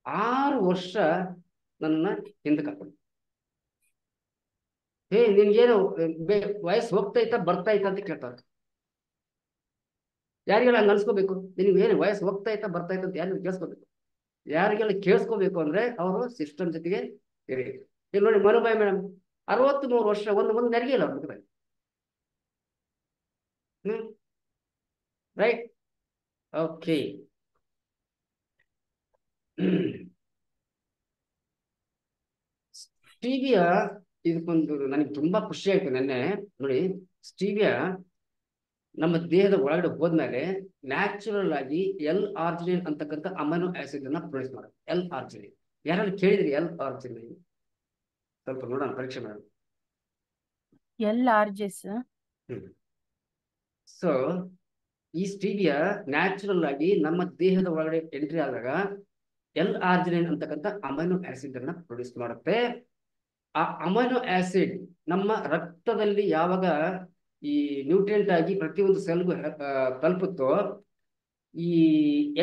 6 ವರ್ಷ ನನ್ನ ಹಿಂದಕ್ಕೆ ಹಾಕೊಂಡು ನಿನ್ಗೇನು ವಯಸ್ಸು ಹೋಗ್ತೈತಾ ಬರ್ತೈತಾ ಅಂತ ಕೇಳ್ತಾರೆ. ಯಾರಿಗೆಲ್ಲ ಹಂಗ ಅನ್ಸ್ಕೋಬೇಕು? ನಿನ್ಗೇನು ವಯಸ್ಸು ಹೋಗ್ತೈತಾ ಬರ್ತೈತಾ ಅಂತ ಯಾರಿಗೆಲ್ಲ ಕೇಳಿಸ್ಕೋಬೇಕು? ಯಾರಿಗೆಲ್ಲ ಕೇಳಿಸ್ಕೋಬೇಕು ಅಂದ್ರೆ ಅವರು ಸಿಸ್ಟಮ್ ಜೊತೆಗೆ ಇರಿ. ಇಲ್ಲಿ ನೋಡಿ ಮನುಬಾಯಿ ಮೇಡಮ್, 63 ವರ್ಷ ಒಂದು ನೆರಿಗೆ ಇಲ್ಲ ಅವ್ರ ರೈಟ್. ಓಕೆ. ಸ್ಟೀವಿಯಾ ಇದಕ್ಕೊಂದು ನನಗೆ ತುಂಬಾ ಖುಷಿ ಆಯ್ತು ನೆನ್ನೆ ನೋಡಿ. ಸ್ಟೀವಿಯಾ ನಮ್ಮ ದೇಹದ ಒಳಗಡೆ ಹೋದ್ಮೇಲೆ ನ್ಯಾಚುರಲ್ ಆಗಿ L-ಆರ್ಜಿನಿನ್ ಅಂತಕ್ಕಂಥ ಅಮೈನೋ ಆಸಿಡ್ ಅನ್ನ ಪ್ರೊಡ್ಯೂಸ್ ಮಾಡೋದು. L-ಆರ್ಜಿನಿನ್ ಯಾರು ಕೇಳಿದ್ರಿ? L-ಆರ್ಜಿನಿನ್ ಸ್ವಲ್ಪ ನೋಡೋಣ, ಪರೀಕ್ಷೆ ಮಾಡೋಣ. L-RGs. ಸೊ ಈ ಸ್ಟೀವಿಯಾ ನ್ಯಾಚುರಲ್ ಆಗಿ ನಮ್ಮ ದೇಹದ ಒಳಗಡೆ ಎಂಟ್ರಿ ಆದಾಗ L-ಆರ್ಜಿನಿನ್ ಅಂತಕ್ಕಂಥ ಅಮೈನೋ ಆಸಿಡ್ ಅನ್ನ ಪ್ರೊಡ್ಯೂಸ್ ಮಾಡುತ್ತೆ. ಆ ಅಮೈನೋ ಆಸಿಡ್ ನಮ್ಮ ರಕ್ತದಲ್ಲಿ ಯಾವಾಗ ಈ ನ್ಯೂಟ್ರಿಯೆಂಟ್ ಆಗಿ ಪ್ರತಿಯೊಂದು ಸೆಲ್ಗೂ ತಲುಪುತ್ತೋ ಈ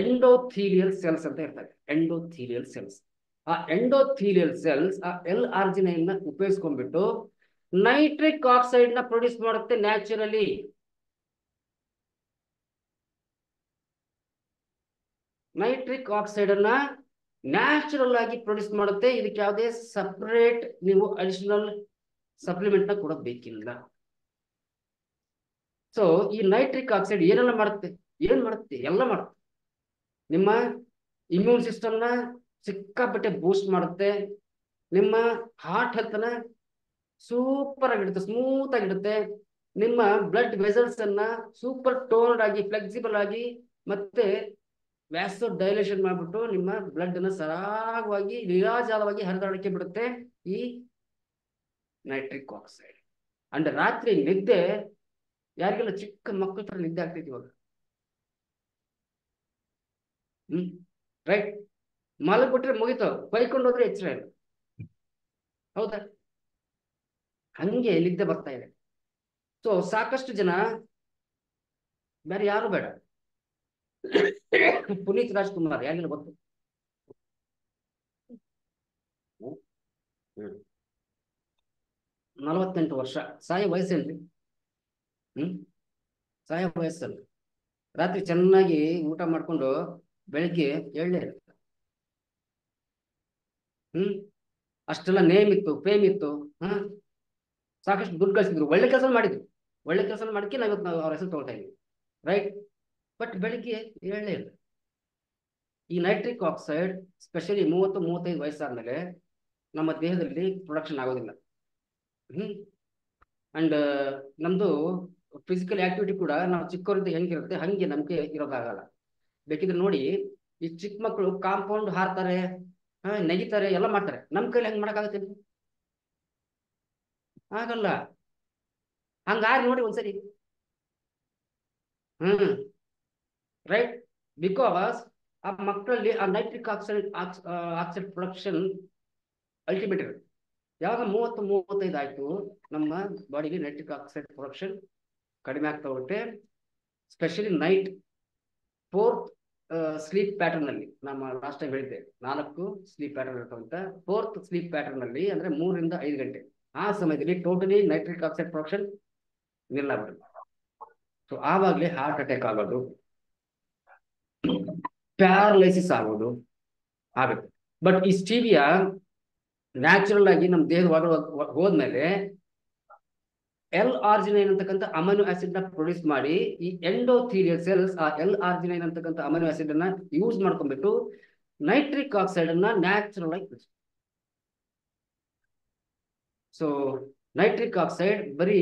ಎಂಡೋಥೀಲಿಯಲ್ ಸೆಲ್ಸ್ ಅಂತ ಇರ್ತವೆ. ಎಂಡೋಥೀಲಿಯಲ್ ಸೆಲ್ಸ್, ಆ ಎಂಡೋಥೀಲಿಯಲ್ ಸೆಲ್ಸ್ ಆ L-ಆರ್ಜಿನಿನ್ ನ ಉಪಯೋಗಿಸ್ಕೊಂಡ್ಬಿಟ್ಟು ನೈಟ್ರಿಕ್ ಆಕ್ಸೈಡ್ ನ ಪ್ರೊಡ್ಯೂಸ್ ಮಾಡುತ್ತೆ ನ್ಯಾಚುರಲಿ. ನೈಟ್ರಿಕ್ ಆಕ್ಸೈಡ್ ಅನ್ನ ನ್ಯಾಚುರಲ್ ಆಗಿ ಪ್ರೊಡ್ಯೂಸ್ ಮಾಡುತ್ತೆ. ಇದಕ್ಕೆ ಯಾವುದೇ ಸಪರೇಟ್ ನೀವು ಅಡಿಷನಲ್ ಸಪ್ಲಿಮೆಂಟ್ ನ ಕೊಡೋದು ಬೇಕಿಲ್ಲ. ಸೊ ಈ ನೈಟ್ರಿಕ್ ಆಕ್ಸೈಡ್ ಏನೆಲ್ಲ ಮಾಡುತ್ತೆ? ಏನ್ ಮಾಡುತ್ತೆ? ಎಲ್ಲ ಮಾಡುತ್ತೆ. ನಿಮ್ಮ ಇಮ್ಯೂನ್ ಸಿಸ್ಟಮ್ ನ ಸಿಕ್ಕಾಪಟ್ಟೆ ಬೂಸ್ಟ್ ಮಾಡುತ್ತೆ. ನಿಮ್ಮ ಹಾರ್ಟ್ ಹೆಲ್ತ್ ನ ಸೂಪರ್ ಆಗಿಡುತ್ತೆ, ಸ್ಮೂತ್ ಆಗಿಡುತ್ತೆ. ನಿಮ್ಮ ಬ್ಲಡ್ ವೆಸಲ್ಸ್ ಅನ್ನ ಸೂಪರ್ ಟೋನ್ಡ್ ಆಗಿ, ಫ್ಲೆಕ್ಸಿಬಲ್ ಆಗಿ, ಮತ್ತೆ ವ್ಯಾಸೋ ಡೈಲೇಷನ್ ಮಾಡ್ಬಿಟ್ಟು ನಿಮ್ಮ ಬ್ಲಡ್ ಅನ್ನ ಸರಾಗವಾಗಿ ಲೀಲಾಜಾಲವಾಗಿ ಹರಿದಾಡಕ್ಕೆ ಬಿಡುತ್ತೆ ಈ ನೈಟ್ರಿಕ್ ಆಕ್ಸೈಡ್. ಅಂಡ್ ರಾತ್ರಿ ನಿದ್ದೆ ಯಾರಿಗೆಲ್ಲ ಚಿಕ್ಕ ಮಕ್ಕಳ ತರ ನಿದ್ದೆ ಆಗ್ತೈತಿ ಇವಾಗ, ರೈಟ್? ಮಲಗ್ಬಿಟ್ರೆ ಮುಗಿತು, ಬೈಕೊಂಡು ಹೋದ್ರೆ ಎಚ್ಚರ ಇಲ್ಲ, ಹೌದಾ? ಹಂಗೆ ನಿದ್ದೆ ಬರ್ತಾ ಇದೆ. ಸೊ ಸಾಕಷ್ಟು ಜನ, ಬೇರೆ ಯಾರು ಬೇಡ, ಪುನೀತ್ ರಾಜ್ಕುಮಾರ್ ಯಾರಿಗೆಲ್ಲ ಗೊತ್ತು? 48 ವರ್ಷ, ಸಾಯ ವಯಸ್ಸೇನ್ರಿ? ಸಾಯ ವಯಸ್ಸಲ್ಲ. ರಾತ್ರಿ ಚೆನ್ನಾಗಿ ಊಟ ಮಾಡ್ಕೊಂಡು ಬೆಳಿಗ್ಗೆ ಎಳ್ಳೆ ಇರುತ್ತೆ. ಅಷ್ಟೆಲ್ಲ ನೇಮ್ ಇತ್ತು, ಫೇಮ್ ಇತ್ತು, ಸಾಕಷ್ಟು ದುಡ್ಡು ಗಳಿಸಿದ್ರು, ಒಳ್ಳೆ ಕೆಲಸ ಮಾಡಿದ್ರು. ಒಳ್ಳೆ ಕೆಲಸ ಮಾಡಕ್ಕೆ ನಾವು ಅವ್ರ ಹೆಸರು ತಗೊಳ್ತಾ ಇದೀವಿ, ರೈಟ್? ಬಟ್ ಬೆಳಿಗ್ಗೆ ಎಳ್ಳೆ ಇಲ್ಲ. ಈ ನೈಟ್ರಿಕ್ ಆಕ್ಸೈಡ್ ಸ್ಪೆಷಲಿ 30-35 ವಯಸ್ಸಾದ್ಮೇಲೆ ನಮ್ಮ ದೇಹದಲ್ಲಿ ಪ್ರೊಡಕ್ಷನ್ ಆಗೋದಿಲ್ಲ. ಅಂಡ್ ನಮ್ದು ಫಿಸಿಕಲ್ ಆಕ್ಟಿವಿಟಿ ಕೂಡ ನಾವು ಚಿಕ್ಕವರಿಂದ ಹೆಂಗಿರುತ್ತೆ ಹಂಗೆ ನಮ್ಗೆ ಇರೋದಾಗಲ್ಲ. ಬೇಕಿದ್ರೆ ನೋಡಿ, ಈ ಚಿಕ್ಕ ಮಕ್ಕಳು ಕಾಂಪೌಂಡ್ ಹಾರ್ತಾರೆ, ನೆಗಿತಾರೆ, ಎಲ್ಲ ಮಾಡ್ತಾರೆ. ನಮ್ ಕೈಲಿ ಹೆಂಗ್ ಮಾಡಕ್ಕಾಗತ್ತೆ? ಆಗಲ್ಲ. ಹಂಗಾರಿ ನೋಡಿ ಒಂದ್ಸರಿ. ರೈಟ್? ಬಿಕಾಸ್ ಆ ಮಕ್ಕಳಲ್ಲಿ ಆ ನೈಟ್ರಿಕ್ ಆಕ್ಸೈಡ್ ಪ್ರೊಡಕ್ಷನ್ ಅಲ್ಟಿಮೇಟ್ ಇರುತ್ತೆ. ಯಾವಾಗ 30-35 ಆಯ್ತು, ನಮ್ಮ ಬಾಡಿಗೆ ನೈಟ್ರಿಕ್ ಆಕ್ಸೈಡ್ ಪ್ರೊಡಕ್ಷನ್ ಕಡಿಮೆ ಆಗ್ತಾ ಹೋಗುತ್ತೆ. Specially night 4th sleep pattern ಅಲ್ಲಿ, ನಮ್ಮ ಲಾಸ್ಟ್ ಟೈಮ್ ಹೇಳಿದ್ದೆ 4 ಸ್ಲೀಪ್ ಪ್ಯಾಟರ್ನ್ ಇರ್ತವಂತ. 4th ಸ್ಲೀಪ್ ಪ್ಯಾಟರ್ನ್ ಅಲ್ಲಿ ಅಂದ್ರೆ 3-5 ಗಂಟೆ, ಆ ಸಮಯದಲ್ಲಿ ಟೋಟಲಿ ನೈಟ್ರಿಕ್ ಆಕ್ಸೈಡ್ ಪ್ರೊಡಕ್ಷನ್ ನಿಲ್ಲಾಗ್ಬಿಡುತ್ತೆ. ಸೊ ಆವಾಗಲೇ ಹಾರ್ಟ್ ಅಟ್ಯಾಕ್ ಆಗೋದು, ಪ್ಯಾರಲೈಸಿಸ್ ಆಗೋದು ಆಗುತ್ತೆ. ಬಟ್ ಈ ಸ್ಟೀವಿಯಾ ನ್ಯಾಚುರಲ್ ಆಗಿ ನಮ್ಮ ದೇಹದ ಒಳಗಡೆ ಹೋದ್ಮೇಲೆ L-ಆರ್ಜಿನೈನ್ ಅಂತಕ್ಕಂಥ ಅಮೈನೋ ಆಸಿಡ್ ನ ಪ್ರೊಡ್ಯೂಸ್ ಮಾಡಿ ಈ ಎಂಡೋಥೀಲಿಯಲ್ ಸೆಲ್ಸ್ ಆ L-ಆರ್ಜಿನೈನ್ ಅಂತಕ್ಕಂಥ ಅಮೈನೋ ಆಸಿಡ್ ಅನ್ನ ಯೂಸ್ ಮಾಡ್ಕೊಂಡ್ಬಿಟ್ಟು ನೈಟ್ರಿಕ್ ಆಕ್ಸೈಡ್ ಅನ್ನ ನ್ಯಾಚುರಲ್ ಆಗಿ. ಸೊ ನೈಟ್ರಿಕ್ ಆಕ್ಸೈಡ್ ಬರೀ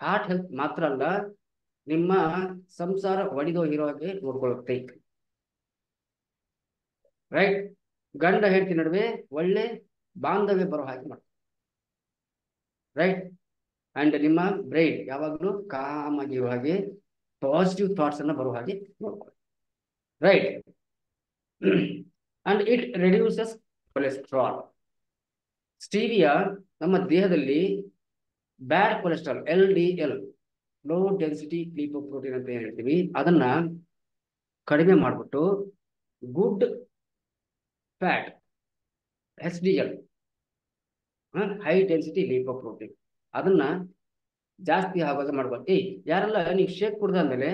ಹಾರ್ಟ್ ಹೆಲ್ತ್ ಮಾತ್ರ ಅಲ್ಲ, ನಿಮ್ಮ ಸಂಸಾರ ಒಡಿದೋ ಹಾಗೆ ನೋಡ್ಕೊಳ್ಳುತ್ತೆ, ರೈಟ್? ಗಂಡ ಹೆಂಡತಿ ನಡುವೆ ಒಳ್ಳೆ ಬಾಂಧವ್ಯ ಬರೋ ಹಾಗೆ ಮಾಡ್ತಾರೆ, ರೈಟ್? ಅಂಡ್ ನಿಮ್ಮ ಬ್ರೈನ್ ಯಾವಾಗಲೂ ಕಾಮ್ ಆಗಿರೋ ಹಾಗೆ, ಪಾಸಿಟಿವ್ ಥಾಟ್ಸ್ ಅನ್ನ ಬರೋ ಹಾಗೆ ನೋಡ್ಕೊಳ್ಳಿ, right? And it reduces cholesterol. Stevia ನಮ್ಮ ದೇಹದಲ್ಲಿ bad cholesterol, LDL, low density lipoprotein ಅಂತ ಹೇಳ್ತೀವಿ, ಅದನ್ನ ಕಡಿಮೆ ಮಾಡ್ಬಿಟ್ಟು good fat HDL, high density lipoprotein, ಅದನ್ನ ಜಾಸ್ತಿ ಆವಾಗ ಮಾಡ್ಬೋದು. ಯಾರೆಲ್ಲ ನೀವು ಶೇಕ್ ಕುಡ್ದಾದ್ಮೇಲೆ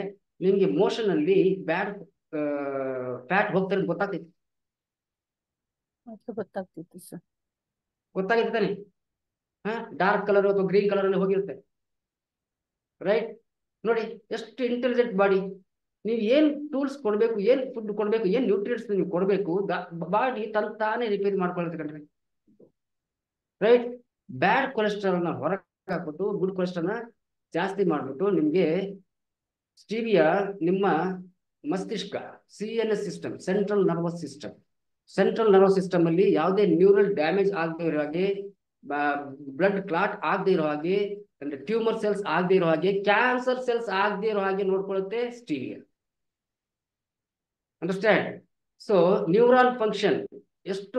ನಿಮ್ಗೆ ಮೋಷನ್ ಅಲ್ಲಿ ಬ್ಯಾಡ್ ಫ್ಯಾಟ್ ಹೋಗ್ತಾರೆ ಗೊತ್ತಾಗ್ತೈತಿ? ಗೊತ್ತಾಗ್ತಿತ್ತು ಸರ್. ಗೊತ್ತಾಗಿರ್ತಾನೆ. ಡಾರ್ಕ್ ಕಲರ್ ಅಥವಾ ಗ್ರೀನ್ ಕಲರ್ ಅಲ್ಲಿ ಹೋಗಿರುತ್ತೆ. ರೈಟ್? ನೋಡಿ ಎಷ್ಟು ಇಂಟೆಲಿಜೆಂಟ್ ಬಾಡಿ. ನೀವು ಏನ್ ಟೂಲ್ಸ್ ಕೊಡ್ಬೇಕು, ಏನ್ ಫುಡ್ ಕೊಡ್ಬೇಕು, ಏನ್ ನ್ಯೂಟ್ರಿಯೆಂಟ್ಸ್ ನೀವು ಕೊಡ್ಬೇಕು, ಬಾಡಿ ತಾನೇ ರಿಪೇರಿ ಮಾಡ್ಕೊಳ್ಳುತ್ತೆ ಕಣ್ರಿ. ರೈಟ್? ಬ್ಯಾಡ್ ಕೊಲೆಸ್ಟ್ರಾಲ್ ನ ಹೊರಗೆ ಹಾಕ್ಬಿಟ್ಟು ಗುಡ್ ಕೊಲೆಸ್ಟ್ರಾಲ್ ನ ಜಾಸ್ತಿ ಮಾಡ್ಬಿಟ್ಟು ನಿಮ್ಗೆ ಸ್ಟೀವಿಯಾ ನಿಮ್ಮ ಮಸ್ತಿಷ್ಕ, CNS system, central nervous system ಅಲ್ಲಿ ಯಾವುದೇ ನ್ಯೂರಲ್ ಡ್ಯಾಮೇಜ್ ಆಗದೆ ಇರೋ ಹಾಗೆ, ಬ್ಲಡ್ ಕ್ಲಾಟ್ ಆಗದೆ ಇರೋ ಹಾಗೆ, ಅಂದ್ರೆ ಟ್ಯೂಮರ್ ಸೆಲ್ಸ್ ಆಗದೆ ಇರೋ ಹಾಗೆ, ಕ್ಯಾನ್ಸರ್ ಸೆಲ್ಸ್ ಆಗದೆ ಇರೋ ಹಾಗೆ ನೋಡ್ಕೊಳ್ಳುತ್ತೆ stevia. Understand? So neuron function ಎಷ್ಟು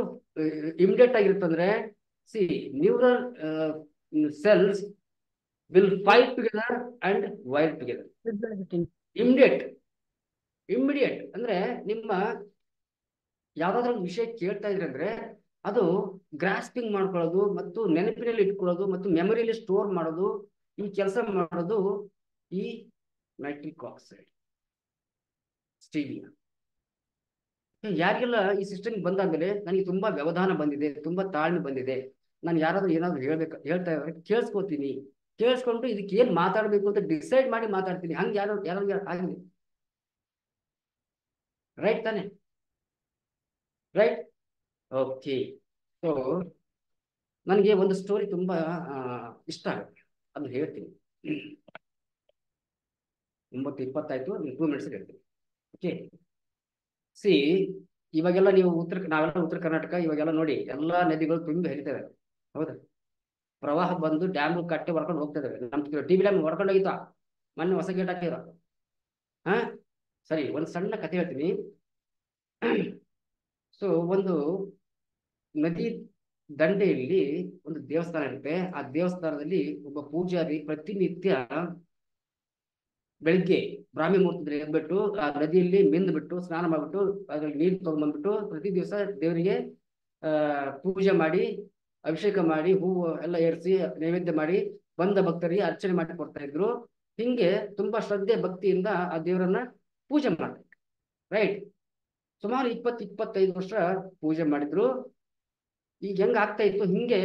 ಇಮಿಡಿಯೇಟ್ ಆಗಿರುತ್ತಂದ್ರೆ, see neural cells will fight together and wire together. Immediate ಅಂದ್ರೆ ನಿಮ್ಮ ಯಾವ್ದಾದ್ರು ಒಂದು ವಿಷಯ ಕೇಳ್ತಾ ಇದ್ರೆ ಅಂದ್ರೆ ಅದು ಗ್ರಾಸ್ಪಿಂಗ್ ಮಾಡ್ಕೊಳ್ಳೋದು ಮತ್ತು ನೆನಪಿನಲ್ಲಿ ಇಟ್ಕೊಳ್ಳೋದು ಮತ್ತು ಮೆಮೊರಿಯಲ್ಲಿ ಸ್ಟೋರ್ ಮಾಡೋದು, ಈ ಕೆಲಸ ಮಾಡೋದು ಈ ನೈಟ್ರಿಕ್ ಆಕ್ಸೈಡ್ ಸ್ಟೀವಿಯಾ. ಯಾರಿಗೆಲ್ಲ ಈ ಸಿಸ್ಟಮ್ ಬಂದಾದ್ಮೇಲೆ ನನಗೆ ತುಂಬಾ ವ್ಯವಧಾನ ಬಂದಿದೆ, ತುಂಬಾ ತಾಳ್ಮೆ ಬಂದಿದೆ, ನಾನು ಯಾರಾದ್ರೂ ಏನಾದ್ರು ಹೇಳ್ತಾ ಇದ್ರೆ ಕೇಳಿಸ್ಕೊಂಡು ಇದಕ್ಕೆ ಏನ್ ಮಾತಾಡ್ಬೇಕು ಅಂತ ಡಿಸೈಡ್ ಮಾಡಿ ಮಾತಾಡ್ತೀನಿ. ಹಂಗೆ ಯಾರು ಆಗಿದೆ? ರೈಟ್ ತಾನೆ? ರೈಟ್? ಓಕೆ. ಸೊ ನನಗೆ ಒಂದು ಸ್ಟೋರಿ ತುಂಬಾ ಇಷ್ಟ ಆಗುತ್ತೆ, ಅದು ಹೇಳ್ತೀನಿ. 9:20 2 ಮಿನಿಟ್ಸ್ ಹೇಳ್ತೀನಿ. ಓಕೆ. ಸಿ ಇವಾಗೆಲ್ಲ ನಾವೆಲ್ಲ ಉತ್ತರ ಕರ್ನಾಟಕ, ಇವಾಗೆಲ್ಲ ನೋಡಿ ಎಲ್ಲಾ ನದಿಗಳು ತುಂಬಿ ಹರಿತವೆ. ಹೌದಾ? ಪ್ರವಾಹ ಬಂದು ಡ್ಯಾಮ್ ಕಟ್ಟೆ ಹೊರ್ಕೊಂಡು ಹೋಗ್ತಾ ಇದಾವೆ. ನಮ್ TB ಡ್ಯಾಮ್ ಹೊರ್ಕೊಂಡು ಹೋಗಿತ್ತ, ಮೊನ್ನೆ ಹೊಸ ಗೇಟ್ ಹಾಕಿರ. ಸರಿ, ಒಂದು ಸಣ್ಣ ಕಥೆ ಹೇಳ್ತೀನಿ. ಸೊ ಒಂದು ನದಿ ದಂಡೆಯಲ್ಲಿ ಒಂದು ದೇವಸ್ಥಾನ ಇರುತ್ತೆ. ಆ ದೇವಸ್ಥಾನದಲ್ಲಿ ಒಬ್ಬ ಪೂಜಾರಿ ಪ್ರತಿನಿತ್ಯ ಬೆಳಿಗ್ಗೆ ಬ್ರಾಹ್ಮಿ ಮುಹೂರ್ತದಲ್ಲಿ ಎದ್ಬಿಟ್ಟು ಆ ನದಿಯಲ್ಲಿ ಮಿಂದ್ಬಿಟ್ಟು ಸ್ನಾನ ಮಾಡ್ಬಿಟ್ಟು ಅದ್ರಲ್ಲಿ ನೀರು ತಗೊಂಡ್ಬಂದ್ಬಿಟ್ಟು ಪ್ರತಿ ದಿವಸ ದೇವರಿಗೆ ಪೂಜೆ ಮಾಡಿ, ಅಭಿಷೇಕ ಮಾಡಿ, ಹೂವು ಎಲ್ಲ ಏರಿಸಿ ನೈವೇದ್ಯ ಮಾಡಿ ಬಂದ ಭಕ್ತರಿಗೆ ಅರ್ಚನೆ ಮಾಡಿ ಕೊಡ್ತಾ ಇದ್ರು. ಹಿಂಗೆ ತುಂಬಾ ಶ್ರದ್ಧೆ ಭಕ್ತಿಯಿಂದ ಆ ದೇವರನ್ನ ಪೂಜೆ ಮಾಡ್ತಾರೆ. ರೈಟ್? ಸುಮಾರು 20-25 ವರ್ಷ ಪೂಜೆ ಮಾಡಿದ್ರು. ಈಗ ಹೆಂಗ ಆಗ್ತಾ ಇತ್ತು, ಹಿಂಗೆ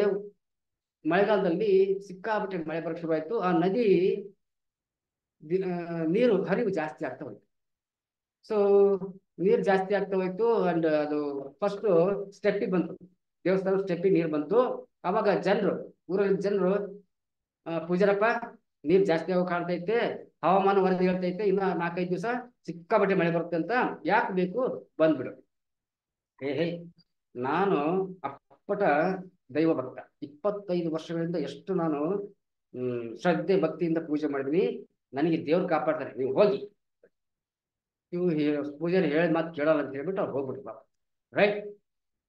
ಮಳೆಗಾಲದಲ್ಲಿ ಸಿಕ್ಕಾಪಟ್ಟೆ ಮಳೆ ಬರಕ್ ಶುರುವಾಯ್ತು. ಆ ನದಿ ನೀರು ಹರಿವು ಜಾಸ್ತಿ ಆಗ್ತಾ ಹೋಯ್ತು. ಸೊ ನೀರು ಜಾಸ್ತಿ ಆಗ್ತಾ ಹೋಯ್ತು. ಅಂಡ್ ಅದು ಫಸ್ಟ್ ಸ್ಟೆಪ್ಪಿಗೆ ಬಂತು, ದೇವಸ್ಥಾನ ಸ್ಟೆಪ್ಪಿಗೆ ನೀರು ಬಂತು. ಅವಾಗ ಊರಲ್ಲಿ ಜನರು, ಪೂಜಾರಪ್ಪ ನೀರ್ ಜಾಸ್ತಿ ಆಗೋ ಕಾಣ್ತೈತೆ, ಹವಾಮಾನ ವರದಿ ಹೇಳ್ತೈತೆ ಇನ್ನ 4-5 ದಿವಸ ಸಿಕ್ಕಾಪಟ್ಟೆ ಮಳೆ ಬರುತ್ತೆ ಅಂತ, ಯಾಕೆ ಬೇಕು ಬಂದ್ಬಿಡು. ಹೇ ನಾನು ಅಪ್ಪಟ ದೈವ ಭಕ್ತ, 25 ವರ್ಷಗಳಿಂದ ಎಷ್ಟು ನಾನು ಶ್ರದ್ಧೆ ಭಕ್ತಿಯಿಂದ ಪೂಜೆ ಮಾಡಿದೀನಿ, ನನಗೆ ದೇವ್ರು ಕಾಪಾಡ್ತಾರೆ, ನೀವು ಹೋಗಿ. ನೀವು ಪೂಜಾರಿ ಹೇಳಿದ ಮಾತು ಕೇಳಲ್ಲ ಅಂತ ಹೇಳ್ಬಿಟ್ಟು ಅವ್ರು ಹೋಗ್ಬಿಟ್ರು ಪಾಪ. ರೈಟ್?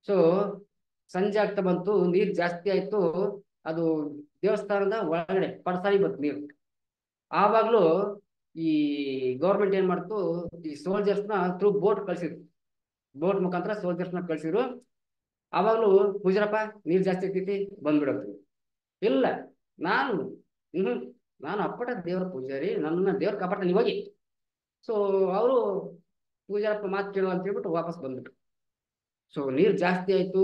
ಸೊ ಸಂಜೆ ಆಗ್ತಾ ಬಂತು, ನೀರ್ ಜಾಸ್ತಿ ಆಯ್ತು. ಅದು ದೇವಸ್ಥಾನದ ಒಳಗಡೆ ಪಡಸಾರಿ ಬಂತು ನೀರು. ಆವಾಗ್ಲೂ ಈ ಗೌರ್ಮೆಂಟ್ ಏನ್ ಮಾಡ್ತು, ಈ ಸೋಲ್ಜರ್ಸ್ನ ಥ್ರೂ ಬೋಟ್ ಕಳ್ಸಿದ್ರು, ಬೋಟ್ ಮುಖಾಂತರ ಸೋಲ್ಜರ್ಸ್ನ ಕಳ್ಸಿದ್ರು. ಆವಾಗ್ಲೂ ಪೂಜಾರಪ್ಪ ನೀರ್ ಜಾಸ್ತಿ ಆಗ್ತೈತಿ ಬಂದ್ಬಿಡಂತ. ಇಲ್ಲ, ನಾನು ಅಪ್ಪಟ ದೇವರ ಪೂಜಾರಿ, ನನ್ನ ದೇವ್ರ ಕಾಪಾಡ್ತಾನೆ, ನೀವು ಹೋಗಿ. ಸೊ ಅವರು ಪೂಜಾರಪ್ಪ ಮಾತು ಕೇಳುವ ಅಂತ ಹೇಳ್ಬಿಟ್ಟು ವಾಪಸ್ ಬಂದ್ಬಿಟ್ರು. ಸೊ ನೀರ್ ಜಾಸ್ತಿ ಆಯ್ತು,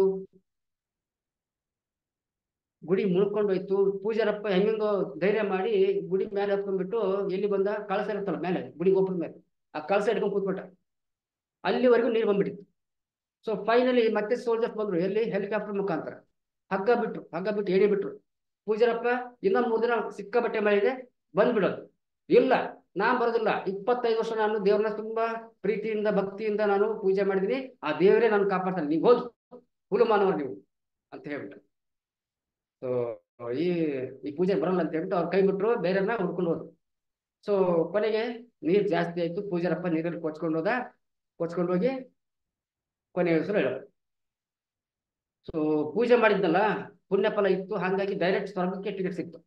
ಗುಡಿ ಮುಳ್ಕೊಂಡೋಯ್ತು. ಪೂಜಾರಪ್ಪ ಹೆಂಗೋ ಧೈರ್ಯ ಮಾಡಿ ಗುಡಿ ಮೇಲೆ ಹತ್ಕೊಂಡ್ಬಿಟ್ಟು ಎಲ್ಲಿ ಬಂದ, ಕಳಸ ಇರುತ್ತಲ್ಲ ಮೇಲೆ ಗುಡಿ ಗೋಪುರದ ಮೇಲೆ, ಆ ಕಳಸ ಹಿಡ್ಕೊಂಡು ಕೂತ್ಬಿಟ್ಟ. ಅಲ್ಲಿವರೆಗೂ ನೀರು ಬಂದ್ಬಿಟ್ಟಿತ್ತು. ಸೊ ಫೈನಲಿ ಮತ್ತೆ ಸೋಲ್ಜರ್ಸ್ ಬಂದ್ರು, ಎಲ್ಲಿ ಹೆಲಿಕಾಪ್ಟರ್ ಮುಖಾಂತರ ಹಗ್ಗ ಬಿಟ್ಟು ಎಳಿ ಬಿಟ್ರು. ಪೂಜಾರಪ್ಪ ಇನ್ನೊಂದು 3 ದಿನ ಸಿಕ್ಕಾಬಟ್ಟೆ ಮಳೆ ಇದೆ ಬಂದ್ಬಿಡೋದು. ಇಲ್ಲ, ನಾನ್ ಬರೋದಿಲ್ಲ, 25 ವರ್ಷ ನಾನು ದೇವ್ರನ್ನ ತುಂಬಾ ಪ್ರೀತಿಯಿಂದ ಭಕ್ತಿಯಿಂದ ನಾನು ಪೂಜೆ ಮಾಡಿದೀನಿ, ಆ ದೇವರೇ ನಾನು ಕಾಪಾಡ್ತಾನೆ, ನೀವು ಹೋಗಿ ಹುಲು ಮಾನವರು ನೀವು ಅಂತ ಹೇಳ್ಬಿಟ್ಟು. ಸೊ ಈ ಪೂಜೆ ಬರಲ್ಲ ಅಂತ ಹೇಳ್ಬಿಟ್ಟು ಅವ್ರು ಕೈ ಬಿಟ್ರು, ಬೇರೆಯವ್ರನ್ನ ಹುಡ್ಕೊಂಡು ಹೋದ್ರು. ಸೊ ಕೊನೆಗೆ ನೀರ್ ಜಾಸ್ತಿ ಆಯ್ತು, ಪೂಜಾರಪ್ಪ ನೀರಲ್ಲಿ ಕೊಚ್ಕೊಂಡು ಹೋಗಿ ಕೊನೆಯ ಹೆಸರು ಹೇಳೋದು. ಸೊ ಪೂಜೆ ಮಾಡಿದ್ನಲ್ಲ, ಪುಣ್ಯ ಫಲ ಇತ್ತು, ಹಾಗಾಗಿ ಡೈರೆಕ್ಟ್ ಸ್ವರ್ಗಕ್ಕೆ ಟಿಕೆಟ್ ಸಿಕ್ತು.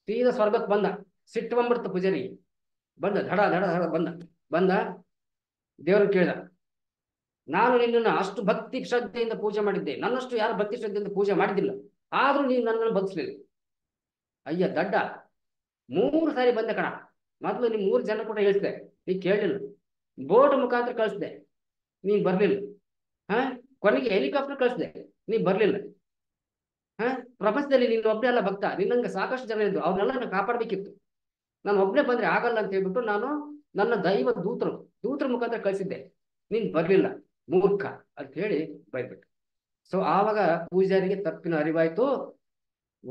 ಸೀದಾ ಸ್ವರ್ಗಕ್ಕೆ ಬಂದ. ಸಿಟ್ಟು ಬಂದ್ಬಿಡ್ತು ಪೂಜಾರಿ, ಬಂದ ಧಡ ಬಂದ ದೇವ್ರನ್ನ ಕೇಳಿದ, ನಾನು ನಿನ್ನನ್ನು ಅಷ್ಟು ಭಕ್ತಿ ಶ್ರದ್ಧೆಯಿಂದ ಪೂಜೆ ಮಾಡಿದ್ದೆ, ನನ್ನಷ್ಟು ಯಾರು ಭಕ್ತಿ ಶ್ರದ್ಧೆಯಿಂದ ಪೂಜೆ ಮಾಡಿದ್ದಿಲ್ಲ, ಆದ್ರೂ ನೀನು ನನ್ನನ್ನು ಬಗ್ಸ್ಲಿಲ್ಲ. ಅಯ್ಯ ದಡ್ಡ, 3 ಸಾರಿ ಬಂದೆ ಕಣ, ಮೊದಲು ನೀ 3 ಜನ ಕೂಡ ಹೇಳ್ತಿದೆ, ನೀ ಕೇಳಲಿಲ್ಲ. ಬೋಟ್ ಮುಖಾಂತರ ಕಳಿಸ್ದೆ, ನೀನ್ ಬರ್ಲಿಲ್ಲ. ಕೊನೆಗೆ ಹೆಲಿಕಾಪ್ಟರ್ ಕಳಿಸ್ದೆ, ನೀ ಬರ್ಲಿಲ್ಲ. ಪ್ರಪಂಚದಲ್ಲಿ ನೀನು ಒಬ್ಬನೇ ಅಲ್ಲ ಭಕ್ತ, ನಿನ್ನಂಗೆ ಸಾಕಷ್ಟು ಜನ ಇದ್ದು ಅವ್ರನ್ನೆಲ್ಲ ನಾನು ಕಾಪಾಡಬೇಕಿತ್ತು. ನಾನು ಒಬ್ಬನೇ ಬಂದ್ರೆ ಆಗಲ್ಲ ಅಂತ ಹೇಳ್ಬಿಟ್ಟು ನಾನು ನನ್ನ ದೈವ ದೂತರ ಮುಖಾಂತರ ಕಳಿಸಿದ್ದೆ. ನೀನ್ ಬರ್ಲಿಲ್ಲ ಮೂರ್ಖ ಅಂತ ಹೇಳಿ ಬೈಬಿಟ್ಟು. ಸೊ ಆವಾಗ ಪೂಜಾರಿಗೆ ತಪ್ಪಿನ ಅರಿವಾಯ್ತು.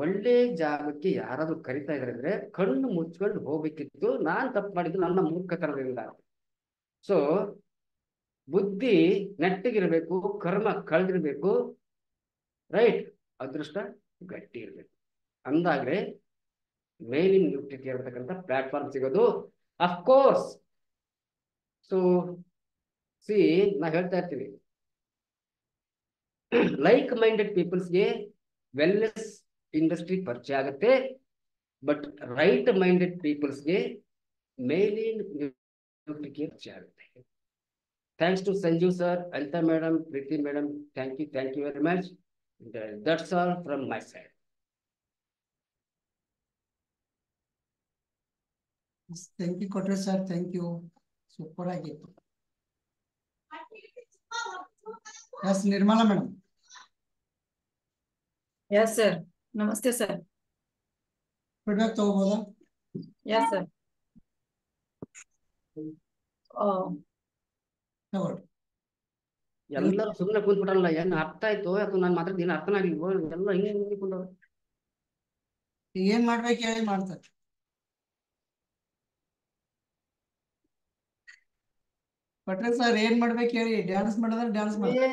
ಒಳ್ಳೆ ಜಾಗಕ್ಕೆ ಯಾರಾದ್ರೂ ಕರಿತಾ ಇದಾರೆ ಅಂದ್ರೆ ಕಣ್ಣು ಮುಚ್ಕೊಂಡು ಹೋಗ್ಬೇಕಿತ್ತು. ನಾನ್ ತಪ್ಪು ಮಾಡಿದ್ದು ನನ್ನ ಮೂರ್ಖತನದಿಂದ. ಸೊ ಬುದ್ಧಿ ನೆಟ್ಟಗಿರ್ಬೇಕು, ಕರ್ಮ ಕಳೆದಿರ್ಬೇಕು, ರೈಟ್, ಅದೃಷ್ಟ ಗಟ್ಟಿ ಇರ್ಬೇಕು. ಅಂದಾಗ್ರೆ ಮೇಲಿನ ನ್ಯೂಟ್ರಿಟಿ ಇರತಕ್ಕಂಥ ಪ್ಲಾಟ್ಫಾರ್ಮ್ ಸಿಗೋದು. ಅಫ್ಕೋರ್ಸ್ ಸೊ ಸಿ ನಾ ಹೇಳ್ತಾ ಇರ್ತೀನಿ, ಲೈಕ್ ಮೈಂಡೆಡ್ ಪೀಪಲ್ಸ್ಗೆ ವೆಲ್ನೆಸ್ ಇಂಡಸ್ಟ್ರಿ ಪರಿಚಯ ಆಗುತ್ತೆ. ಬಟ್ ರೈಟ್ ಮೈಂಡೆಡ್ ಪೀಪಲ್ಸ್ಗೆ ಮೇಲಿನ ನ್ಯೂಟ್ರಿಟಿ ಪರಿಚಯ ಆಗುತ್ತೆ. Thanks to Sanjeev sir, Anita madam, Preethi madam, thank you very much. That's all from my side. Thank you ಕೊಟ್ರೆ ಸರ್, ಥ್ಯಾಂಕ್ ಯು, ಸೂಪರ್ ಆಗಿತ್ತು. Yes Nirmala madam. Yes sir, ನಮಸ್ತೆ ಸರ್. ಫೀಡ್ಬ್ಯಾಕ್ ತಗೋಬೋದಾ? Yes sir. ತಗೊಳ್ಳಿ. ಎಲ್ಲರೂ ಸುಮ್ಮನೆ ಕೂತ್ಬಿಟ್ರಲ್ಲ, ಏನ್ ಅರ್ಥ ಆಯ್ತು ಅಥವಾ ನಾನು ಮಾತಾಡಿದ ಏನು ಅರ್ಥನ ಆಗಿಲ್ವೋ, ಎಲ್ಲ ಹಿಂಗೆ ಕುಂದವ್ರು. ಏನ್ ಮಾಡ್ಬೇಕು ಹೇಳಿ ಮಾಡ್ತಾರೆ. ಕೊಟ್ರೆ ಸರ್ ಏನ್ ಮಾಡ್ಬೇಕು ಹೇಳಿ, ಡ್ಯಾನ್ಸ್ ಮಾಡಿದ್ರೆ ಡ್ಯಾನ್ಸ್ ಮಾಡ್ತಾರೆ.